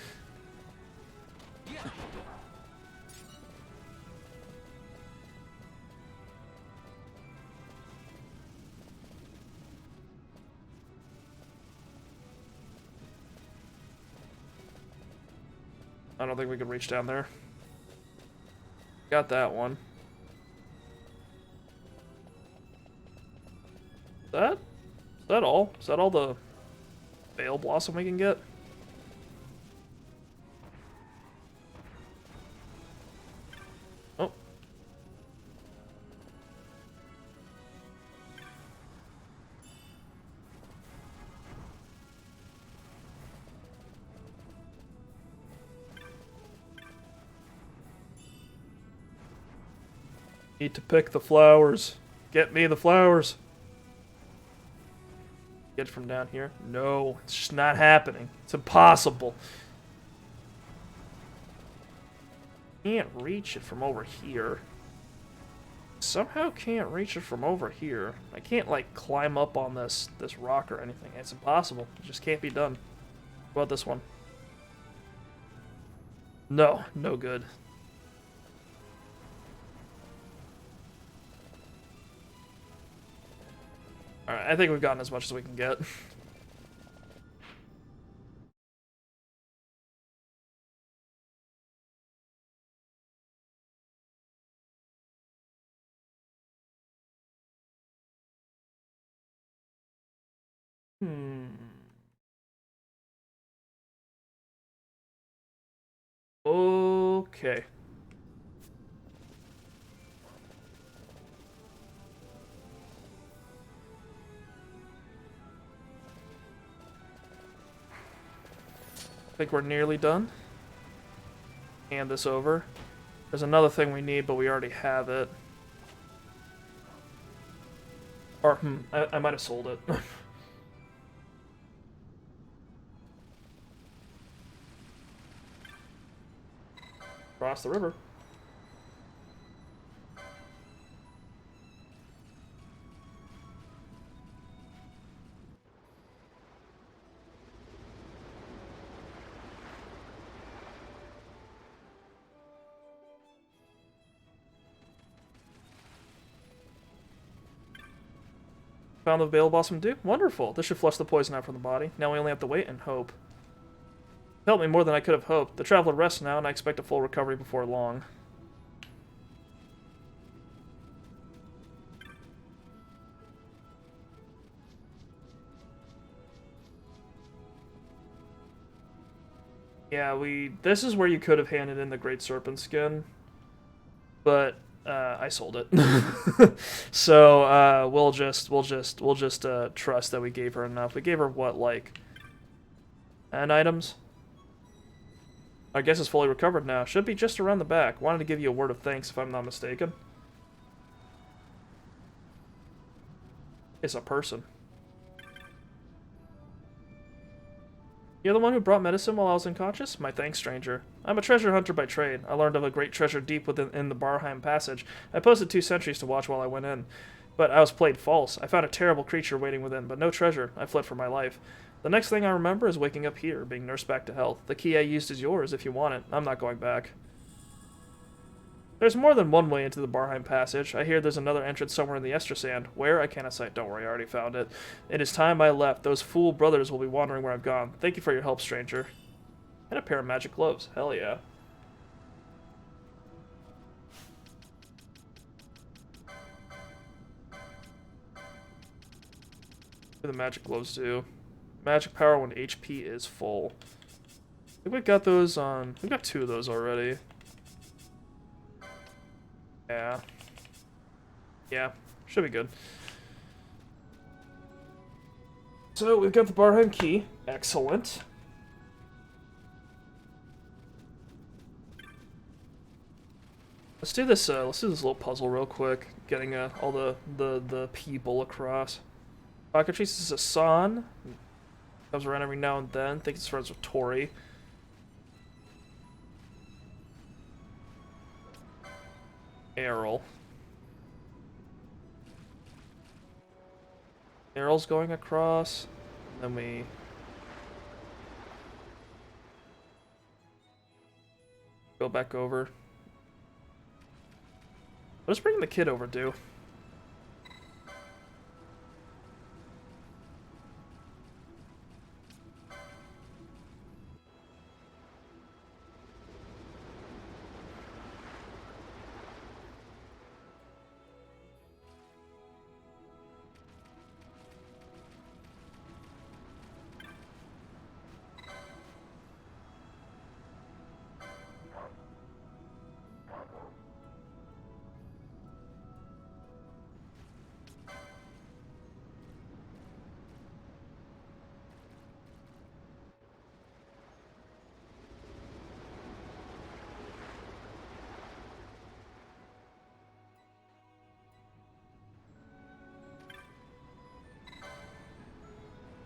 [SPEAKER 1] I don't think we could reach down there. Got that one. Is that all? Is that all the Veil Blossom we can get? Oh. Need to pick the flowers. Get me the flowers. Get from down here? No, it's just not happening. It's impossible. Can't reach it from over here. Somehow can't reach it from over here. I can't like climb up on this rock or anything. It's impossible. It just can't be done. What about this one? No, no good. Alright, I think we've gotten as much as we can get. Okay. I think we're nearly done. Hand this over. There's another thing we need, but we already have it. Or, I might have sold it. Cross the river. Found the Veil Blossom Dew? Wonderful. This should flush the poison out from the body. Now we only have to wait and hope. Helped me more than I could have hoped. The Traveler rests now, and I expect a full recovery before long. Yeah, this is where you could have handed in the Great Serpent skin, but I sold it. So we'll just trust that we gave her enough. We gave her what, like 10 items? I guess it's fully recovered now. Should be just around the back. Wanted to give you a word of thanks if I'm not mistaken. It's a person. You're the one who brought medicine while I was unconscious? My thanks, stranger. I'm a treasure hunter by trade. I learned of a great treasure deep within the Barheim Passage. I posted 2 sentries to watch while I went in. But I was played false. I found a terrible creature waiting within, but no treasure. I fled for my life. The next thing I remember is waking up here, being nursed back to health. The key I used is yours if you want it. I'm not going back. There's more than one way into the Barheim Passage. I hear there's another entrance somewhere in the Estersand. Where? I cannot say. Don't worry, I already found it. It is time I left. Those fool brothers will be wandering where I've gone. Thank you for your help, stranger. And a pair of magic gloves. Hell yeah. What do the magic gloves do? Magic power when HP is full. I think we got those on... We got 2 of those already. Yeah. Yeah, should be good. So we've got the Barheim key. Excellent. Let's do this. Let's do this little puzzle real quick. Getting all the people across. Archades is a son. Comes around every now and then. Thinks it's friends with Tori. Errol. Errol's going across. And then we... go back over. What does bringing the kid over do?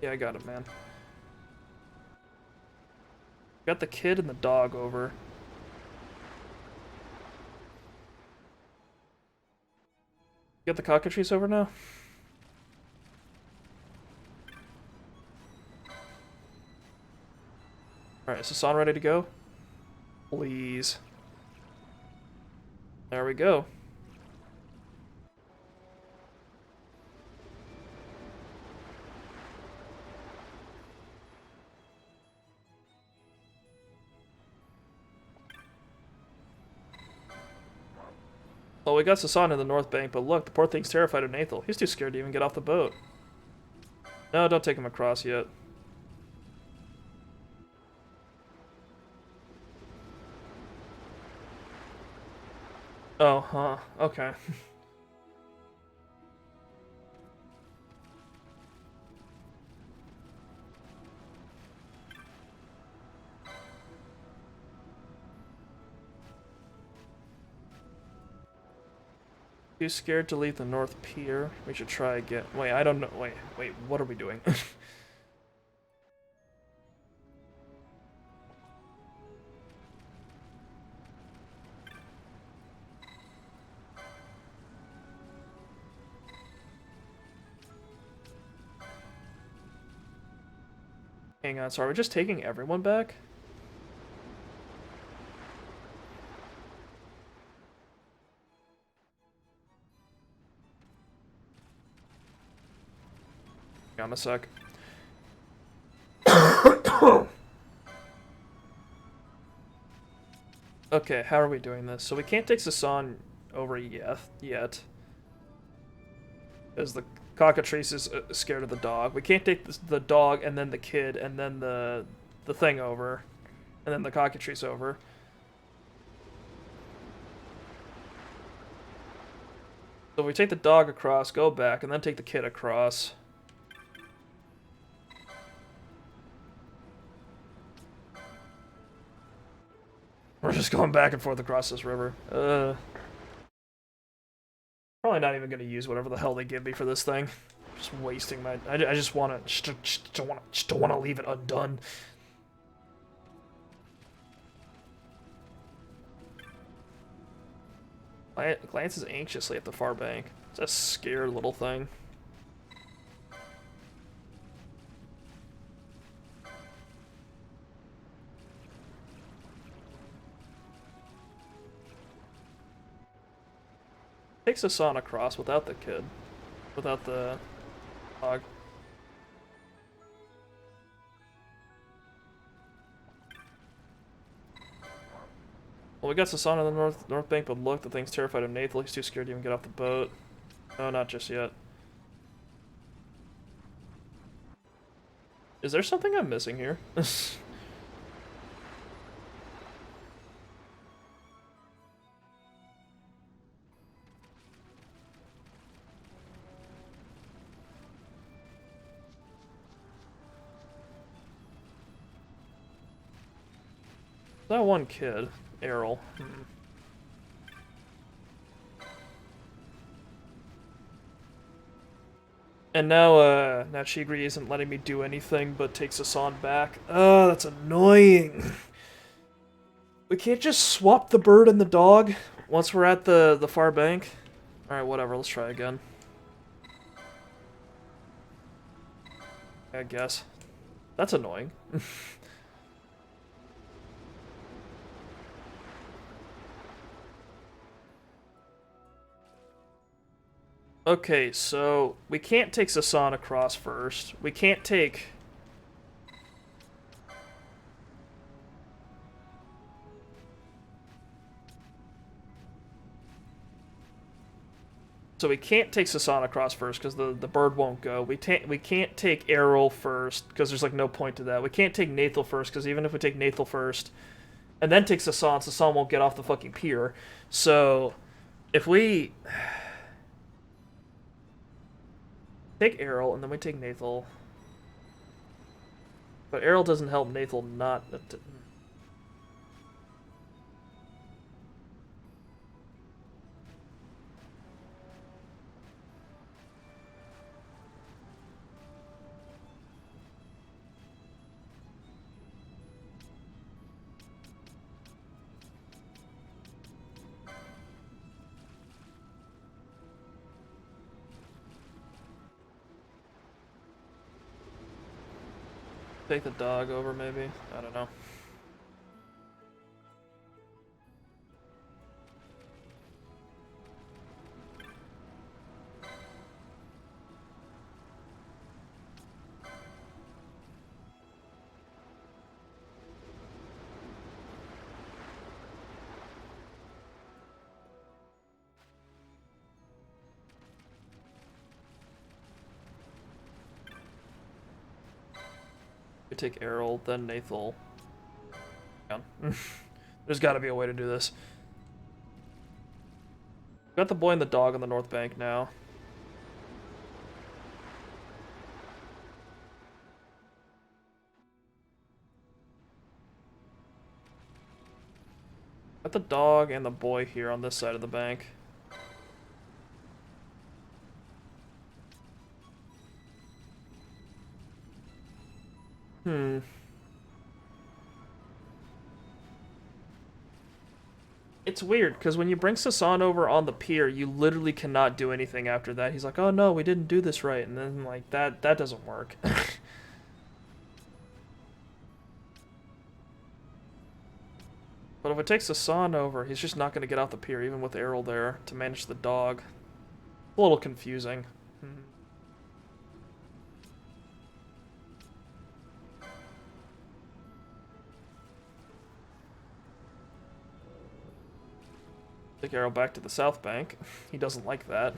[SPEAKER 1] Yeah, I got it, man. Got the kid and the dog over. Got the cockatrice over now? Alright, is Hassan ready to go? Please. There we go. Well, we got Sasan in the North Bank, but look, the poor thing's terrified of Nathal. He's too scared to even get off the boat. No, don't take him across yet. Oh, huh. Okay. Too scared to leave the North Pier. We should try again. Wait, I don't know. Wait, what are we doing? Hang on, so are we just taking everyone back? Hang on a sec. Okay, how are we doing this? So we can't take Sasan over yet. Because the cockatrice is scared of the dog. We can't take the dog and then the kid and then the thing over. And then the cockatrice over. So we take the dog across, go back, and then take the kid across. We're just going back and forth across this river. Probably not even going to use whatever the hell they give me for this thing. Just wasting my... I just want to... Just don't want to leave it undone. Glances anxiously at the far bank. It's a scared little thing. Takes Hasan across without the kid. Without the dog. Well, we got Sasan on the north bank, but look, the thing's terrified of Nathal. He's too scared to even get off the boat. No, not just yet. Is there something I'm missing here? That one kid, Errol. And now Chigri isn't letting me do anything but takes Estersand back. That's annoying. We can't just swap the bird and the dog once we're at the far bank. Alright, whatever, let's try again. I guess. That's annoying. Okay, so we can't take Estersand across first. We can't take... So we can't take Estersand across first because the bird won't go. We can't take Errol first because there's like no point to that. We can't take Nathal first because even if we take Nathal first and then take Estersand won't get off the fucking pier. So if we take Errol and then we take Nathal, but Errol doesn't help Nathal not. Take the dog over, maybe? I don't know. We take Errol, then Nathal. There's gotta be a way to do this. Got the boy and the dog on the north bank now. Got the dog and the boy here on this side of the bank. It's weird, because when you bring Estersand over on the pier, you literally cannot do anything after that. He's like, oh no, we didn't do this right, and then, like, that doesn't work. But if it takes Estersand over, he's just not going to get off the pier, even with Errol there, to manage the dog. A little confusing. Take Errol back to the south bank. He doesn't like that.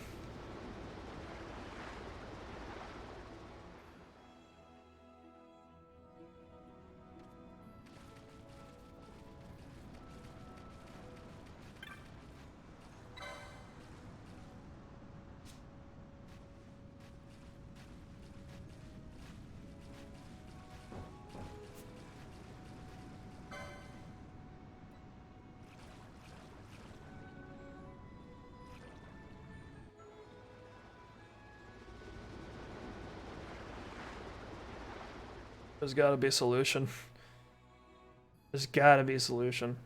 [SPEAKER 1] There's gotta be a solution. There's gotta be a solution.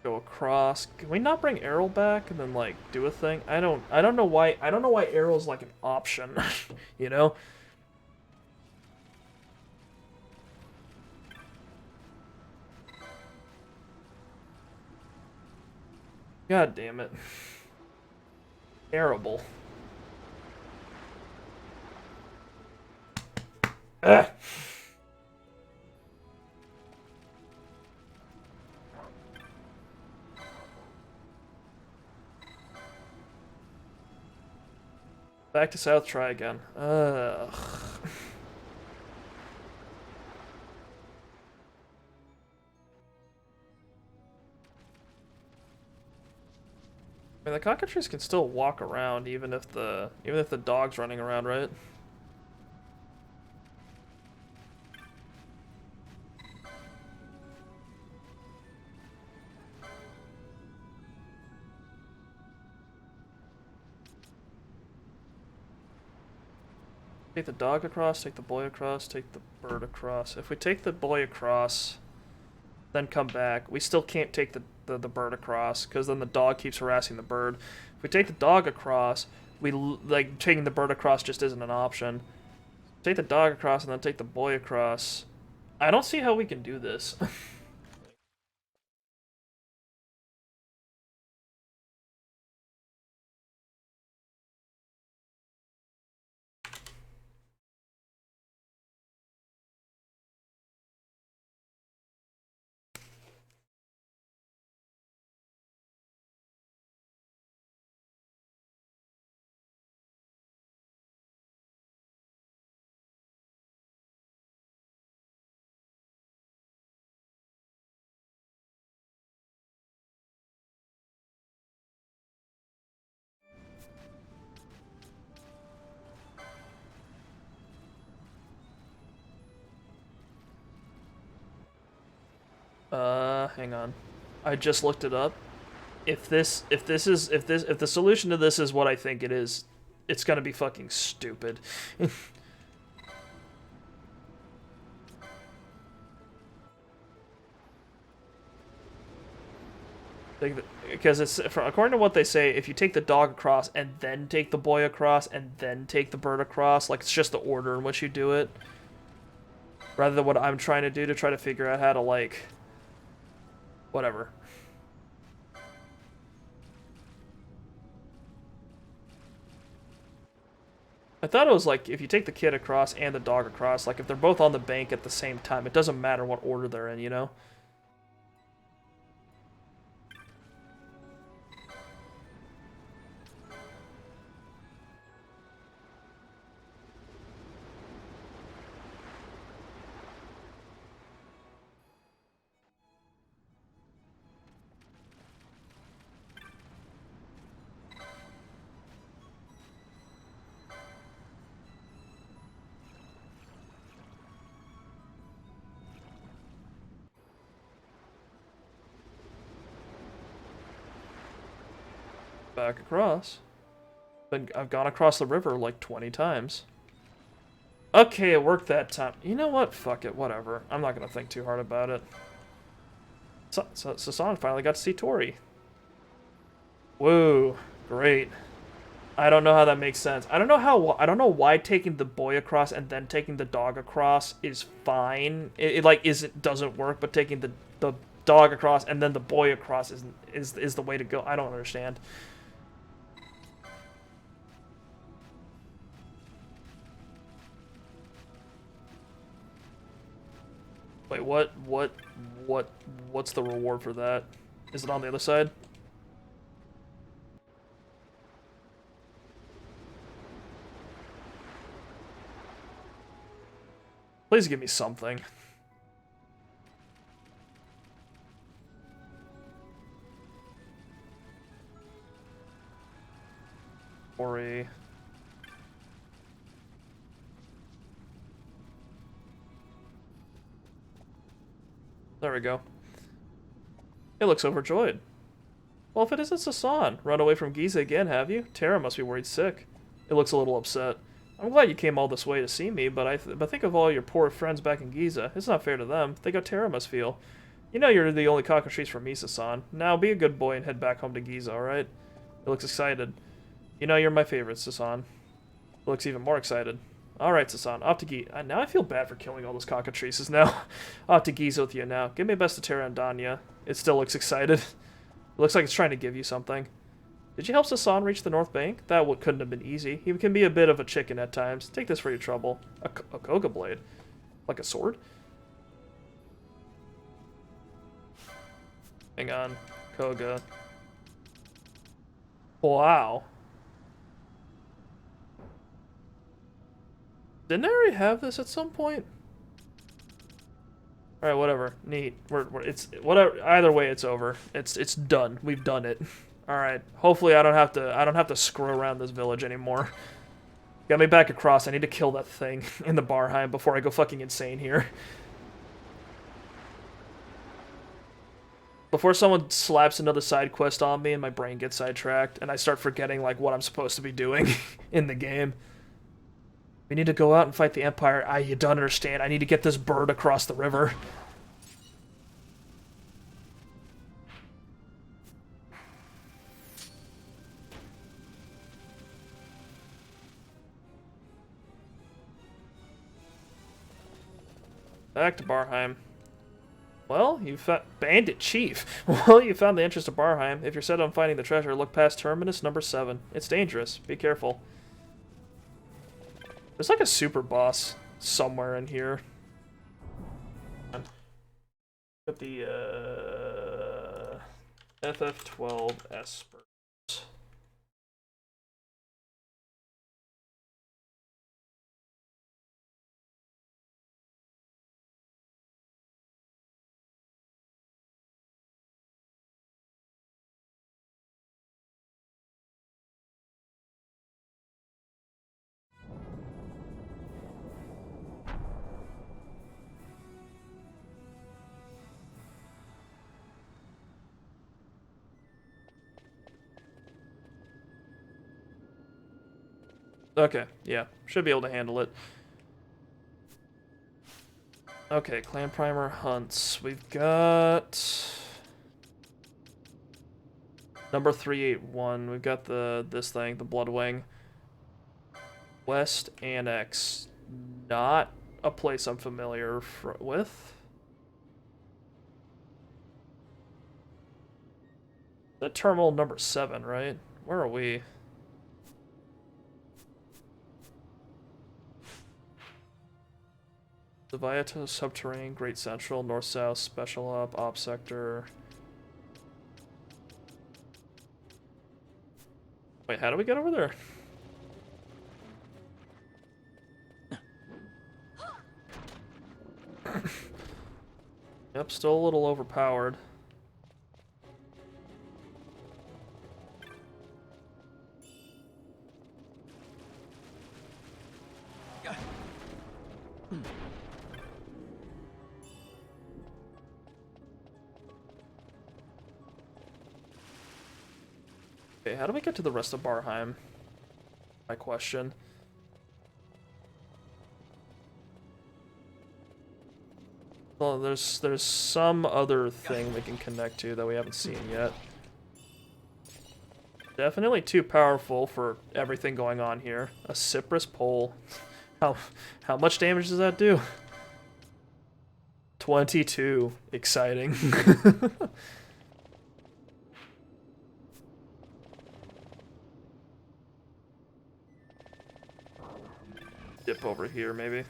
[SPEAKER 1] Go across. Can we not bring Errol back and then like do a thing? I don't know why Errol's like an option, you know? God damn it. Terrible. Ugh. Back to south, try again. Ugh. I mean, the cockatrice can still walk around even if the dog's running around, right? Take the dog across, take the boy across, take the bird across. If we take the boy across, then come back, we still can't take the bird across, because then the dog keeps harassing the bird. If we take the dog across, like, taking the bird across just isn't an option. Take the dog across and then take the boy across. I don't see how we can do this. Hang on. I just looked it up. If the solution to this is what I think it is, it's gonna be fucking stupid. Because according to what they say, if you take the dog across and then take the boy across and then take the bird across, like, it's just the order in which you do it, rather than what I'm trying to do to try to figure out how to, like, whatever. I thought it was like if you take the kid across and the dog across, like if they're both on the bank at the same time, it doesn't matter what order they're in, you know? Back across. I've gone across the river like 20 times. Okay, it worked that time. You know what? Fuck it, whatever. I'm not gonna think too hard about it. So Sasan finally got to see Tori. Whoa, great. I don't know how that makes sense. I don't know why taking the boy across and then taking the dog across is fine. It like doesn't work, but taking the dog across and then the boy across is the way to go. I don't understand. Wait, what's the reward for that? Is it on the other side? Please give me something. Ori. There we go. It looks overjoyed. Well, if it isn't Sasan, run away from Giza again, have you? Terra must be worried sick. It looks a little upset. I'm glad you came all this way to see me, but think of all your poor friends back in Giza. It's not fair to them. Think how Terra must feel. You know you're the only cockatrice for me, Sasan. Now be a good boy and head back home to Giza, alright? It looks excited. You know you're my favorite, Sasan. It looks even more excited. Alright, Sasan, off to Giza. Now I feel bad for killing all those cockatrices now. Off to Giza with you now. Give me best to Terra and Danya. It still looks excited. It looks like it's trying to give you something. Did you help Sasan reach the North Bank? That couldn't have been easy. He can be a bit of a chicken at times. Take this for your trouble. A Koga blade? Like a sword? Hang on. Koga. Wow. Didn't I already have this at some point? Alright, whatever. Neat. It's whatever. Either way, it's over. It's done. We've done it. All right. Hopefully I don't have to screw around this village anymore. Get me back across. I need to kill that thing in the Barheim before I go fucking insane here. Before someone slaps another side quest on me and my brain gets sidetracked and I start forgetting like what I'm supposed to be doing in the game. We need to go out and fight the Empire. You don't understand. I need to get this bird across the river. Back to Barheim. Well, you found... Bandit Chief! Well, you found the entrance to Barheim. If you're set on finding the treasure, look past Terminus number 7. It's dangerous. Be careful. There's like a super boss somewhere in here. Got the, FF12 Esper. Okay, yeah. Should be able to handle it. Okay, Clan Primer hunts. We've got... Number 381. We've got this thing, the Bloodwing. West Annex. Not a place I'm familiar with. The terminal number 7, right? Where are we? Leviathan, Subterranean, Great Central, North-South, Special Op Sector. Wait, how do we get over there? Yep, still a little overpowered. Okay, how do we get to the rest of Barheim? My question. Well, there's some other thing we can connect to that we haven't seen yet. Definitely too powerful for everything going on here. A Cypress pole. How much damage does that do? 22. Exciting. Dip over here, maybe.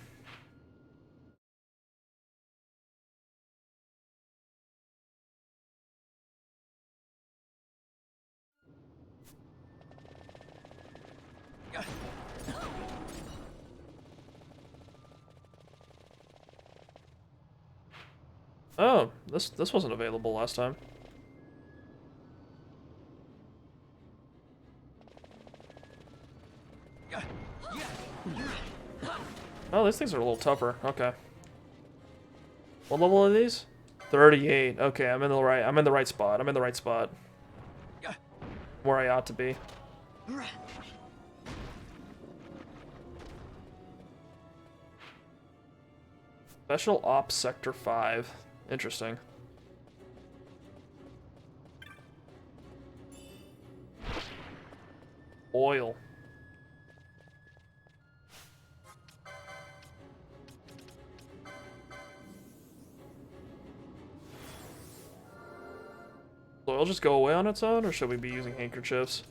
[SPEAKER 1] Oh, this wasn't available last time. Oh, these things are a little tougher. Okay. What level are these? 38. Okay, I'm in the right spot. I'm in the right spot. Where I ought to be. Special Ops Sector 5. Interesting. Oil. Will oil just go away on its own, or should we be using handkerchiefs?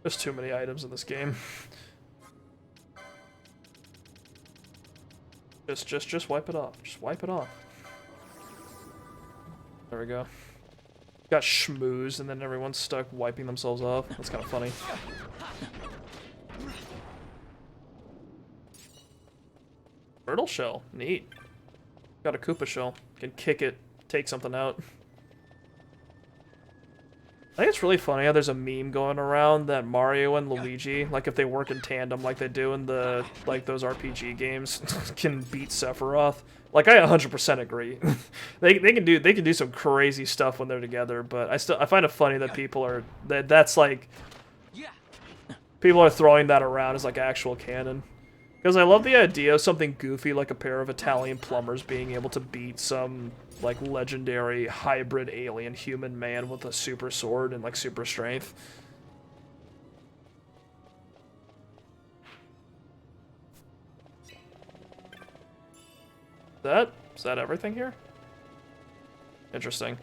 [SPEAKER 1] There's too many items in this game. Just wipe it off. Just wipe it off. There we go. Got schmoozed, and then everyone's stuck wiping themselves off. That's kind of funny. Turtle shell. Neat. Got a Koopa shell. Can kick it, take something out. I think it's really funny how there's a meme going around that Mario and Luigi, like if they work in tandem like they do in the like those RPG games, can beat Sephiroth. Like I 100% agree. they can do some crazy stuff when they're together, but I find it funny that that's like people are throwing that around as like actual canon. Because I love the idea of something goofy like a pair of Italian plumbers being able to beat some like legendary hybrid alien human man with a super sword and like super strength. Is that everything here? Interesting.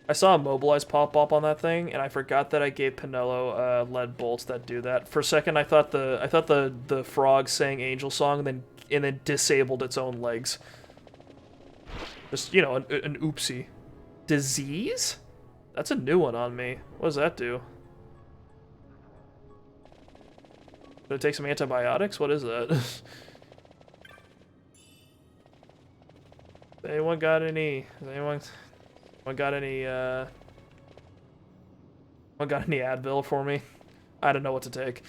[SPEAKER 1] I saw a mobilize pop up on that thing, and I forgot that I gave Pinello lead bolts that do that. For a second, I thought the frog sang Angel Song, and then disabled its own legs. Just, you know, an oopsie. Disease? That's a new one on me. What does that do? Did it take some antibiotics? What is that? Anyone got any? Anyone got any Advil for me? I don't know what to take.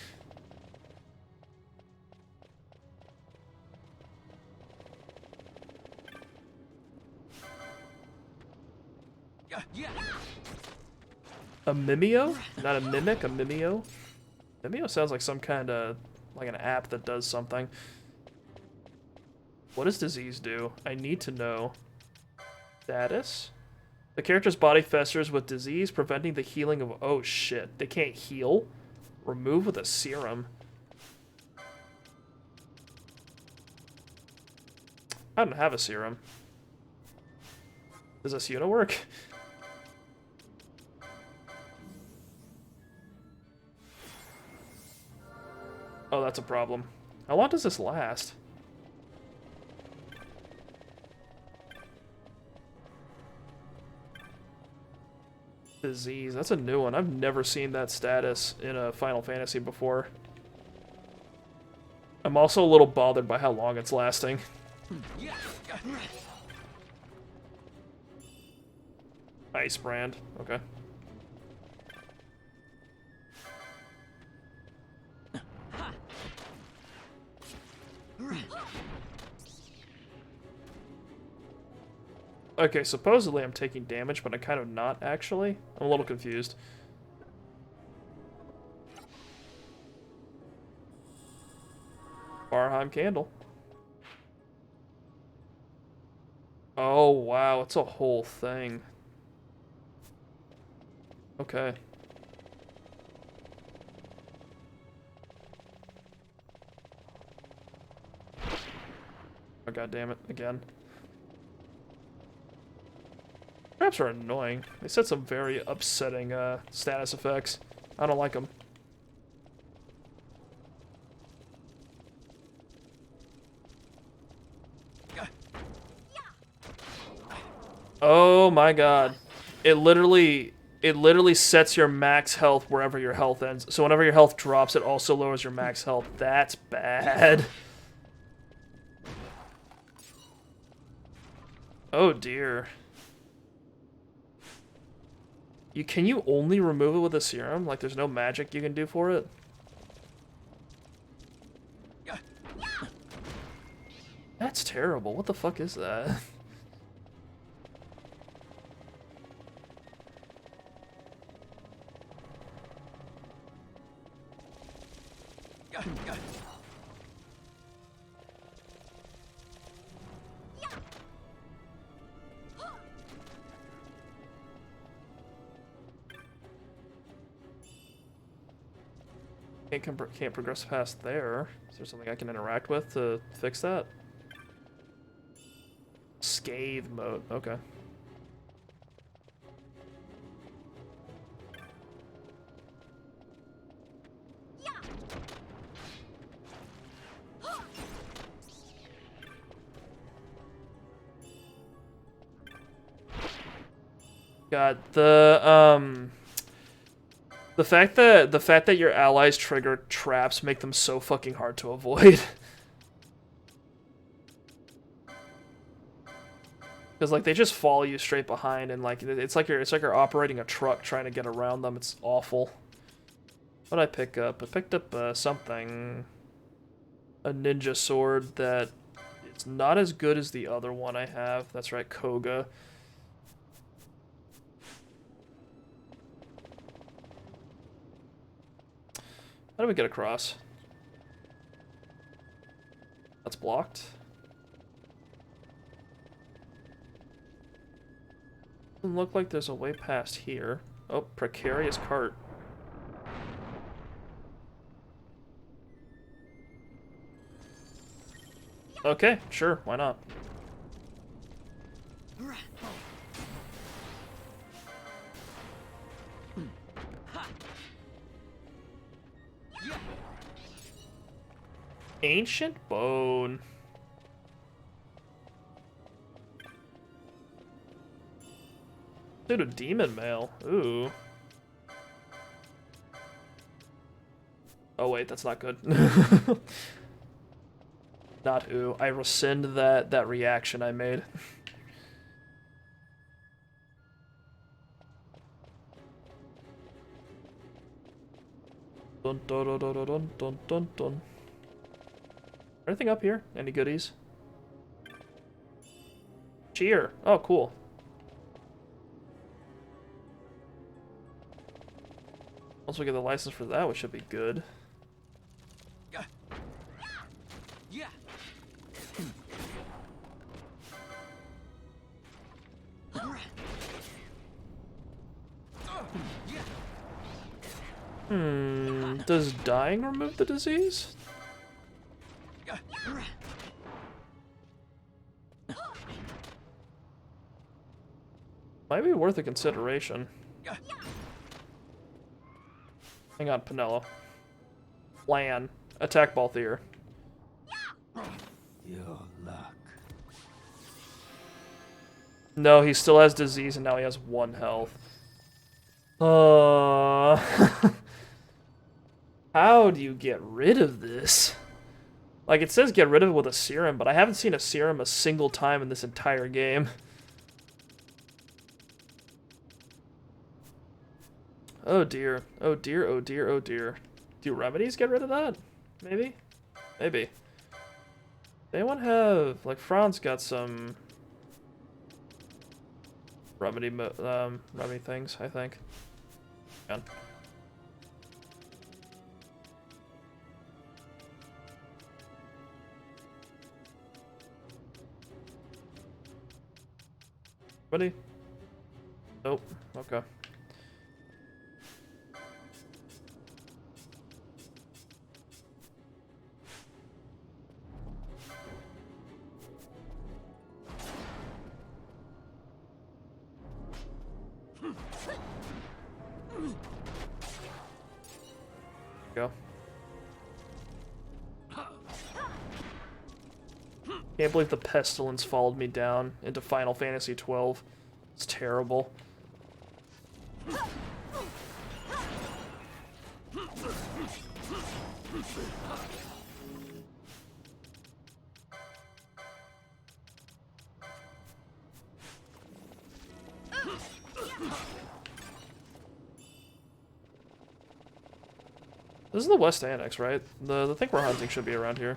[SPEAKER 1] A Mimeo? Not a mimic, a Mimeo? Mimeo sounds like some kind of like an app that does something. What does disease do? I need to know. Status? The character's body festers with disease, preventing the healing of... Oh, shit. They can't heal? Remove with a serum. I don't have a serum. Does this unit work? Oh, that's a problem. How long does this last? Disease. That's a new one. I've never seen that status in a Final Fantasy before. I'm also a little bothered by how long it's lasting. Ice brand. Okay. Okay, supposedly I'm taking damage, but I'm kind of not, actually. I'm a little confused. Farheim candle. Oh, wow, it's a whole thing. Okay. Oh, god damn it, again. Traps are annoying. They set some very upsetting status effects. I don't like them. Oh my god. It literally sets your max health wherever your health ends. So whenever your health drops, it also lowers your max health. That's bad. Oh dear. Can you only remove it with a serum? Like there's no magic you can do for it? That's terrible. What the fuck is that? Can't progress past there. Is there something I can interact with to fix that? Scathe mode. Okay. God, the fact that your allies trigger traps make them so fucking hard to avoid. Because like they just follow you straight behind, and like it's like you're operating a truck trying to get around them. It's awful. What did I pick up? I picked up something, a ninja sword that it's not as good as the other one I have. That's right, Koga. How do we get across? That's blocked. Doesn't look like there's a way past here. Oh, precarious cart. Okay, sure, why not? Ancient bone. Dude, a demon mail. Ooh. Oh wait, that's not good. Not ooh. I rescind that reaction I made. Dun dun dun dun dun dun dun dun. Anything up here? Any goodies? Cheer. Oh, cool. Once we get the license for that, we should be good.
[SPEAKER 3] Yeah.
[SPEAKER 1] Does dying remove the disease? Might be worth a consideration. Hang on, Pinello. Plan. Attack Balthier.
[SPEAKER 3] Your luck.
[SPEAKER 1] No, he still has disease and now he has 1 health. How do you get rid of this? Like, it says get rid of it with a serum, but I haven't seen a serum a single time in this entire game. Oh dear. Oh dear, oh dear, oh dear. Do remedies get rid of that? Maybe? Maybe. Does anyone have... Like, Franz got some... remedy things, I think. Hang on. Ready? Nope. Okay. Go. Can't believe the pestilence followed me down into Final Fantasy XII. It's terrible. This is the West Annex, right? The thing we're hunting should be around here.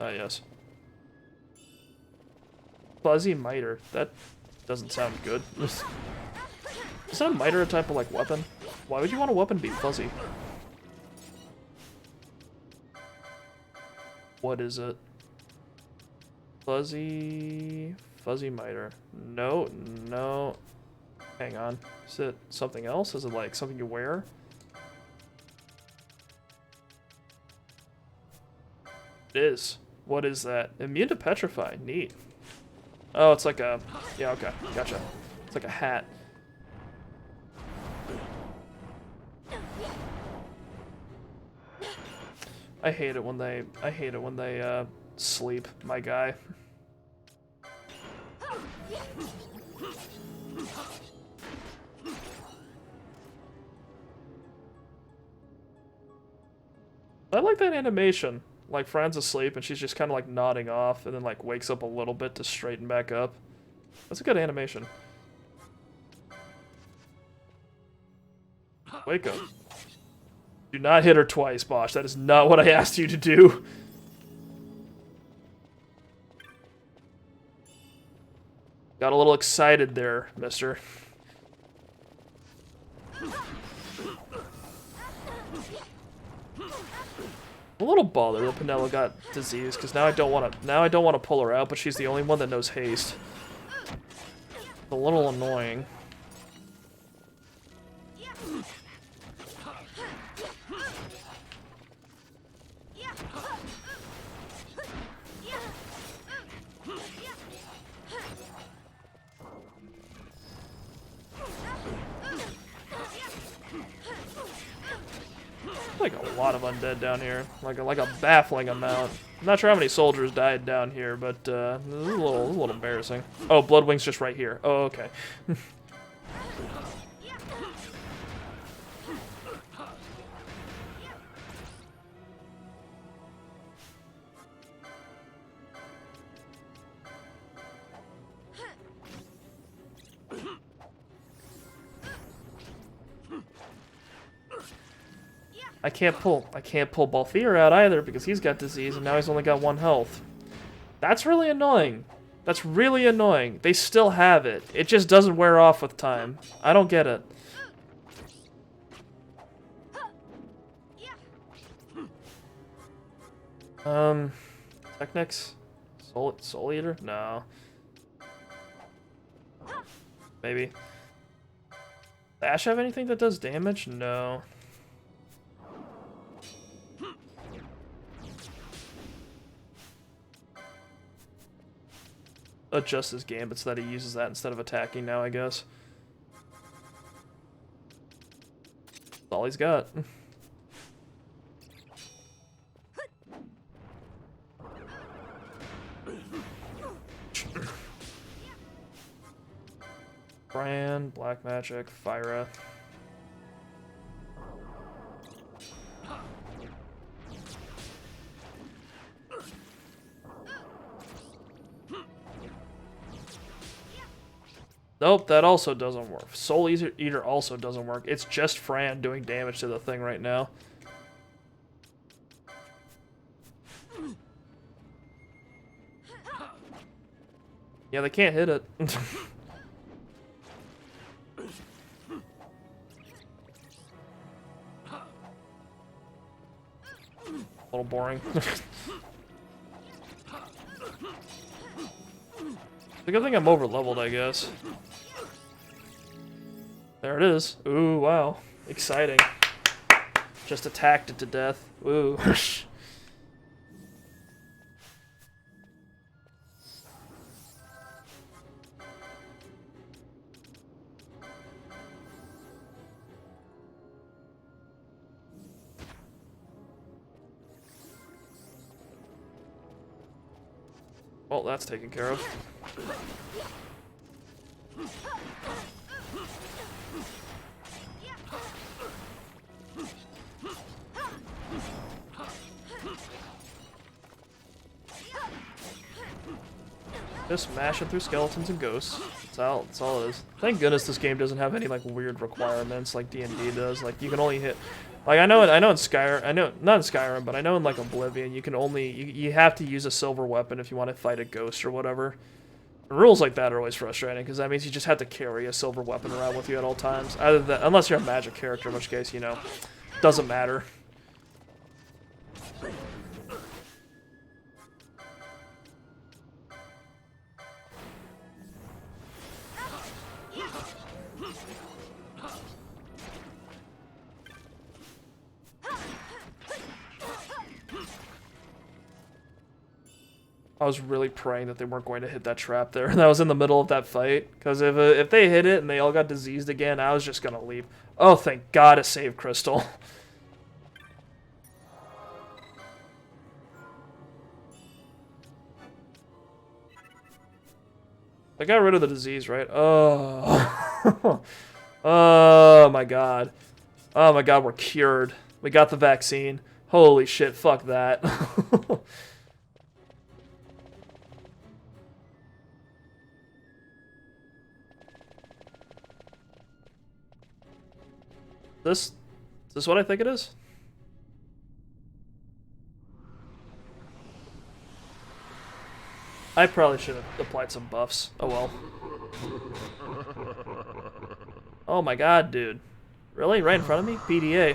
[SPEAKER 1] Ah, yes. Fuzzy miter. That doesn't sound good. Is that miter a type of, like, weapon? Why would you want a weapon be fuzzy? What is it? Fuzzy miter. No, no. Hang on. Is it something else? Is it, like, something you wear? It is. What is that? Immune to petrify. Neat. Oh, it's like a... Yeah, okay. Gotcha. It's like a hat. I hate it when they sleep, my guy. I like that animation. Like, Fran's asleep and she's just kind of like nodding off and then like wakes up a little bit to straighten back up. That's a good animation. Wake up. Do not hit her twice, Bosch. That is not what I asked you to do. Got a little excited there, mister. I'm a little bothered that Penelo got disease because now I don't want to pull her out, but she's the only one that knows haste. It's a little annoying. Like a lot of undead down here, like a baffling amount. I'm not sure how many soldiers died down here, but this is a little embarrassing. Oh, Bloodwing's just right here. Oh, okay. I can't pull Balthier out either because he's got disease and now he's only got 1 health. That's really annoying. That's really annoying. They still have it. It just doesn't wear off with time. I don't get it. Technics? Soul Eater? No. Maybe. Ash have anything that does damage? No. Adjust his gambit so that he uses that instead of attacking now, I guess. That's all he's got. Bran, Black Magic, Fyra. Nope, that also doesn't work. Soul Eater also doesn't work. It's just Fran doing damage to the thing right now. Yeah, they can't hit it. A little boring. The good thing I'm over leveled, I guess. There it is. Ooh, wow. Exciting. Just attacked it to death. Ooh. Well, that's taken care of. Just mashing through skeletons and ghosts. That's all it is. Thank goodness this game doesn't have any like weird requirements like D&D does. Like you can only hit, like I know in Skyrim, not in Skyrim, but I know in like Oblivion you can only you have to use a silver weapon if you want to fight a ghost or whatever. Rules like that are always frustrating because that means you just have to carry a silver weapon around with you at all times. Either that, unless you're a magic character, in which case doesn't matter. I was really praying that they weren't going to hit that trap there. That was in the middle of that fight. Because if they hit it and they all got diseased again, I was just going to leave. Oh, thank God, a save crystal. I got rid of the disease, right? Oh. Oh, my God. Oh, my God, we're cured. We got the vaccine. Holy shit, fuck that. Is this what I think it is? I probably should have applied some buffs. Oh well. Oh my God, dude. Really? Right in front of me? PDA.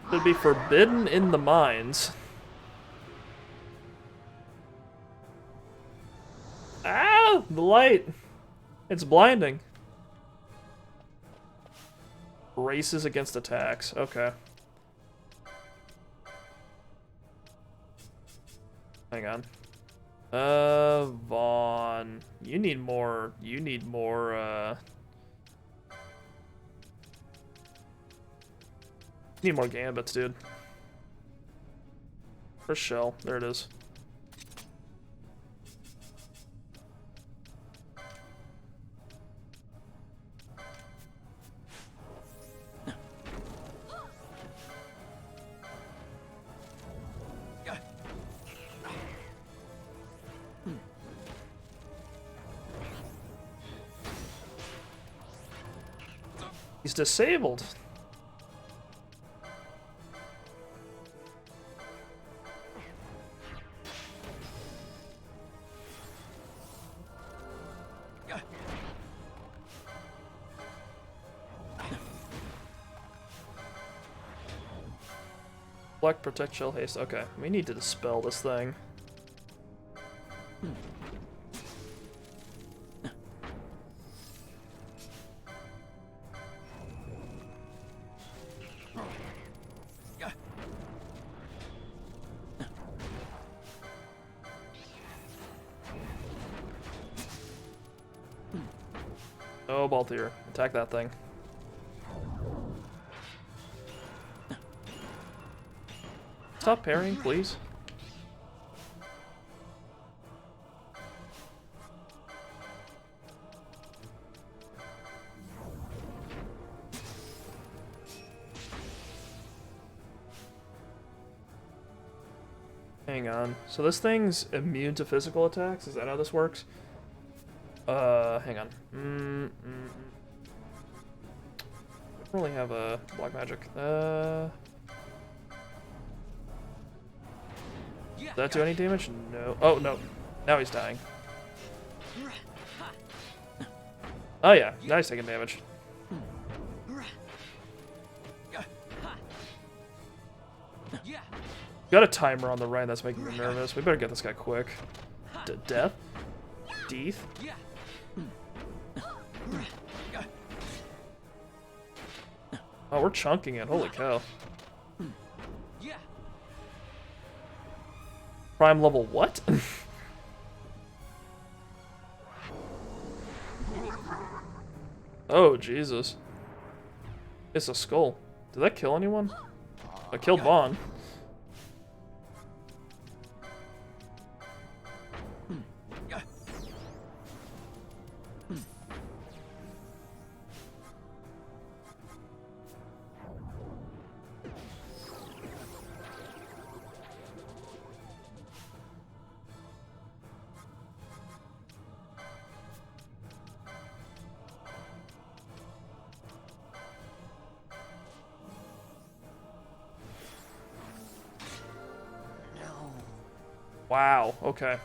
[SPEAKER 1] Should be forbidden in the mines. Ah! The light! It's blinding. Races against attacks. Okay. Hang on. Vaughn. You need more, need more gambits, dude. First shell. There it is. He's disabled. Block, protect, chill, haste. Okay, we need to dispel this thing. Oh, Baltier. Attack that thing. Stop parrying, please. Hang on. So this thing's immune to physical attacks? Is that how this works? Hang on. We don't really have a black magic. Did that do any damage? No. Oh, no. Now he's dying. Oh, yeah. Now he's taking damage. Got a timer on the right that's making me nervous. We better get this guy quick. Death? Death? Oh, we're chunking it. Holy cow. Prime level what? Oh, Jesus. It's a skull. Did that kill anyone? I killed Vaughn. Wow, okay.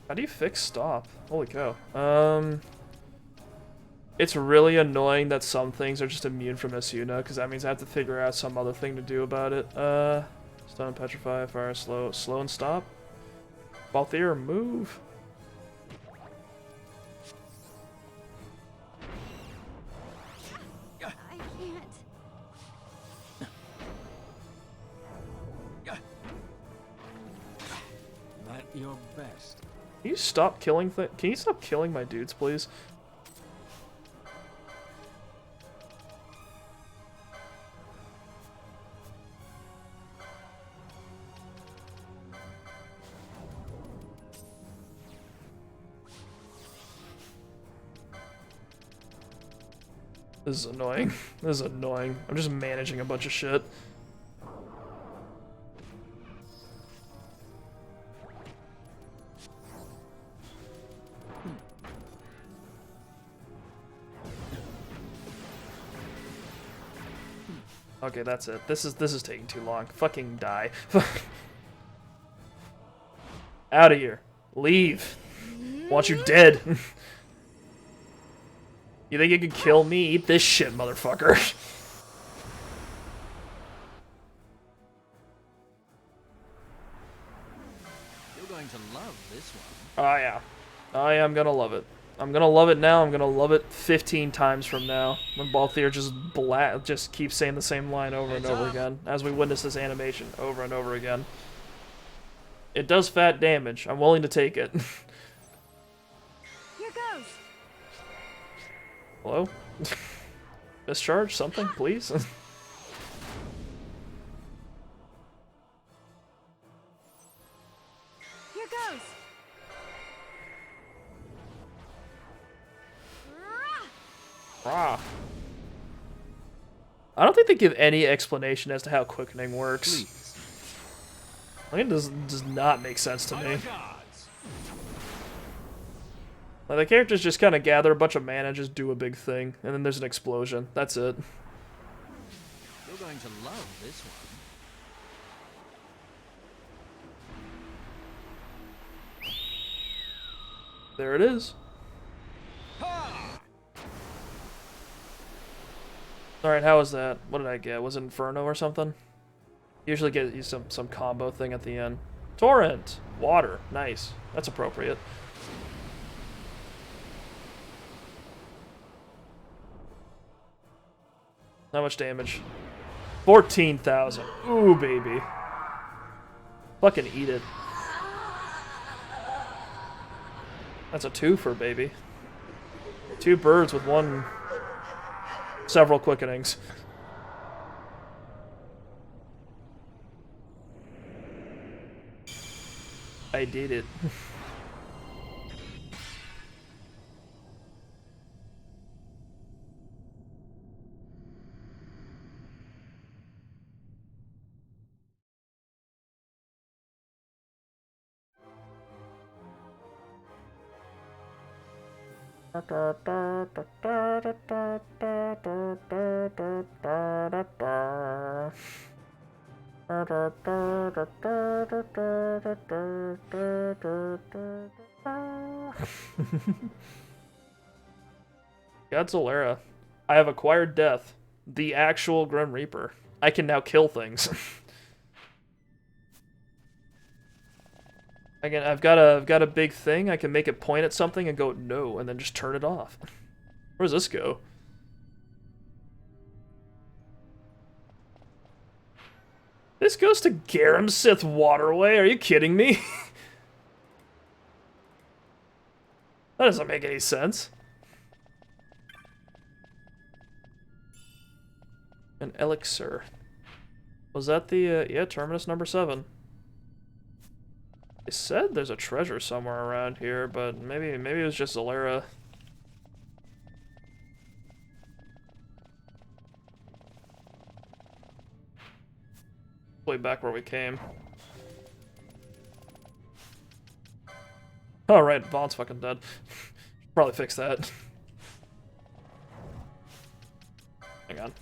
[SPEAKER 1] How do you fix stop? Holy cow. It's really annoying that some things are just immune from Asuna, because that means I have to figure out some other thing to do about it. Stun, petrify, fire, slow and stop. Balthier, move.
[SPEAKER 2] I can't.
[SPEAKER 3] At your best.
[SPEAKER 1] Can you stop killing Can you stop killing my dudes, please? This is annoying. This is annoying. I'm just managing a bunch of shit. Okay, that's it. This is taking too long. Fucking die. Out of here. Leave. Want you dead. You think you can kill me? Eat this shit, motherfucker.
[SPEAKER 3] You're going to love this one.
[SPEAKER 1] Oh yeah. I am gonna love it. I'm gonna love it now. I'm gonna love it 15 times from now. When Balthier just keeps saying the same line over and over again. As we witness this animation over and over again. It does fat damage. I'm willing to take it.
[SPEAKER 2] Here goes.
[SPEAKER 1] Hello? Discharge something, please?
[SPEAKER 2] Here goes.
[SPEAKER 1] Rah. I don't think they give any explanation as to how quickening works.
[SPEAKER 3] Please.
[SPEAKER 1] I think it does not make sense to me. Like, the characters just kind of gather a bunch of mana, just do a big thing, and then there's an explosion. That's it.
[SPEAKER 3] You're going to love this one.
[SPEAKER 1] There it is. Alright, how was that? What did I get? Was it Inferno or something? Usually get you some combo thing at the end. Torrent! Water. Nice. That's appropriate. How much damage? 14,000. Ooh, baby. Fucking eat it. That's a twofer, baby. Two birds with several quickenings. I did it. God Zalera. I have acquired death. The actual Grim Reaper. I can now kill things. I've got a big thing. I can make it point at something and go no, and then just turn it off. Where does this go? This goes to Garamsith Waterway? Are you kidding me? That doesn't make any sense. An elixir. Was that the, yeah, terminus number 7. They said there's a treasure somewhere around here, but maybe it was just Zalera. Way back where we came. Oh right, Vaughn's fucking dead. Probably fix that. Hang on.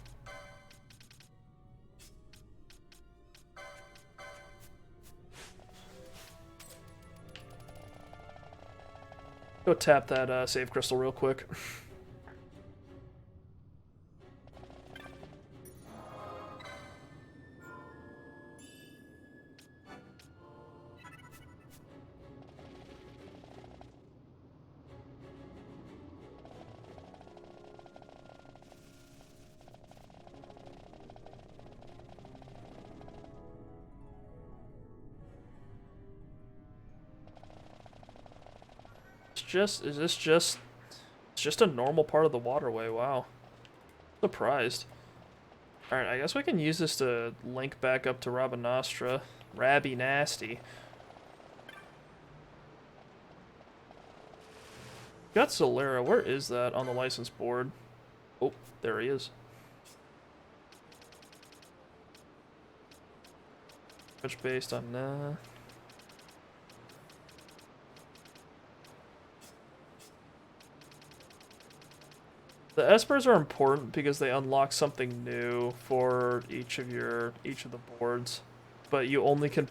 [SPEAKER 1] Go tap that save crystal real quick. this just it's just a normal part of the waterway? Wow. Surprised. Alright, I guess we can use this to link back up to Rabanastre. Rabanastre. Got Zalera. Where is that on the license board? Oh, there he is. Which based on The espers are important because they unlock something new for each of the boards. But you only can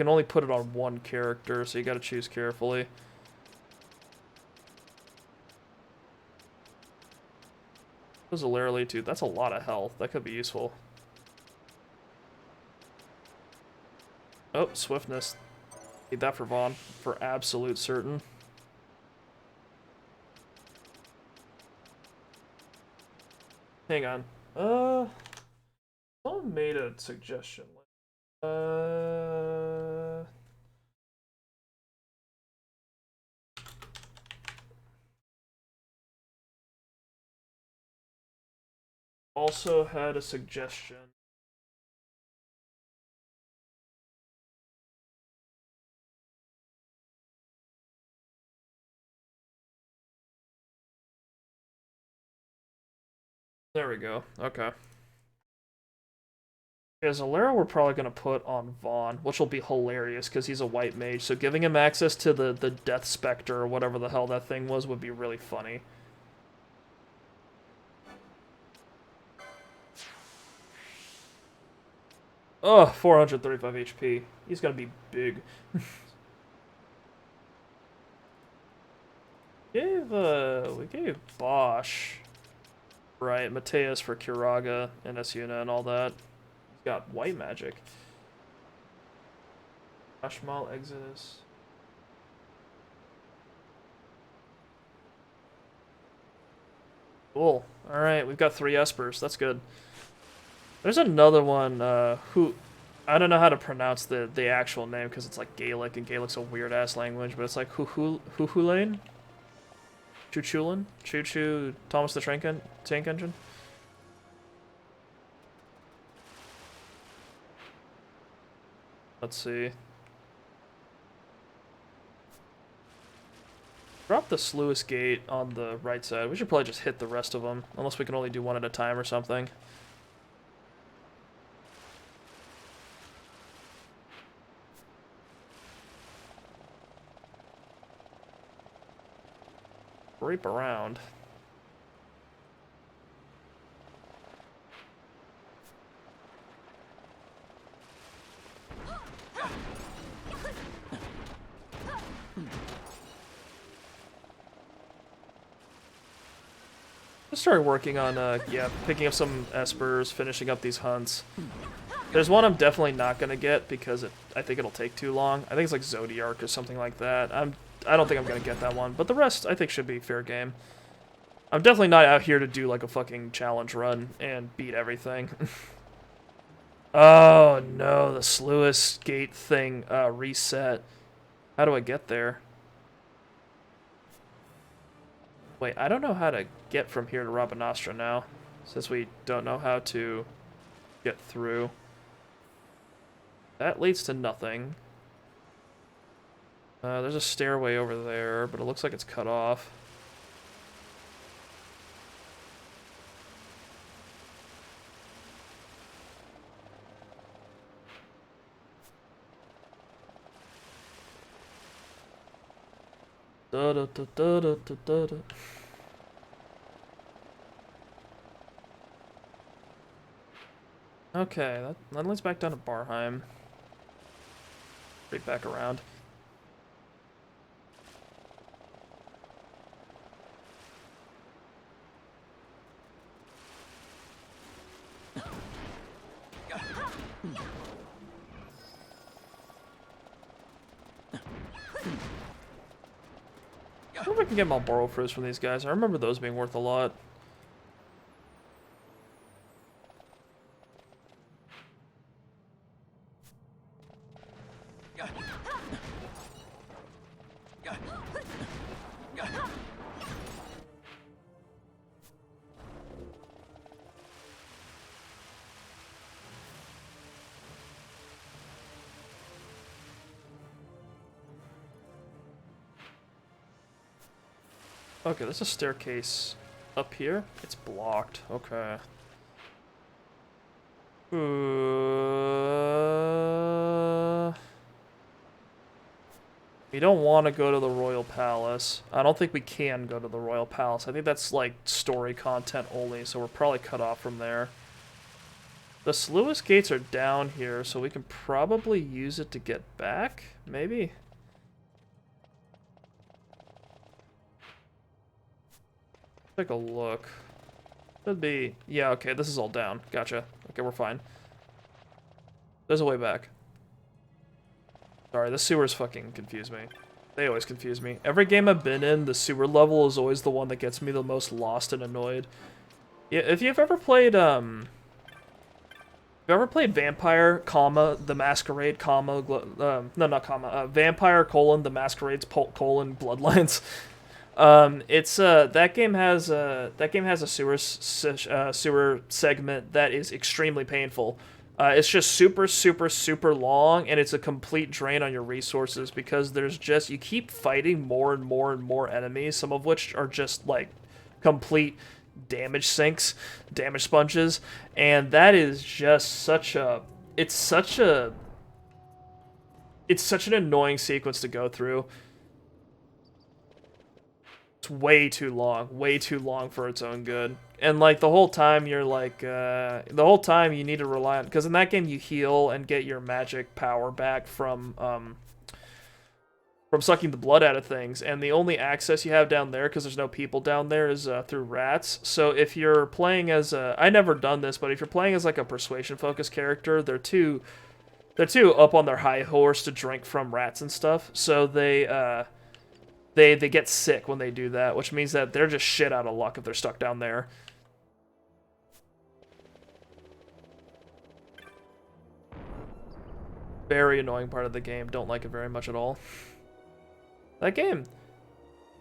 [SPEAKER 1] only put it on one character, so you gotta choose carefully. What does Zalera lead to? That's a lot of health. That could be useful. Oh, swiftness. Need that for Vaughn, for absolute certain. Hang on. Someone made a suggestion. Also had a suggestion. There we go. Okay. Yeah, Zalera we're probably going to put on Vaughn, which will be hilarious because he's a white mage, so giving him access to the Death Spectre or whatever the hell that thing was would be really funny. Oh, 435 HP. He's going to be big. We gave Bosch, right, Mateus for Kiraga and Esuna and all that. He's got white magic. Ashmal, Exodus. Cool. Alright, we've got 3 espers. That's good. There's another one who... I don't know how to pronounce the actual name because it's like Gaelic, and Gaelic's a weird-ass language, but it's like Huhulain? Chuchulin? Choo-Choo Thomas the Tank Engine? Let's see. Drop the Sluice Gate on the right side. We should probably just hit the rest of them, unless we can only do one at a time or something. Rape around. I started working on, yeah, picking up some espers, finishing up these hunts. There's one I'm definitely not gonna get because I think it'll take too long. I think it's like Zodiark or something like that. I don't think I'm gonna get that one, but the rest I think should be fair game. I'm definitely not out here to do like a fucking challenge run and beat everything. Oh no, the Sluice Gate thing reset. How do I get there? Wait, I don't know how to get from here to Rabanastre now, since we don't know how to get through. That leads to nothing. There's a stairway over there, but it looks like it's cut off. Da da da da da da da. Okay, that leads back down to Barheim. Straight back around. I wonder if I can get Marlboro Frizz from these guys. I remember those being worth a lot. Okay, there's a staircase up here. It's blocked. Okay. We don't want to go to the Royal Palace. I don't think we can go to the Royal Palace. I think that's, like, story content only, so we're probably cut off from there. The sluice gates are down here, so we can probably use it to get back? Maybe? Take a look. Should be... Yeah, okay, this is all down. Gotcha. Okay, we're fine. There's a way back. Sorry, the sewers fucking confuse me. They always confuse me. Every game I've been in, the sewer level is always the one that gets me the most lost and annoyed. Yeah, if you've ever played, Vampire, comma, the Masquerade, comma, no, not comma, Vampire, colon, the Masquerades, colon, Bloodlines. That game has a sewer segment that is extremely painful. It's just super, super, super long, and it's a complete drain on your resources because you keep fighting more and more and more enemies, some of which are just, like, complete damage sinks, damage sponges, and that is just it's such an annoying sequence to go through. It's way too long for its own good. And, like, the whole time you're, like, the whole time you need to rely on... Because in that game you heal and get your magic power back from sucking the blood out of things. And the only access you have down there, because there's no people down there, is through rats. So if you're playing as a... I never done this, but if you're playing as, like, a persuasion-focused character, they're too up on their high horse to drink from rats and stuff. So they get sick when they do that, which means that they're just shit out of luck if they're stuck down there. Very annoying part of the game. Don't like it very much at all. That game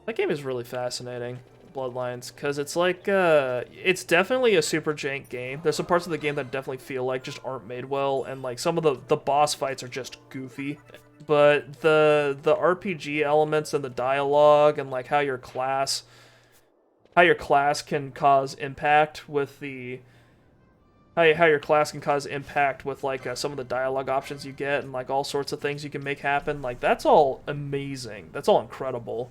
[SPEAKER 1] is really fascinating, Bloodlines, because it's like, it's definitely a super jank game. There's some parts of the game that definitely feel like just aren't made well, and like some of the boss fights are just goofy. But the RPG elements and the dialogue and like how your class can cause impact with the how your class can cause impact with like some of the dialogue options you get and like all sorts of things you can make happen, like that's all amazing. That's all incredible.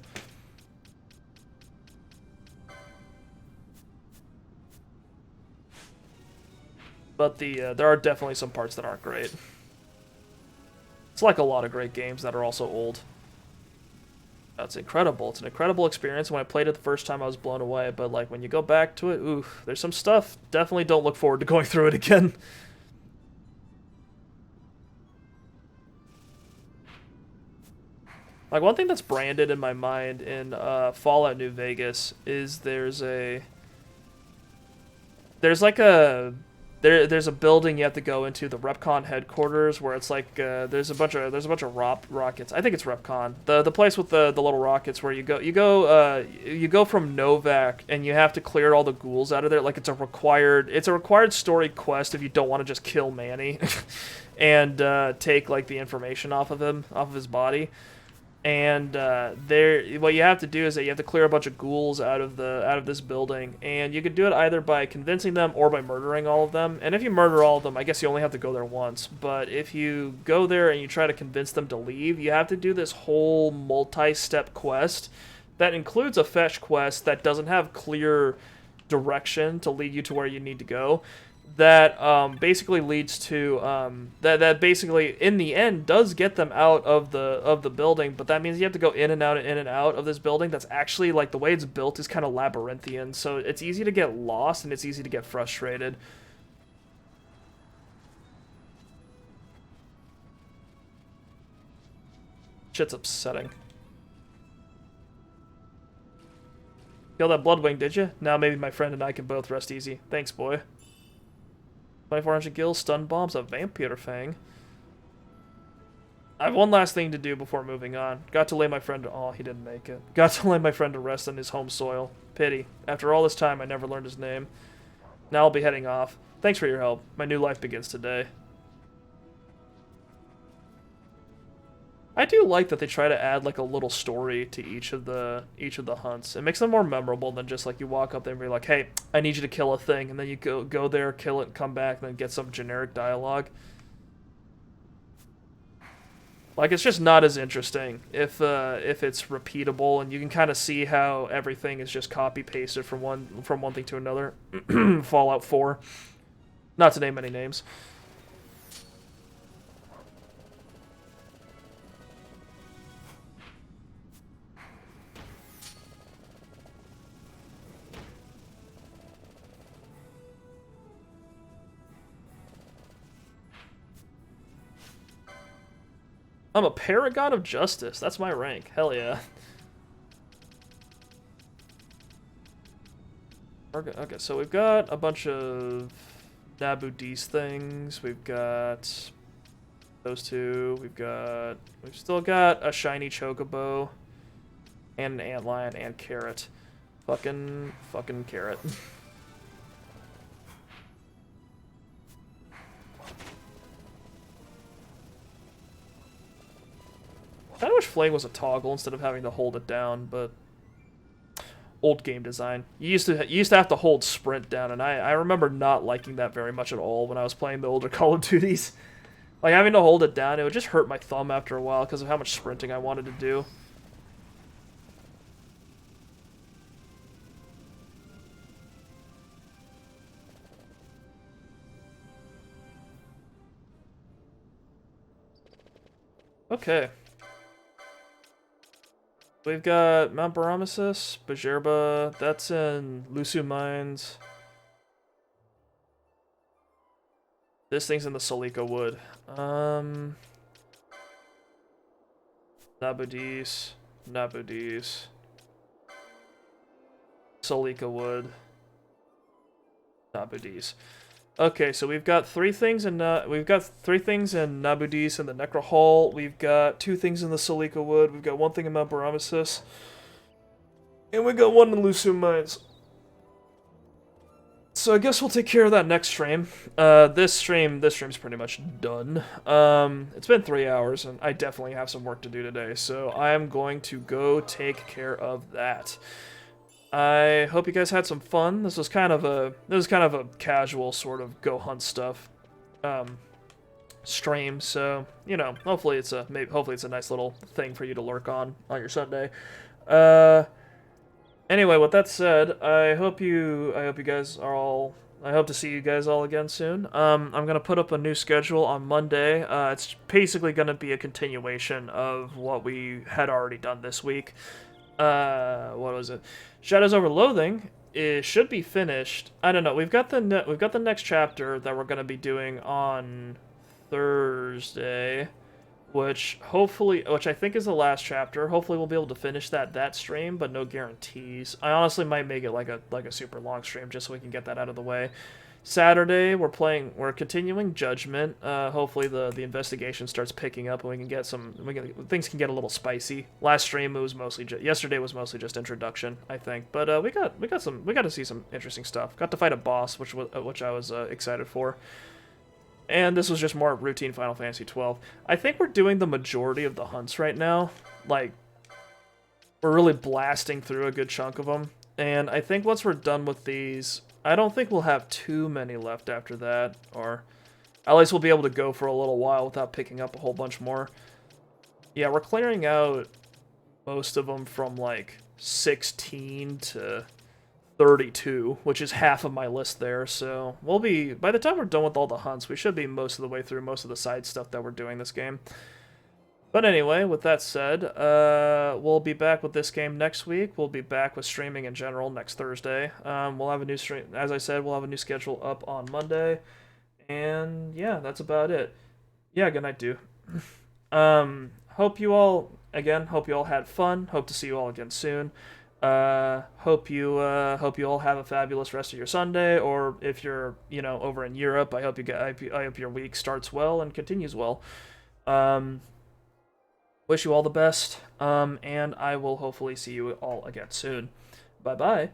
[SPEAKER 1] But there are definitely some parts that aren't great. It's like a lot of great games that are also old. That's incredible. It's an incredible experience. When I played it the first time, I was blown away. But like when you go back to it, oof, there's some stuff. Definitely don't look forward to going through it again. Like one thing that's branded in my mind in Fallout New Vegas is there's a building you have to go into, the Repcon headquarters, where it's like there's a bunch of rockets. I think it's Repcon, the place with the little rockets where you go from Novak and you have to clear all the ghouls out of there. Like it's a required story quest if you don't want to just kill Manny and take like the information off of his body. And what you have to do is that you have to clear a bunch of ghouls out of this building, and you could do it either by convincing them or by murdering all of them. And if you murder all of them, I guess you only have to go there once. But if you go there and you try to convince them to leave, you have to do this whole multi-step quest that includes a fetch quest that doesn't have clear direction to lead you to where you need to go. That basically leads to that basically in the end does get them out of the building, but that means you have to go in and out of this building. That's actually like the way it's built is kind of labyrinthian, so it's easy to get lost and it's easy to get frustrated. Shit's upsetting. Kill that Bloodwing, did you? Now maybe my friend and I can both rest easy. Thanks, boy. 2400 gills, stun bombs, a vampire fang. I have one last thing to do before moving on. Got to lay my friend... Oh, he didn't make it. Got to lay my friend to rest on his home soil. Pity. After all this time, I never learned his name. Now I'll be heading off. Thanks for your help. My new life begins today. I do like that they try to add like a little story to each of the hunts. It makes them more memorable than just like you walk up there and be like, "Hey, I need you to kill a thing," and then you go there, kill it, come back, and then get some generic dialogue. Like, it's just not as interesting if it's repeatable and you can kind of see how everything is just copy pasted from one thing to another. Fallout 4, not to name any names. I'm a Paragon of Justice. That's my rank. Hell yeah. Okay, so we've got a bunch of Nabudis things. We've got those two. We've still got a shiny Chocobo and an Antlion and Carrot. Fucking Carrot. I wish Flame was a toggle instead of having to hold it down, but old game design. You used to have to hold sprint down, and I remember not liking that very much at all when I was playing the older Call of Duties. Like, having to hold it down, it would just hurt my thumb after a while because of how much sprinting I wanted to do. Okay. We've got Mount Baramasis, Bajerba, that's in Lusu Mines. This thing's in the Solika Wood. Nabudis. Solika Wood. Nabudis. Okay, so we've got three things in Nabudis and the Necro Hall. We've got two things in the Solika Wood. We've got one thing in Mount Baramasis. And we've got one in Lusu Mines. So I guess we'll take care of that next stream. This stream's pretty much done. It's been 3 hours, and I definitely have some work to do today, so I am going to go take care of that. I hope you guys had some fun. This was kind of a casual sort of go hunt stuff stream. So, you know, hopefully it's a nice little thing for you to lurk on your Sunday. Anyway, with that said, I hope you guys are all. I hope to see you guys all again soon. I'm gonna put up a new schedule on Monday. It's basically gonna be a continuation of what we had already done this week. What was it? Shadows Over Loathing. It should be finished. I don't know. We've got the next chapter that we're gonna be doing on Thursday, which I think is the last chapter. Hopefully we'll be able to finish that stream, but no guarantees. I honestly might make it like a super long stream just so we can get that out of the way. Saturday we're continuing Judgment. Hopefully the investigation starts picking up and we can get things can get a little spicy. Last stream yesterday was mostly just introduction, I think. But we got to see some interesting stuff. Got to fight a boss, which I was excited for. And this was just more routine Final Fantasy XII. I think we're doing the majority of the hunts right now. Like, we're really blasting through a good chunk of them. And I think once we're done with these, I don't think we'll have too many left after that. Or at least we'll be able to go for a little while without picking up a whole bunch more. Yeah, we're clearing out most of them from like 16 to 32, which is half of my list there, so by the time we're done with all the hunts, we should be most of the way through most of the side stuff that we're doing this game. But anyway, with that said, we'll be back with this game next week. We'll be back with streaming in general next Thursday. We'll have a new stream, as I said, we'll have a new schedule up on Monday, and yeah, that's about it. Yeah, good night, dude. Hope you all had fun. Hope to see you all again soon. Hope you all have a fabulous rest of your Sunday, or if you're, over in Europe, I hope your week starts well and continues well. wish you all the best, and I will hopefully see you all again soon. Bye-bye.